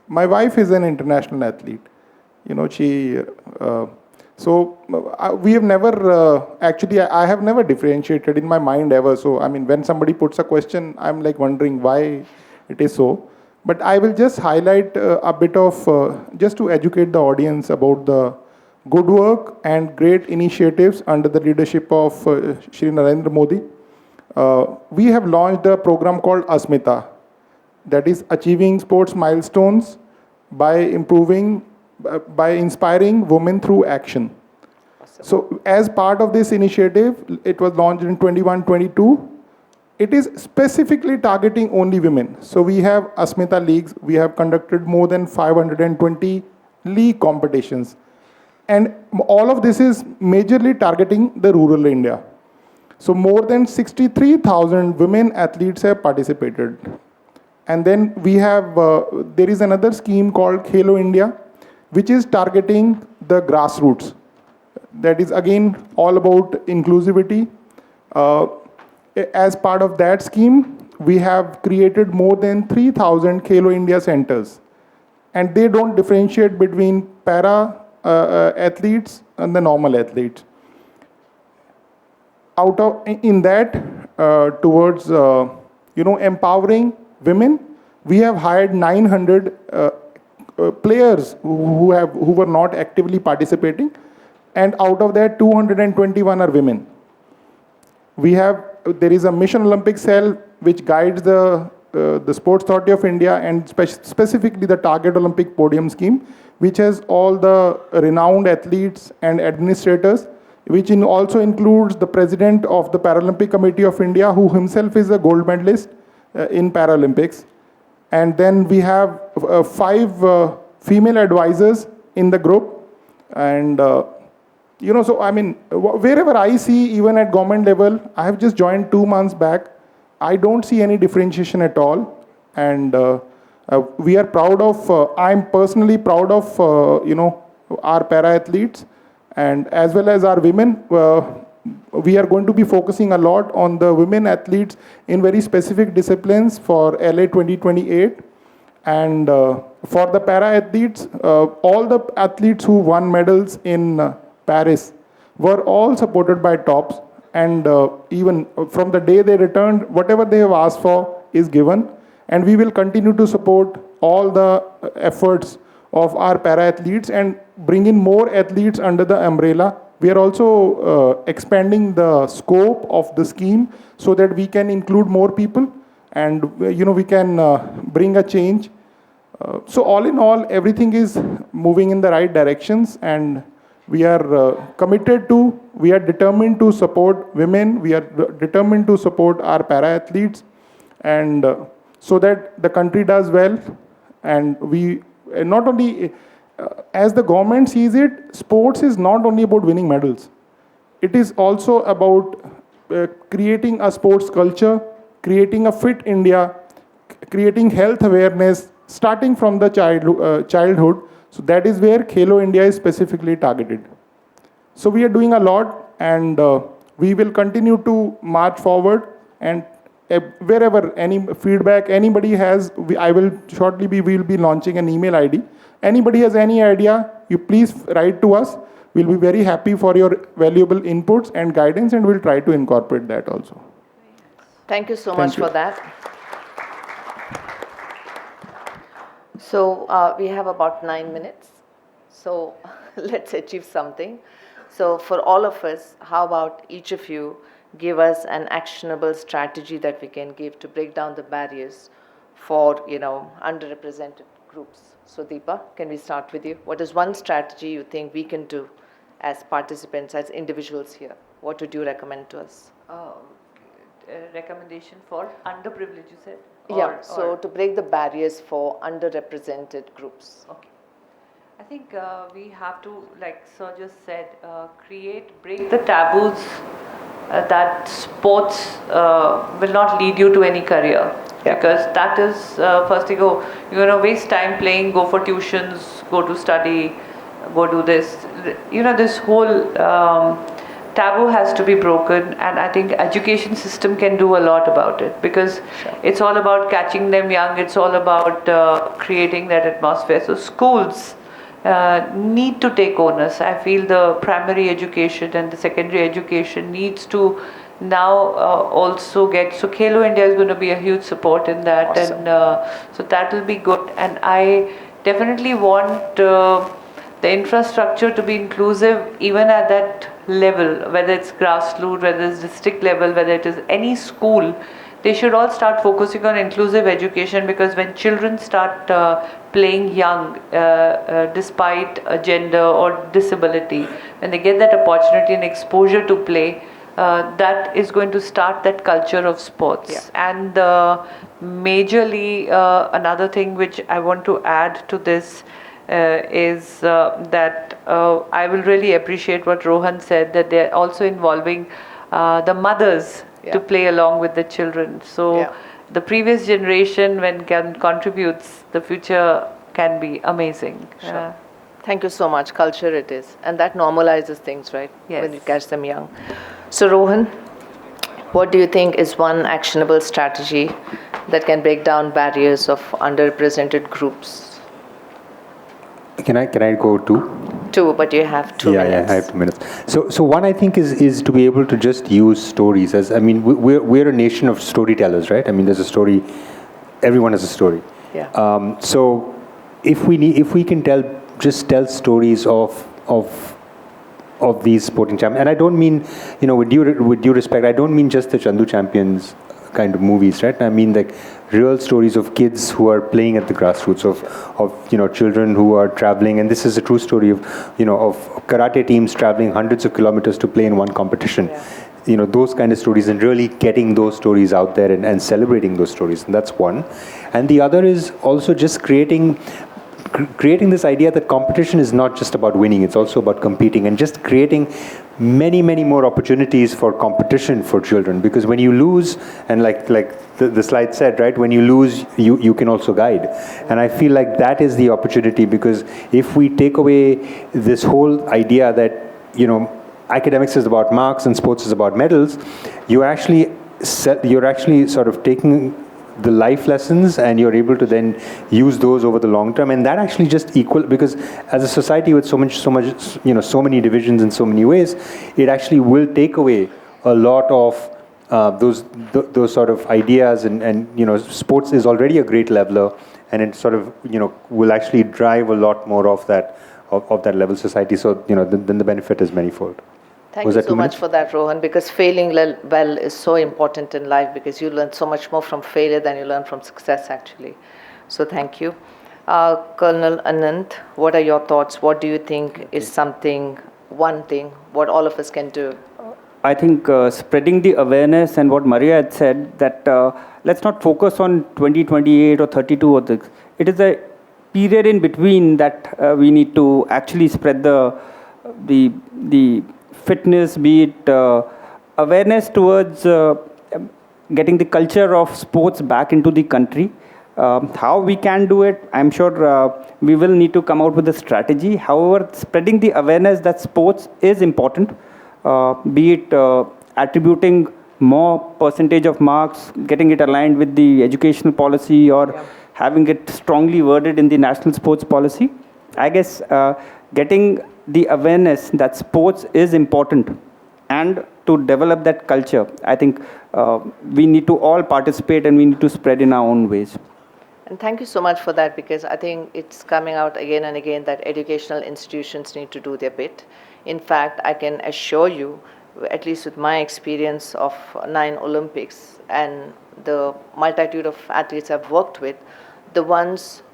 My wife is an international athlete. She So we have never, actually, I have never differentiated in my mind ever. So, I mean, when somebody puts a question, I'm like wondering why it is so. But I will just highlight a bit of, just to educate the audience about the good work and great initiatives under the leadership of Shri Narendra Modi. We have launched a program called Asmita, that is achieving sports milestones by inspiring women through action. So as part of this initiative, it was launched in 21-22. It is specifically targeting only women. So we have Asmita leagues. We have conducted more than 520 league competitions. And all of this is majorly targeting the rural India. So more than 63,000 women athletes have participated. And then we have, there is another scheme called Khelo India, which is targeting the grassroots. That is again all about inclusivity. As part of that scheme, we have created more than 3,000 Khelo India centers. And they don't differentiate between para athletes and the normal athletes. In that, towards empowering women, we have hired 900 players who were not actively participating, and out of that 221 are women. There is a Mission Olympic cell which guides the Sports Authority of India and specifically the Target Olympic Podium scheme, which has all the renowned athletes and administrators, which also includes the president of the Paralympic Committee of India, who himself is a gold medalist in Paralympics. And then we have 5 female advisors in the group. And, so I mean, wherever I see, even at government level, I have just joined 2 months back. I don't see any differentiation at all. And we are proud of, I'm personally proud of, our para-athletes. And as well as our women, we are going to be focusing a lot on the women athletes in very specific disciplines for LA 2028. And for the para-athletes, all the athletes who won medals in Paris were all supported by TOPS. And even from the day they returned, whatever they have asked for is given. And we will continue to support all the efforts of our para-athletes and bring in more athletes under the umbrella. We are also expanding the scope of the scheme so that we can include more people and we can bring a change. So all in all, everything is moving in the right directions, and we are we are determined to support women, we are determined to support our para-athletes, and so that the country does well. And we not only, as the government sees it, sports is not only about winning medals. It is also about creating a sports culture, creating a fit India, creating health awareness, starting from the childhood. So that is where Khelo India is specifically targeted. So we are doing a lot, and we will continue to march forward. And wherever any feedback anybody has, we'll be launching an email ID. Anybody has any idea, you please write to us. We'll be very happy for your valuable inputs and guidance, and we'll try to incorporate that also. Thank you so much for that. So we have about 9 minutes. So let's achieve something. So for all of us, how about each of you give us an actionable strategy that we can give to break down the barriers for, underrepresented groups. So Deepa, can we start with you? What is one strategy you think we can do as participants, as individuals here? What would you recommend to us? Recommendation for underprivileged, you said? So to break the barriers for underrepresented groups. Okay. I think we have to, like Sir just said, break the taboos that sports will not lead you to any career. Yeah. Because that is, first you go, you're going to waste time playing, go for tuitions, go to study, go do this. This whole taboo has to be broken, and I think education system can do a lot about it, because it's all about catching them young, it's all about creating that atmosphere. So schools need to take onus. I feel the primary education and the secondary education needs to now also get, so Khelo India is going to be a huge support in that. Awesome. And so that will be good, and I definitely want the infrastructure to be inclusive even at that level, whether it's grassroots, whether it's district level, whether it is any school. They should all start focusing on inclusive education, because when children start playing young, despite a gender or disability, when they get that opportunity and exposure to play, that is going to start that culture of sports. Yeah. And majorly, another thing which I want to add to this is that I will really appreciate what Rohan said, that they're also involving the mothers to play along with the children. So the previous generation, when can contributes, the future can be amazing. Sure. Thank you so much. Culture it is. And that normalizes things, right? Yes. When you catch them young. So Rohan, what do you think is one actionable strategy that can break down barriers of underrepresented groups? Can I go to? Two, but you have 2 minutes. Yeah, I have 2 minutes. So one, I think, is to be able to just use stories. As I mean, we're a nation of storytellers, right? I mean, there's a story. Everyone has a story. Yeah. So if we can tell stories of these sporting champions, and I don't mean, with due respect, I don't mean just the Chandu Champions kind of movies, right? I mean, like, real stories of kids who are playing at the grassroots, of children who are traveling, and this is a true story of karate teams traveling hundreds of kilometers to play in one competition. Yeah. Those kind of stories, and really getting those stories out there and celebrating those stories. And that's one. And the other is also just creating this idea that competition is not just about winning, it's also about competing, and just creating many more opportunities for competition for children. Because when you lose, and like the slide said, right, when you lose, you can also guide. And I feel like that is the opportunity, because if we take away this whole idea that academics is about marks and sports is about medals, you're actually sort of taking the life lessons, and you're able to then use those over the long term, and that actually just because as a society with so many divisions in so many ways, it actually will take away a lot of those sort of ideas, and sports is already a great leveler, and it sort of will actually drive a lot more of that level society. So then the benefit is manifold. Thank you so much for that, Rohan, because failing well is so important in life, because you learn so much more from failure than you learn from success, actually. So thank you. Colonel Anant, what are your thoughts? What do you think is one thing, what all of us can do? I think spreading the awareness, and what Mariia had said, that let's not focus on 2028 or 32 or this. It is a period in between that we need to actually spread the fitness, be it awareness towards getting the culture of sports back into the country. How we can do it, I'm sure we will need to come out with a strategy. However, spreading the awareness that sports is important, be it attributing more percentage of marks, getting it aligned with the educational policy, or having it strongly worded in the national sports policy. I guess getting the awareness that sports is important, and to develop that culture, I think we need to all participate, and we need to spread in our own ways. And thank you so much for that, because I think it's coming out again and again that educational institutions need to do their bit. In fact, I can assure you, at least with my experience of 9 Olympics and the multitude of athletes I've worked with, the ones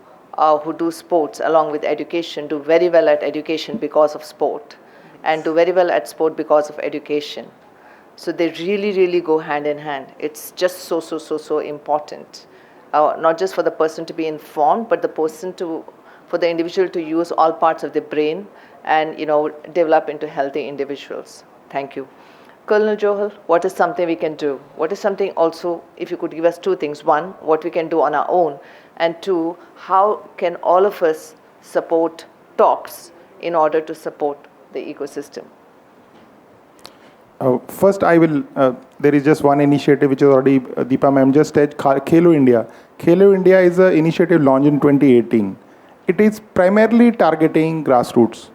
who do sports along with education do very well at education because of sport, and do very well at sport because of education. So they really go hand in hand. It's just so important. Not just for the person to be informed, but for the individual to use all parts of the brain and develop into healthy individuals. Thank you. Colonel Johal, what is something we can do? What is something also, if you could give us 2 things. 1, what we can do on our own, and 2, how can all of us support talks in order to support the ecosystem? First, there is just one initiative which is already, Deepa ma'am just said, Khelo India. Khelo India is an initiative launched in 2018. it is primarily targeting grassroots.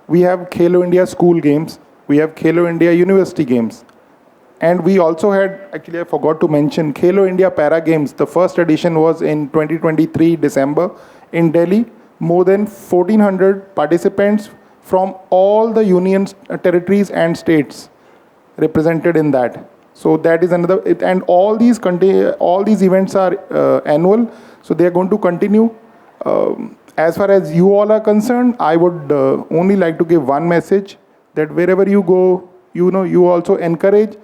We have Khelo India school games, we have Khelo India university games, and we also had, actually I forgot to mention, Khelo India Para Games. The first edition was in 2023 December in Delhi. More than 1,400 participants from all the unions, territories and states represented in that. So that is another, and all these events are annual, so they are going to continue. As far as you all are concerned, I would only like to give one message, that wherever you go, you also encourage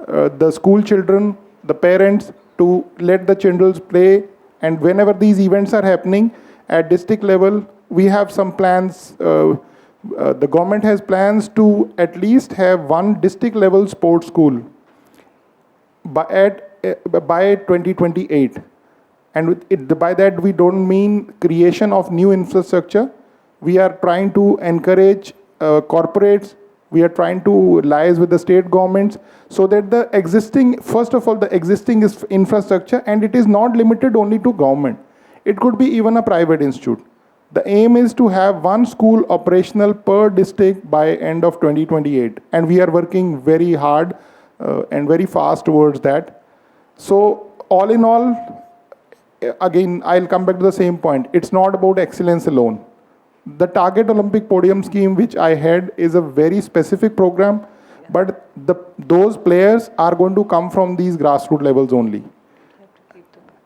the school children, the parents, to let the children play. And whenever these events are happening at district level, we have some plans. The government has plans to at least have one district level sports school by 2028. And by that, we don't mean creation of new infrastructure. We are trying to encourage corporates. We are trying to liaise with the state governments so that the existing, first of all, the existing is infrastructure, and it is not limited only to government. It could be even a private institute. The aim is to have one school operational per district by end of 2028. And we are working very hard and very fast towards that. So all in all, again, I'll come back to the same point. It's not about excellence alone. The Target Olympic Podium Scheme, which I had, is a very specific program, but those players are going to come from these grassroots levels only.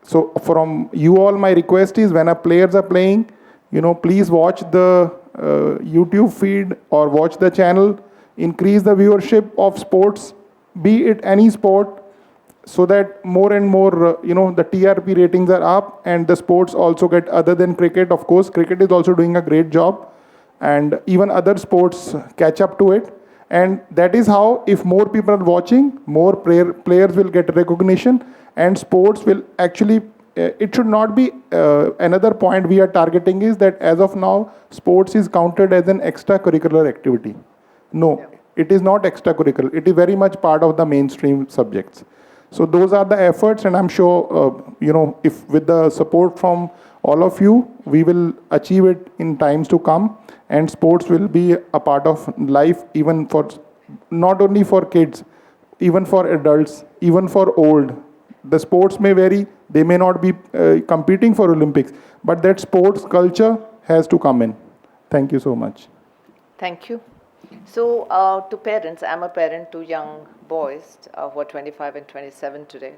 So from you all, my request is, when our players are playing, please watch the YouTube feed or watch the channel, increase the viewership of sports, be it any sport, so that more and more, the TRP ratings are up, and the sports also get, other than cricket, of course, cricket is also doing a great job, and even other sports catch up to it. And that is how, if more people are watching, more players will get recognition, and sports will actually, it should not be, another point we are targeting is that as of now, sports is counted as an extracurricular activity. No, it is not extracurricular. It is very much part of the mainstream subjects. So those are the efforts, and I'm sure, if with the support from all of you, we will achieve it in times to come, and sports will be a part of life, even for, not only for kids, even for adults, even for old. The sports may vary, they may not be competing for Olympics, but that sports culture has to come in. Thank you so much. Thank you. So to parents, I'm a parent to young boys who are 25 and 27 today.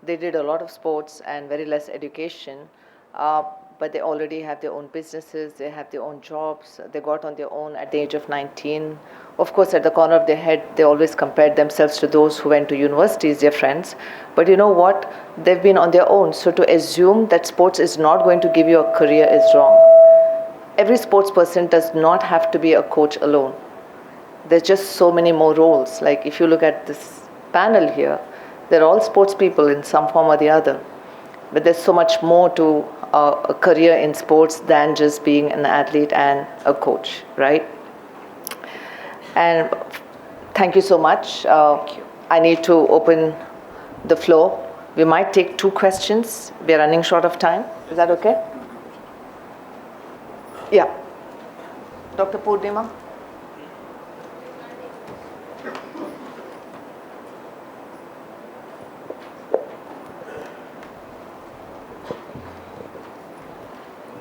They did a lot of sports and very less education, but they already have their own businesses, they have their own jobs, they got on their own at the age of 19. Of course, at the corner of their head, they always compared themselves to those who went to universities, their friends. But you know what? They've been on their own. So to assume that sports is not going to give you a career is wrong. Every sports person does not have to be a coach alone. There's just so many more roles. Like if you look at this panel here, they're all sports people in some form or the other. But there's so much more to a career in sports than just being an athlete and a coach, right? And thank you so much. I need to open the floor. We might take 2 questions. We are running short of time. Is that okay? Yeah. Dr. Purnima?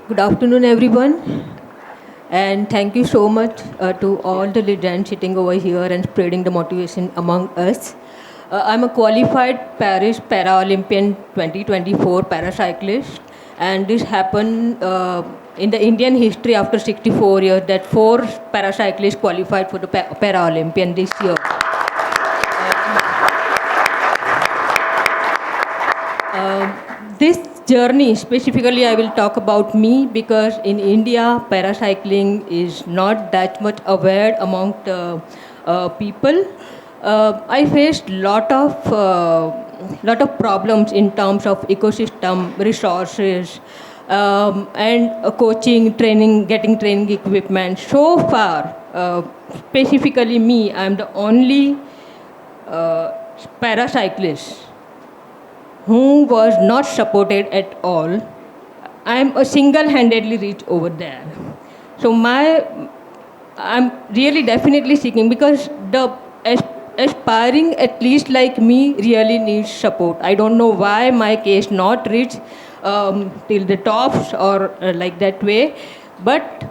Good afternoon, everyone, and thank you so much to all the legends sitting over here and spreading the motivation among us. I'm a qualified Paris Paralympian 2024 paracyclist, and this happened in the Indian history after 64 years that 4 paracyclists qualified for the Paralympian this year. This journey, specifically I will talk about me, because in India paracycling is not that much aware among the people. I faced lot of problems in terms of ecosystem, resources, and coaching, training, getting training equipment. So far, specifically me, I am the only paracyclist who was not supported at all. I'm a single-handedly reach over there. So I'm really definitely seeking, because the aspiring athletes like me really needs support. I don't know why my case not reach till the tops or like that way. But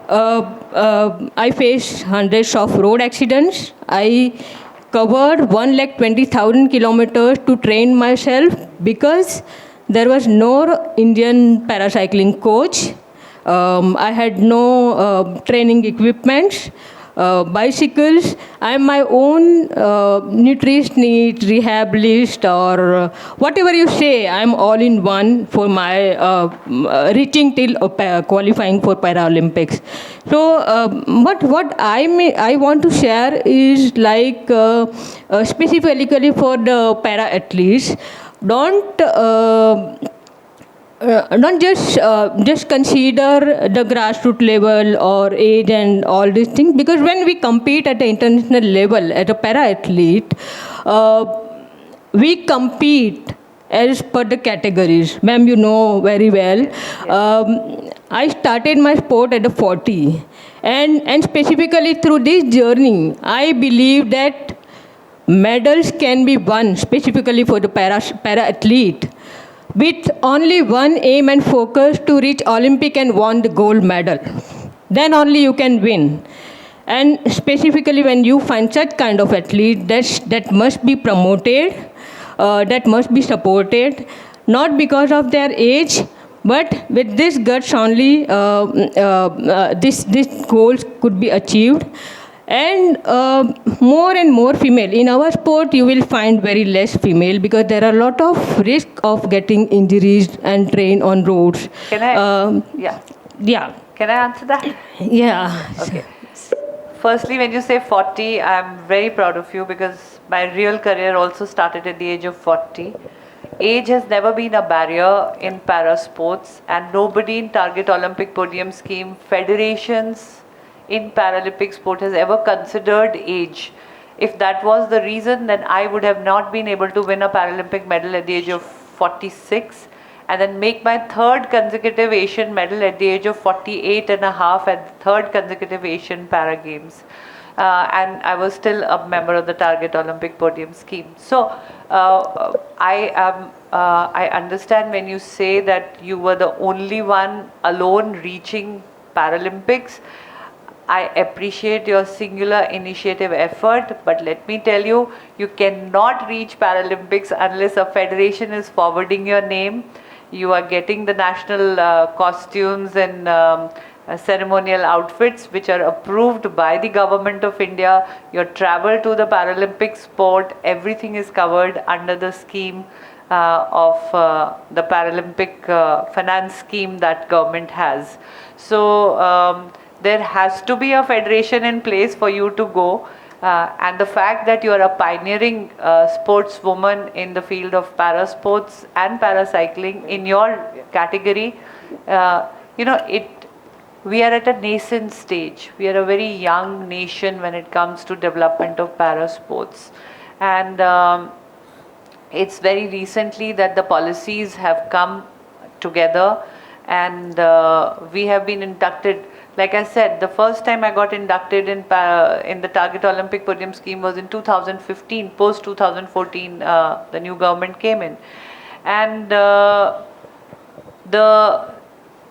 I faced hundreds of road accidents. I covered 120,000 kilometers to train myself because there was no Indian paracycling coach. I had no training equipment, bicycles. I'm my own nutritionist, rehabilist, or whatever you say. I'm all in one for my reaching till qualifying for Paralympics. So what I want to share is like specifically for the para athletes. Don't just consider the grassroots level or age and all these things, because when we compete at the international level as a para athlete, we compete as per the categories. Ma'am, you know very well. I started my sport at the 40, and specifically through this journey, I believe that medals can be won specifically for the para athlete with only one aim and focus to reach Olympic and won the gold medal. Then only you can win. And specifically when you find such kind of athlete, that must be promoted, that must be supported, not because of their age, but with this guts only this goals could be achieved. And more and more female. In our sport, you will find very less female because there are a lot of risk of getting injuries and train on roads. Can I? Yeah. Can I answer that? Yeah. Okay. Firstly, when you say 40, I'm very proud of you because my real career also started at the age of 40. Age has never been a barrier in para sports, and nobody in Target Olympic Podium Scheme, federations in Paralympic sport has ever considered age. If that was the reason, then I would have not been able to win a Paralympic medal at the age of 46 and then make my third consecutive Asian medal at the age of 48 and a half at the third consecutive Asian Para Games. And I was still a member of the Target Olympic Podium Scheme. So I understand when you say that you were the only one alone reaching Paralympics. I appreciate your singular initiative effort, but let me tell you, you cannot reach Paralympics unless a federation is forwarding your name. You are getting the national costumes and ceremonial outfits which are approved by the government of India. Your travel to the Paralympic sport, everything is covered under the scheme of the Paralympic finance scheme that government has. So there has to be a federation in place for you to go, and the fact that you are a pioneering sportswoman in the field of para sports and paracycling in your category, we are at a nascent stage. We are a very young nation when it comes to development of para sports, and it's very recently that the policies have come together, and we have been inducted. Like I said, the first time I got inducted in the Target Olympic Podium Scheme was in 2015, post 2014, the new government came in. And the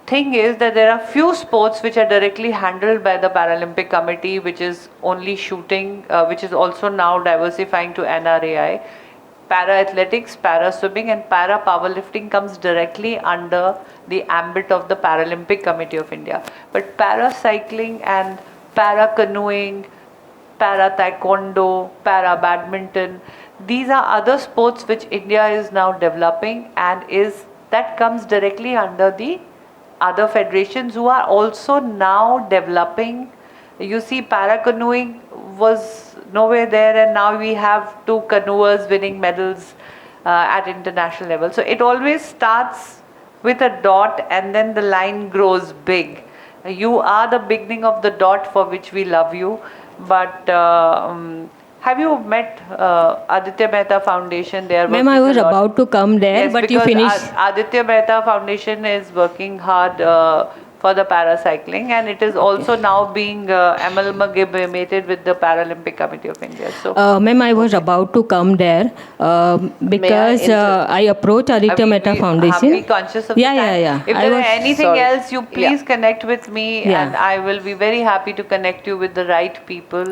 thing is that there are few sports which are directly handled by the Paralympic Committee, which is only shooting, which is also now diversifying to NRAI. Para athletics, para swimming and para powerlifting comes directly under the ambit of the Paralympic Committee of India. But para cycling and para canoeing, para taekwondo, para badminton, these are other sports which India is now developing, and that comes directly under the other federations who are also now developing. You see, para canoeing was nowhere there, and now we have 2 canoers winning medals at international level. So it always starts with a dot and then the line grows big. You are the beginning of the dot for which we love you, but Have you met Aditya Mehta Foundation? They are Ma'am, I was about to come there, yes, but you because finished. Aditya Mehta Foundation is working hard for the paracycling, and it is also now being amalgamated with the Paralympic Committee of India. So, Ma'am, I was about to come there because I approached Aditya Mehta Foundation. Be conscious of yeah, the time. yeah, yeah. If I there was, are anything else, you please connect with me, Yeah. and I will be very happy to connect you with the right people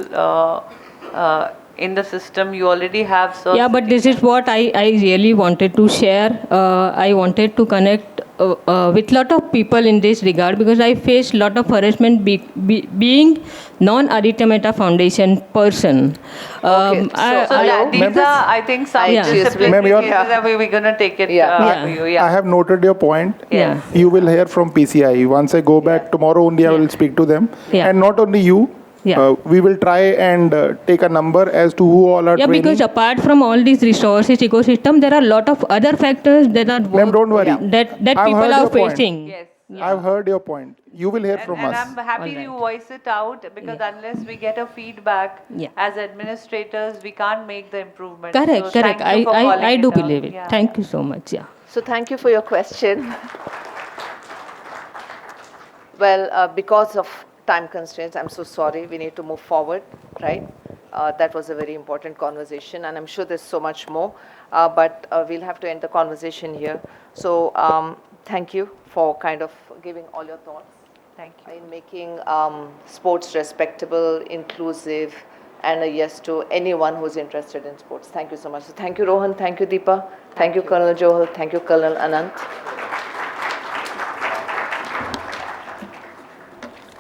in the system. You already have. So yeah, but this is what I really wanted to share. I wanted to connect with lot of people in this regard because I faced lot of harassment being non-Aditya Mehta Foundation person. These are, I think, some disciplinary cases that we're going to take it for you. Yeah. I have noted your point. Yeah. You will hear from PCI. Once I go back tomorrow only, I will speak to them. Yeah. And not only you, we will try and take a number as to who all are training. Because apart from all these resources, ecosystem, there are a lot of other factors that are Ma'am, don't worry. that I've people heard are your point. facing. Yes. I've heard your point. You will hear from And us. I'm happy you voice it out because unless we get a feedback as administrators, we can't make the improvement. Correct, So correct. thank you for calling I do it out. believe it. Yeah. Thank you so much. Yeah. So thank you for your question. Well, because of time constraints, I'm so sorry. We need to move forward, right? That was a very important conversation, and I'm sure there's so much more. But we'll have to end the conversation here. So thank you for kind of giving all your thoughts. Thank you. In making sports respectable, inclusive, and a yes to anyone who's interested in sports. Thank you so much. So thank you, Rohan. Thank you, Deepa. Thank you, Colonel Johal. Thank you, Colonel Anant.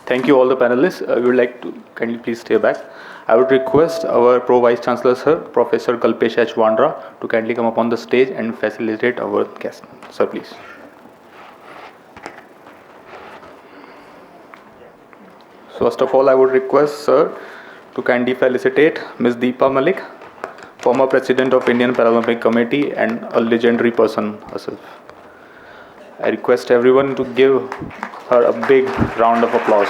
Thank you all the panelists. We would like to kindly please stay back. I would request our Pro Vice Chancellor Sir, Professor Kalpesh H. Vandra, to kindly come up on the stage and facilitate our guest. Sir, please. So first of all, I would request Sir to kindly felicitate Ms. Deepa Malik, former President of Indian Paralympic Committee and a legendary person herself. I request everyone to give her a big round of applause.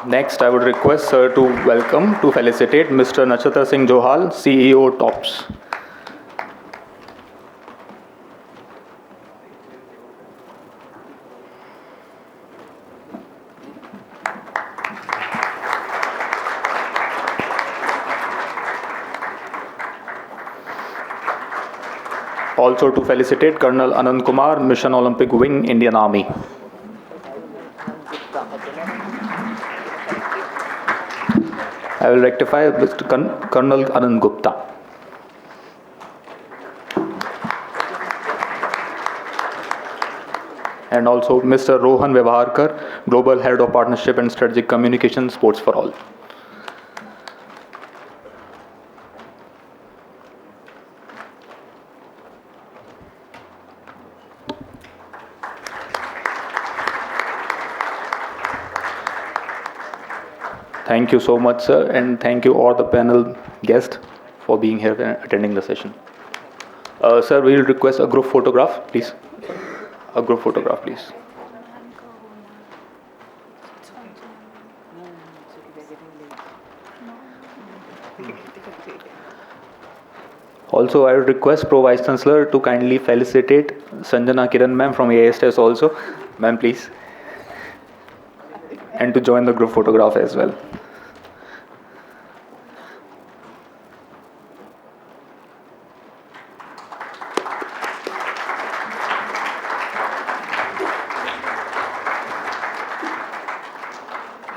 Next, I would request Sir to welcome, to felicitate Mr. Nachhatar Singh Johal, CEO TOPS. Also to felicitate Colonel Anant Kumar, Mission Olympic Wing, Indian Army. I will rectify Mr. Colonel Anant Gupta. And also Mr. Rohan Vyavaharkar, Global Head of Partnership and Strategic Communication, Sports for All. Thank you so much, sir, and thank you all the panel guests for being here and attending the session. Sir, we will request a group photograph, please. A group photograph, please. Also, I would request Pro Vice Chancellor to kindly felicitate Sanjana Kiran ma'am from AISTS also. Ma'am, please. And to join the group photograph as well.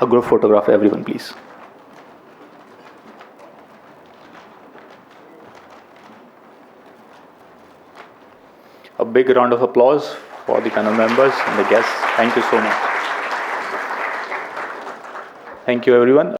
A group photograph, everyone, please. A big round of applause for the panel members and the guests. Thank you so much. Thank you, everyone.